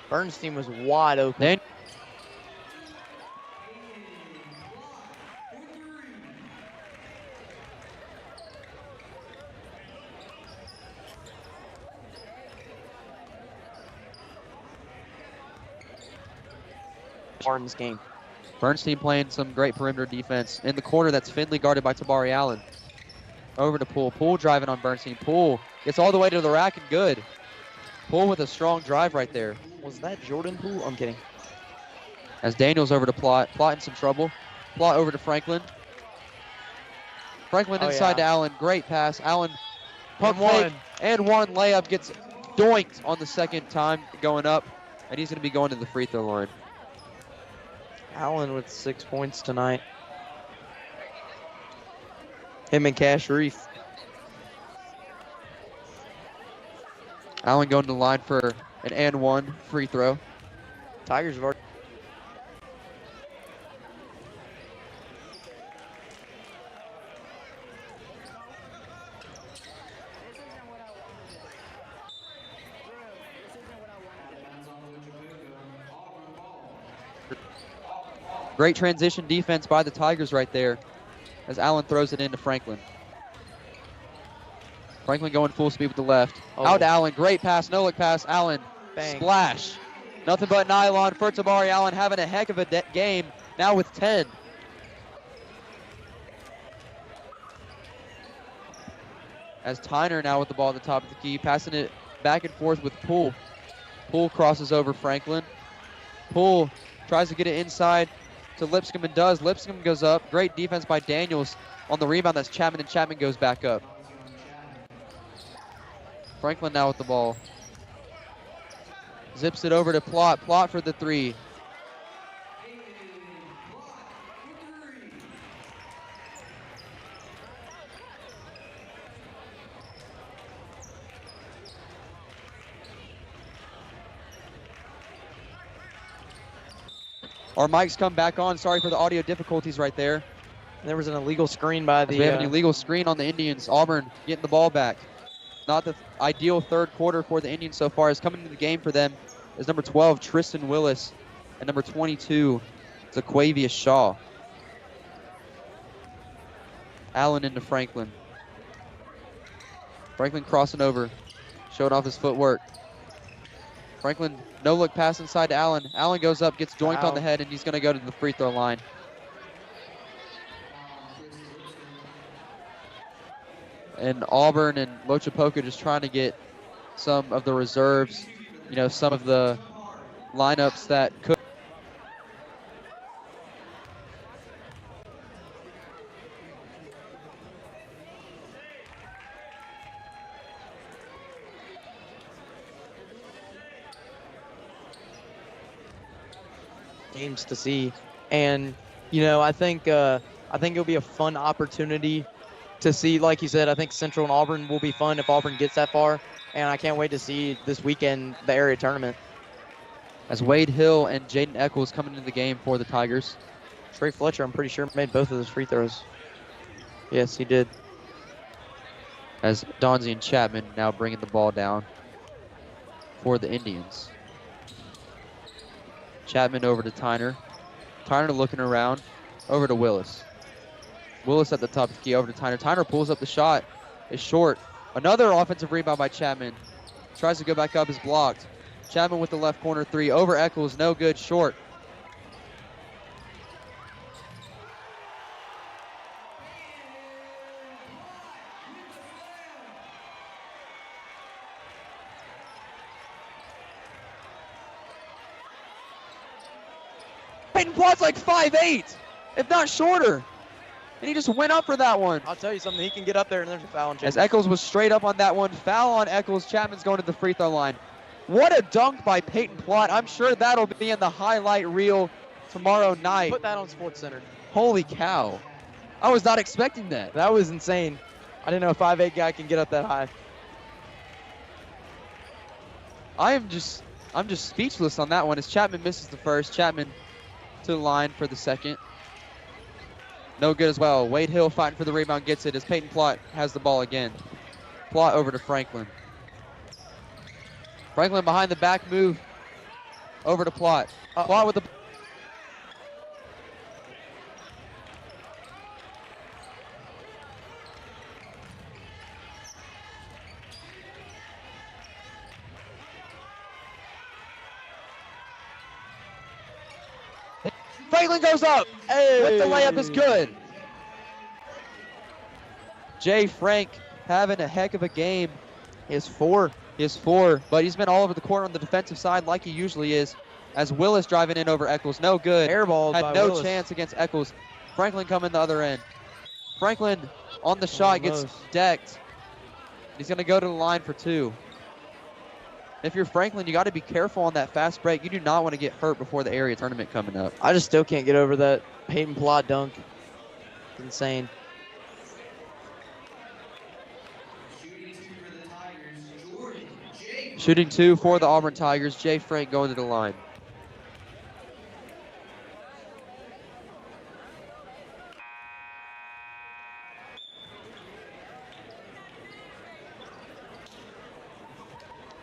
Bernstein was wide open. In this game. Bernstein playing some great perimeter defense. In the corner, that's Finley guarded by Tabari Allen. Over to Poole. Poole driving on Bernstein. Poole gets all the way to the rack and good. Poole with a strong drive right there. Was that Jordan Poole? I'm kidding. As Daniels over to Plott. Plott in some trouble. Plott over to Franklin. Franklin inside to Allen. Great pass. Allen pump fake and one layup. Gets doinked on the second time going up. And he's going to be going to the free throw line. Allen with 6 points tonight. Him and Cash Reef. Allen going to the line for an and one free throw. Tigers have already. Great transition defense by the Tigers right there as Allen throws it into Franklin. Franklin going full speed with the left. Out to Allen. Great pass. No-look pass. Allen. Bang. Splash. Nothing but nylon for Tabari Allen, having a heck of a game now with 10. As Tyner now with the ball at the top of the key, passing it back and forth with Poole. Poole crosses over Franklin. Poole tries to get it inside to Lipscomb and does. Lipscomb goes up. Great defense by Daniels on the rebound. That's Chapman, and Chapman goes back up. Franklin now with the ball. Zips it over to Plott. Plott for the three. Our mics come back on. Sorry for the audio difficulties right there. There was an illegal screen by the... We have an illegal screen on the Indians. Auburn getting the ball back. Not the ideal third quarter for the Indians so far. Is coming into the game for them is number 12, Tristan Willis, and number 22, Zaquavius Shaw. Allen into Franklin. Franklin crossing over, showing off his footwork. Franklin, no-look pass inside to Allen. Allen goes up, gets joinked on the head, and he's going to go to the free throw line. And Auburn and Loachapoka just trying to get some of the reserves, you know, some of the lineups that could. Games to see. And, you know, I think it'll be a fun opportunity to see. Like you said, I think Central and Auburn will be fun if Auburn gets that far, and I can't wait to see this weekend the area tournament. As Wade Hill and Jaden Eccles coming into the game for the Tigers. Trey Fletcher, I'm pretty sure, made both of those free throws. Yes, he did. As Donzie and Chapman now bringing the ball down for the Indians. Chapman over to Tyner. Tyner looking around, over to Willis. Willis at the top of the key, over to Tyner. Tyner pulls up the shot, is short. Another offensive rebound by Chapman. Tries to go back up, is blocked. Chapman with the left corner three, over Eccles, no good, short. Peyton Plott's like 5'8", if not shorter. And he just went up for that one. I'll tell you something, he can get up there and there's a foul on James. As Eccles was straight up on that one. Foul on Eccles. Chapman's going to the free throw line. What a dunk by Peyton Plott. I'm sure that'll be in the highlight reel tomorrow night. Put that on SportsCenter. Holy cow. I was not expecting that. That was insane. I didn't know a 5'8" guy can get up that high. I'm just speechless on that one as Chapman misses the first. Chapman to the line for the second. No good as well. Wade Hill fighting for the rebound, gets it as Peyton Plott has the ball again. Plott over to Franklin. Franklin behind the back move over to Plott. Plott with the... Franklin goes up with the layup is good. Jay Frank having a heck of a game. He has four, but he's been all over the court on the defensive side like he usually is. As Willis driving in over Eccles, no good. Airballed had by no Willis. chance against Eccles. Franklin coming the other end. Franklin on the shot gets decked. He's going to go to the line for two. If you're Franklin, you got to be careful on that fast break. You do not want to get hurt before the area tournament coming up. I just still can't get over that Peyton Plott dunk. It's insane. Shooting two for the Auburn Tigers. Jay Frank going to the line.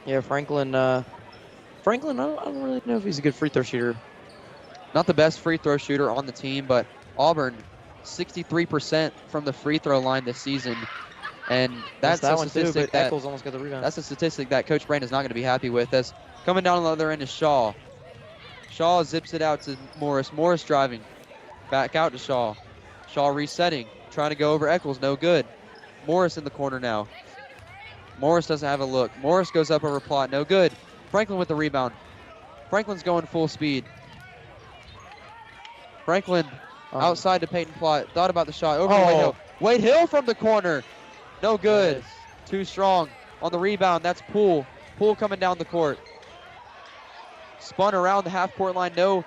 Yeah, Franklin, I don't really know if he's a good free throw shooter. Not the best free throw shooter on the team, but Auburn, 63% from the free throw line this season. And that's that a one statistic too, but that Eccles almost got the rebound. That's a statistic that Coach Brain is not going to be happy with. As coming down on the other end is Shaw. Shaw zips it out to Morris. Morris driving. Back out to Shaw. Shaw resetting. Trying to go over Eccles. No good. Morris in the corner now. Morris doesn't have a look. Morris goes up over Plott. No good. Franklin with the rebound. Franklin's going full speed. Franklin outside to Peyton Plott. Thought about the shot. Over to Wade Hill. Wade Hill from the corner. No good. Yes. Too strong. On the rebound, that's Poole. Poole coming down the court. Spun around the half-court line. No.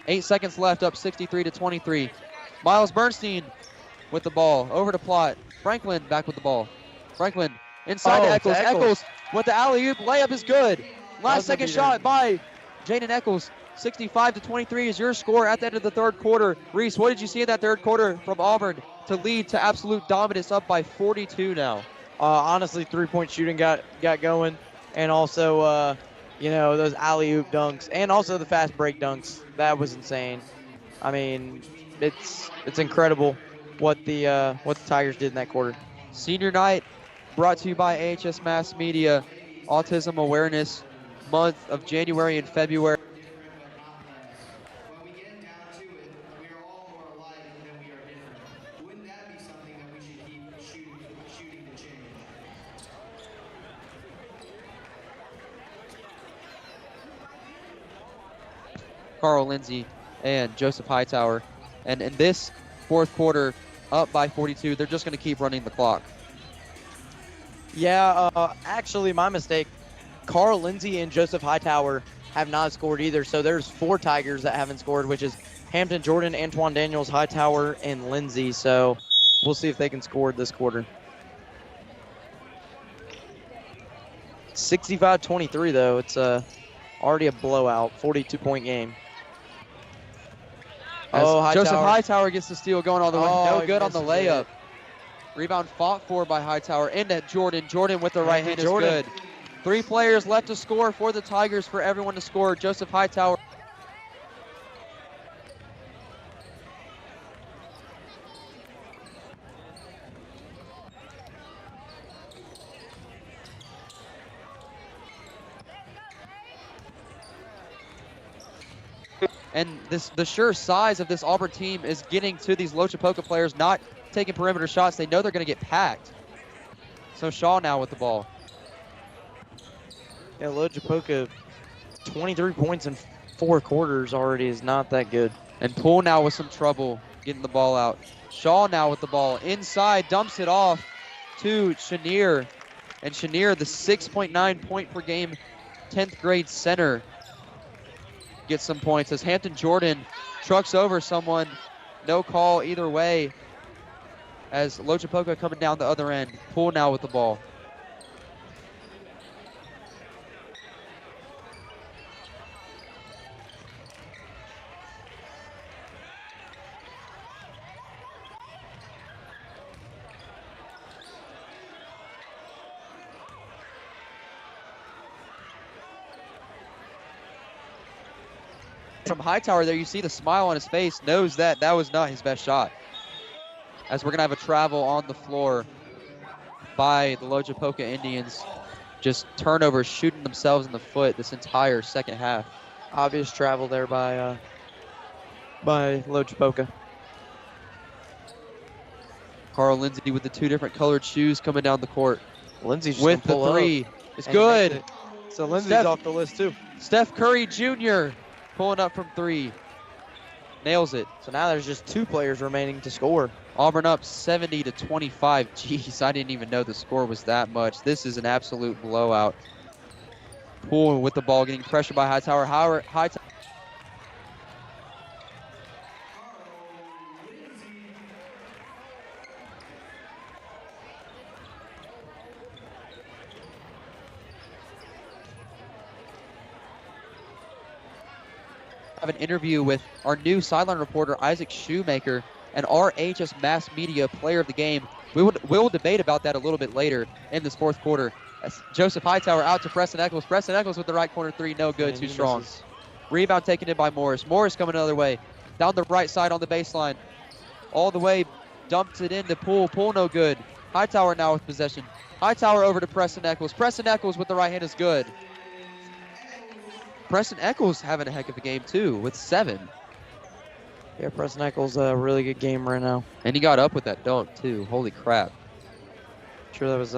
8 seconds left, up 63-23. Miles Bernstein with the ball, over to Plott. Franklin back with the ball. Franklin inside to Eccles. Eccles with the alley-oop, layup is good. Last second shot by Jaden Eccles. 65-23 is your score at the end of the third quarter. Reese, what did you see in that third quarter from Auburn to lead to absolute dominance, up by 42 now? Honestly, three-point shooting got going, and also, you know, those alley-oop dunks, and also the fast break dunks. That was insane. I mean, it's incredible what the Tigers did in that quarter. Senior night brought to you by AHS Mass Media. Autism Awareness Month of January and February. Carl Lindsay and Joseph Hightower. And in this fourth quarter, up by 42, they're just going to keep running the clock. Yeah, actually, my mistake. Carl Lindsay and Joseph Hightower have not scored either, so there's 4 Tigers that haven't scored, which is Hampton Jordan, Antoine Daniels, Hightower, and Lindsay. So we'll see if they can score this quarter. 65-23, though. It's already a blowout, 42-point game. Joseph Hightower gets the steal going all the way. No good on the layup. It. Rebound fought for by Hightower. In at Jordan. Jordan with the right hand is good. 3 players left to score for the Tigers, for everyone to score. Joseph Hightower. And the sure size of this Auburn team is getting to these Loachapoka players, not taking perimeter shots. They know they're going to get packed. So Shaw now with the ball. Yeah, Loachapoka, 23 points in 4 quarters already is not that good. And Poole now with some trouble getting the ball out. Shaw now with the ball inside, dumps it off to Chenier. And Chenier, the 6.9 point per game 10th grade center, gets some points as Hampton Jordan trucks over someone. No call either way as Loachapoka coming down the other end. Poole now with the ball. From Hightower there, you see the smile on his face, knows that that was not his best shot. As we're going to have a travel on the floor by the Loachapoka Indians. Just turnovers, shooting themselves in the foot this entire second half. Obvious travel there by Loachapoka. Carl Lindsay with the 2 different colored shoes coming down the court. Lindsay's with the 3. It's good. So Lindsay's off the list too. Steph Curry Jr. pulling up from 3. Nails it. So now there's just 2 players remaining to score. Auburn up 70-25. Jeez, I didn't even know the score was that much. This is an absolute blowout. Poole with the ball, getting pressured by Hightower. Hightower. Have an interview with our new sideline reporter, Isaac Shoemaker, and our AHS Mass Media Player of the Game. We will debate about that a little bit later in this fourth quarter. As Joseph Hightower out to Preston Eccles. Preston Eccles with the right corner 3, no good, too strong. Misses. Rebound taken in by Morris. Morris coming another way. Down the right side on the baseline. All the way, dumped it into Poole. Poole no good. Hightower now with possession. Hightower over to Preston Eccles. Preston Eccles with the right hand is good. Preston Eccles having a heck of a game too with 7. Yeah, Preston Eccles a really good game right now. And he got up with that dunk too. Holy crap. Sure that was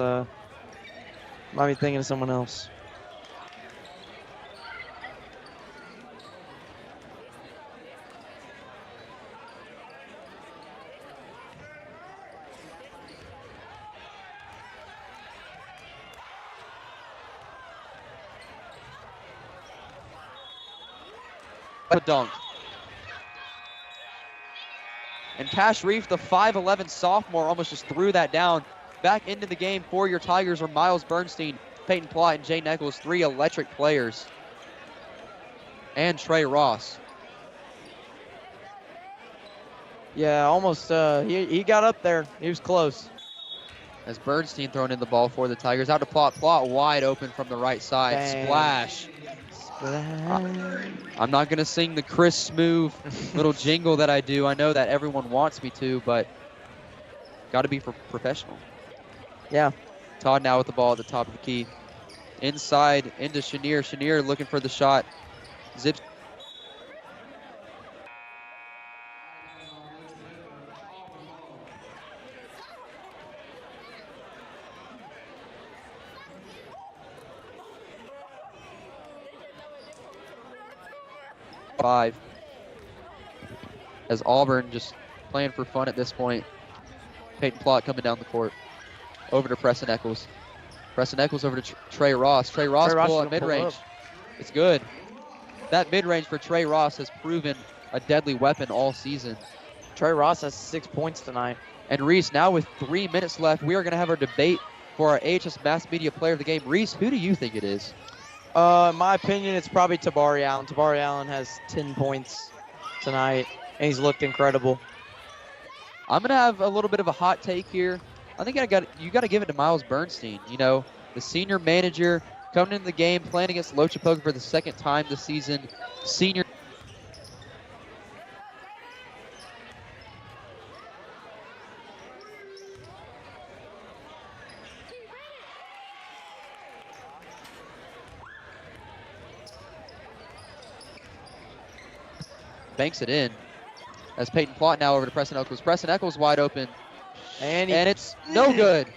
might be thinking of someone else. A dunk. And Cash Reef, the 5'11 sophomore, almost just threw that down. Back into the game for your Tigers are Miles Bernstein, Peyton Plott, and Jay Nichols, 3 electric players. And Trey Ross. Yeah, almost. He got up there. He was close. As Bernstein throwing in the ball for the Tigers. Out to Plott. Plott wide open from the right side. Dang. Splash. I'm not going to sing the Chris Smooth little jingle that I do. I know that everyone wants me to, but got to be professional. Yeah. Todd now with the ball at the top of the key. Inside into Chenier. Chenier looking for the shot. Zips. Five. As Auburn just playing for fun at this point. Peyton Plott coming down the court. Over to Preston Eccles. Preston Eccles over to Trey Ross. Trey Ross pull at mid-range. It's good. That mid-range for Trey Ross has proven a deadly weapon all season. Trey Ross has 6 points tonight. And Reese, now with 3 minutes left, we are going to have our debate for our AHS Mass Media Player of the Game. Reese, who do you think it is? In my opinion, it's probably Tabari Allen. Tabari Allen has 10 points tonight, and he's looked incredible. I'm going to have a little bit of a hot take here. I think you got to give it to Miles Bernstein. You know, the senior manager coming into the game, playing against Loachapoka for the second time this season. Senior. Banks it in. As Peyton Plott now over to Preston Eccles. Preston Eccles wide open. And it's no good.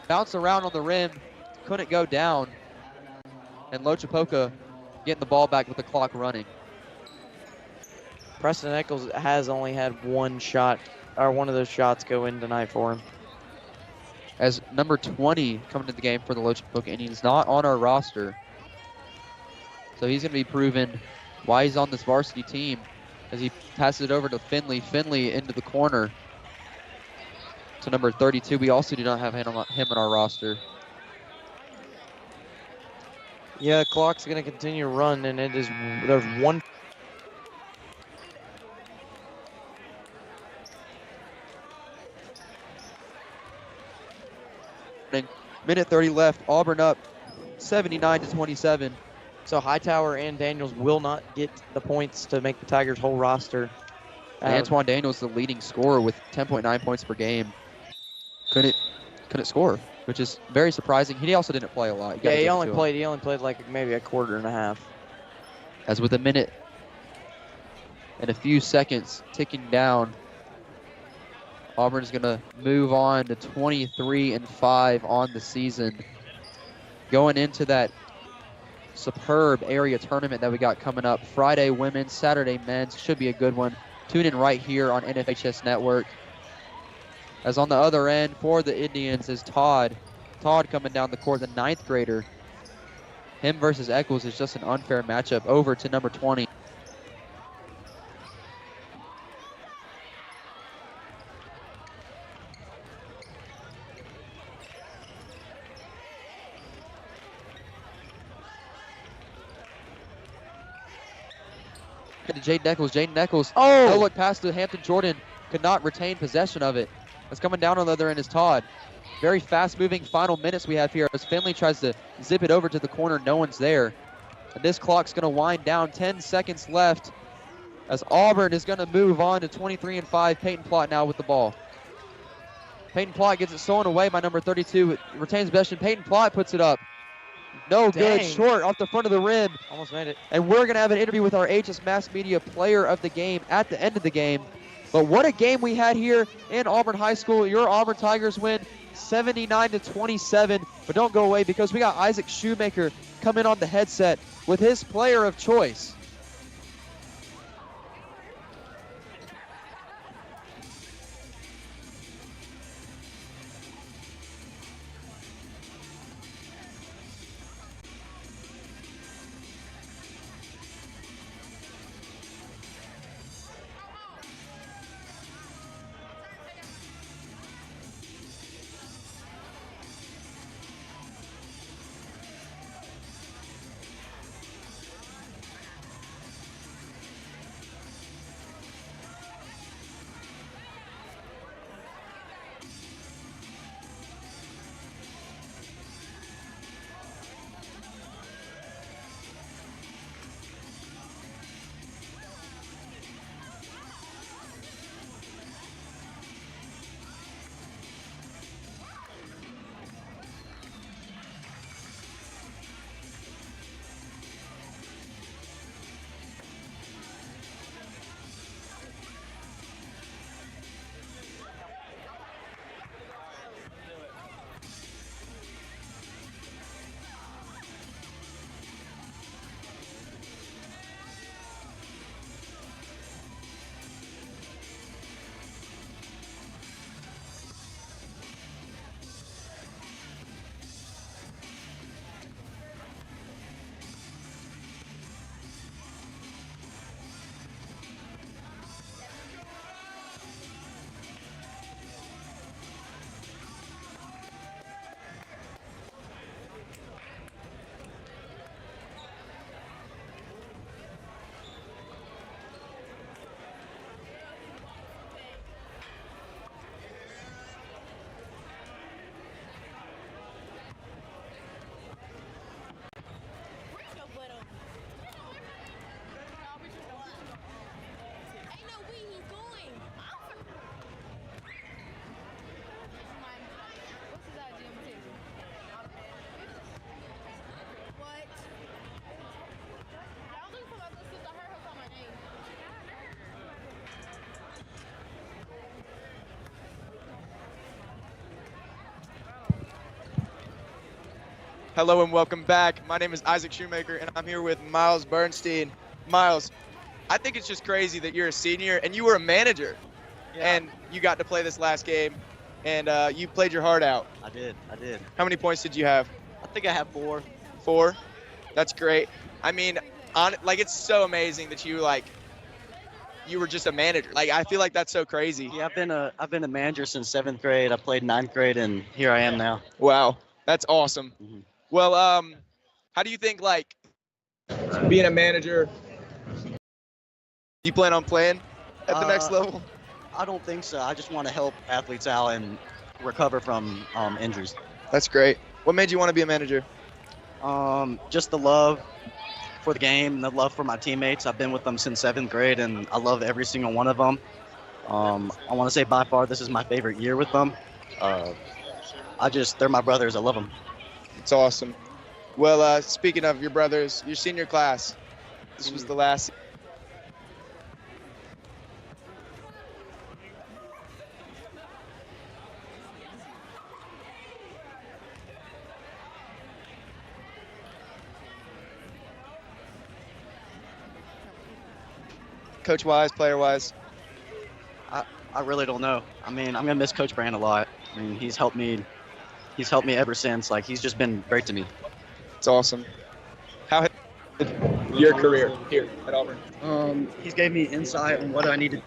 Bounced around on the rim. Couldn't go down. And Loachapoka getting the ball back with the clock running. Preston Eccles has only had one shot, or one of those shots go in tonight for him. As number 20 coming to the game for the Loachapoka Indians, not on our roster. So he's going to be proven why he's on this varsity team as he passes it over to Finley. Finley into the corner to number 32. We also do not have him on our roster. Yeah, the clock's going to continue to run, and there's one. Minute 30 left. Auburn up 79-27. So Hightower and Daniels will not get the points to make the Tigers' whole roster. Antoine Daniels, the leading scorer with 10.9 points per game, couldn't score, which is very surprising. He also didn't play a lot. Yeah, he only played like maybe a quarter and a half. As with a minute and a few seconds ticking down, Auburn's going to move on to 23-5 on the season. Going into that superb area tournament that we got coming up. Friday women's, Saturday men's. Should be a good one. Tune in right here on NFHS Network. As on the other end for the Indians is Todd. Todd coming down the court, the 9th grader. Him versus Eccles is just an unfair matchup. Over to number 20. To Jaden Eccles. Jaden Eccles. No look pass to Hampton Jordan. Could not retain possession of it. That's coming down on the other end is Todd. Very fast-moving final minutes we have here as Finley tries to zip it over to the corner. No one's there. And this clock's going to wind down. 10 seconds left as Auburn is going to move on to 23-5. Peyton Plott now with the ball. Peyton Plott gets it stolen away by number 32. It retains possession. Peyton Plott puts it up. No good. Short off the front of the rim. Almost made it. And we're going to have an interview with our AHS Mass Media Player of the Game at the end of the game. But what a game we had here in Auburn High School. Your Auburn Tigers win 79-27. But don't go away because we got Isaac Shoemaker coming on the headset with his player of choice. Hello and welcome back. My name is Isaac Shoemaker, and I'm here with Miles Bernstein. Miles, I think it's just crazy that you're a senior and you were a manager, and you got to play this last game, and you played your heart out. I did. How many points did you have? I think I have 4. 4? That's great. I mean, it's so amazing that you were just a manager. Like, I feel like that's so crazy. Yeah, I've been a manager since 7th grade. I played 9th grade, and here I am now. Wow, that's awesome. Mm-hmm. Well, how do you think, being a manager, you plan on playing at the next level? I don't think so. I just want to help athletes out and recover from injuries. That's great. What made you want to be a manager? Just the love for the game, the love for my teammates. I've been with them since 7th grade, and I love every single one of them. I want to say by far this is my favorite year with them. They're my brothers. I love them. It's awesome. Well, speaking of your brothers, your senior class, this was the last. Coach-wise, player-wise? I really don't know. I mean, I'm gonna miss Coach Brand a lot. I mean, he's helped me ever since. Like, he's just been great to me. It's awesome. How has your career here at Auburn? He's gave me insight on what I needed.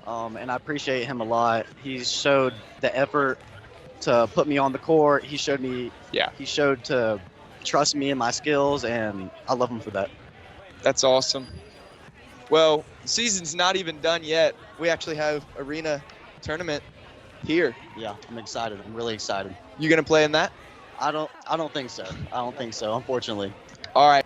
And I appreciate him a lot. He showed the effort to put me on the court. He showed to trust me and my skills, and I love him for that. That's awesome. Well, the season's not even done yet. We actually have arena tournament here. Yeah, I'm excited. I'm really excited. You gonna play in that? I don't think so. Unfortunately. All right.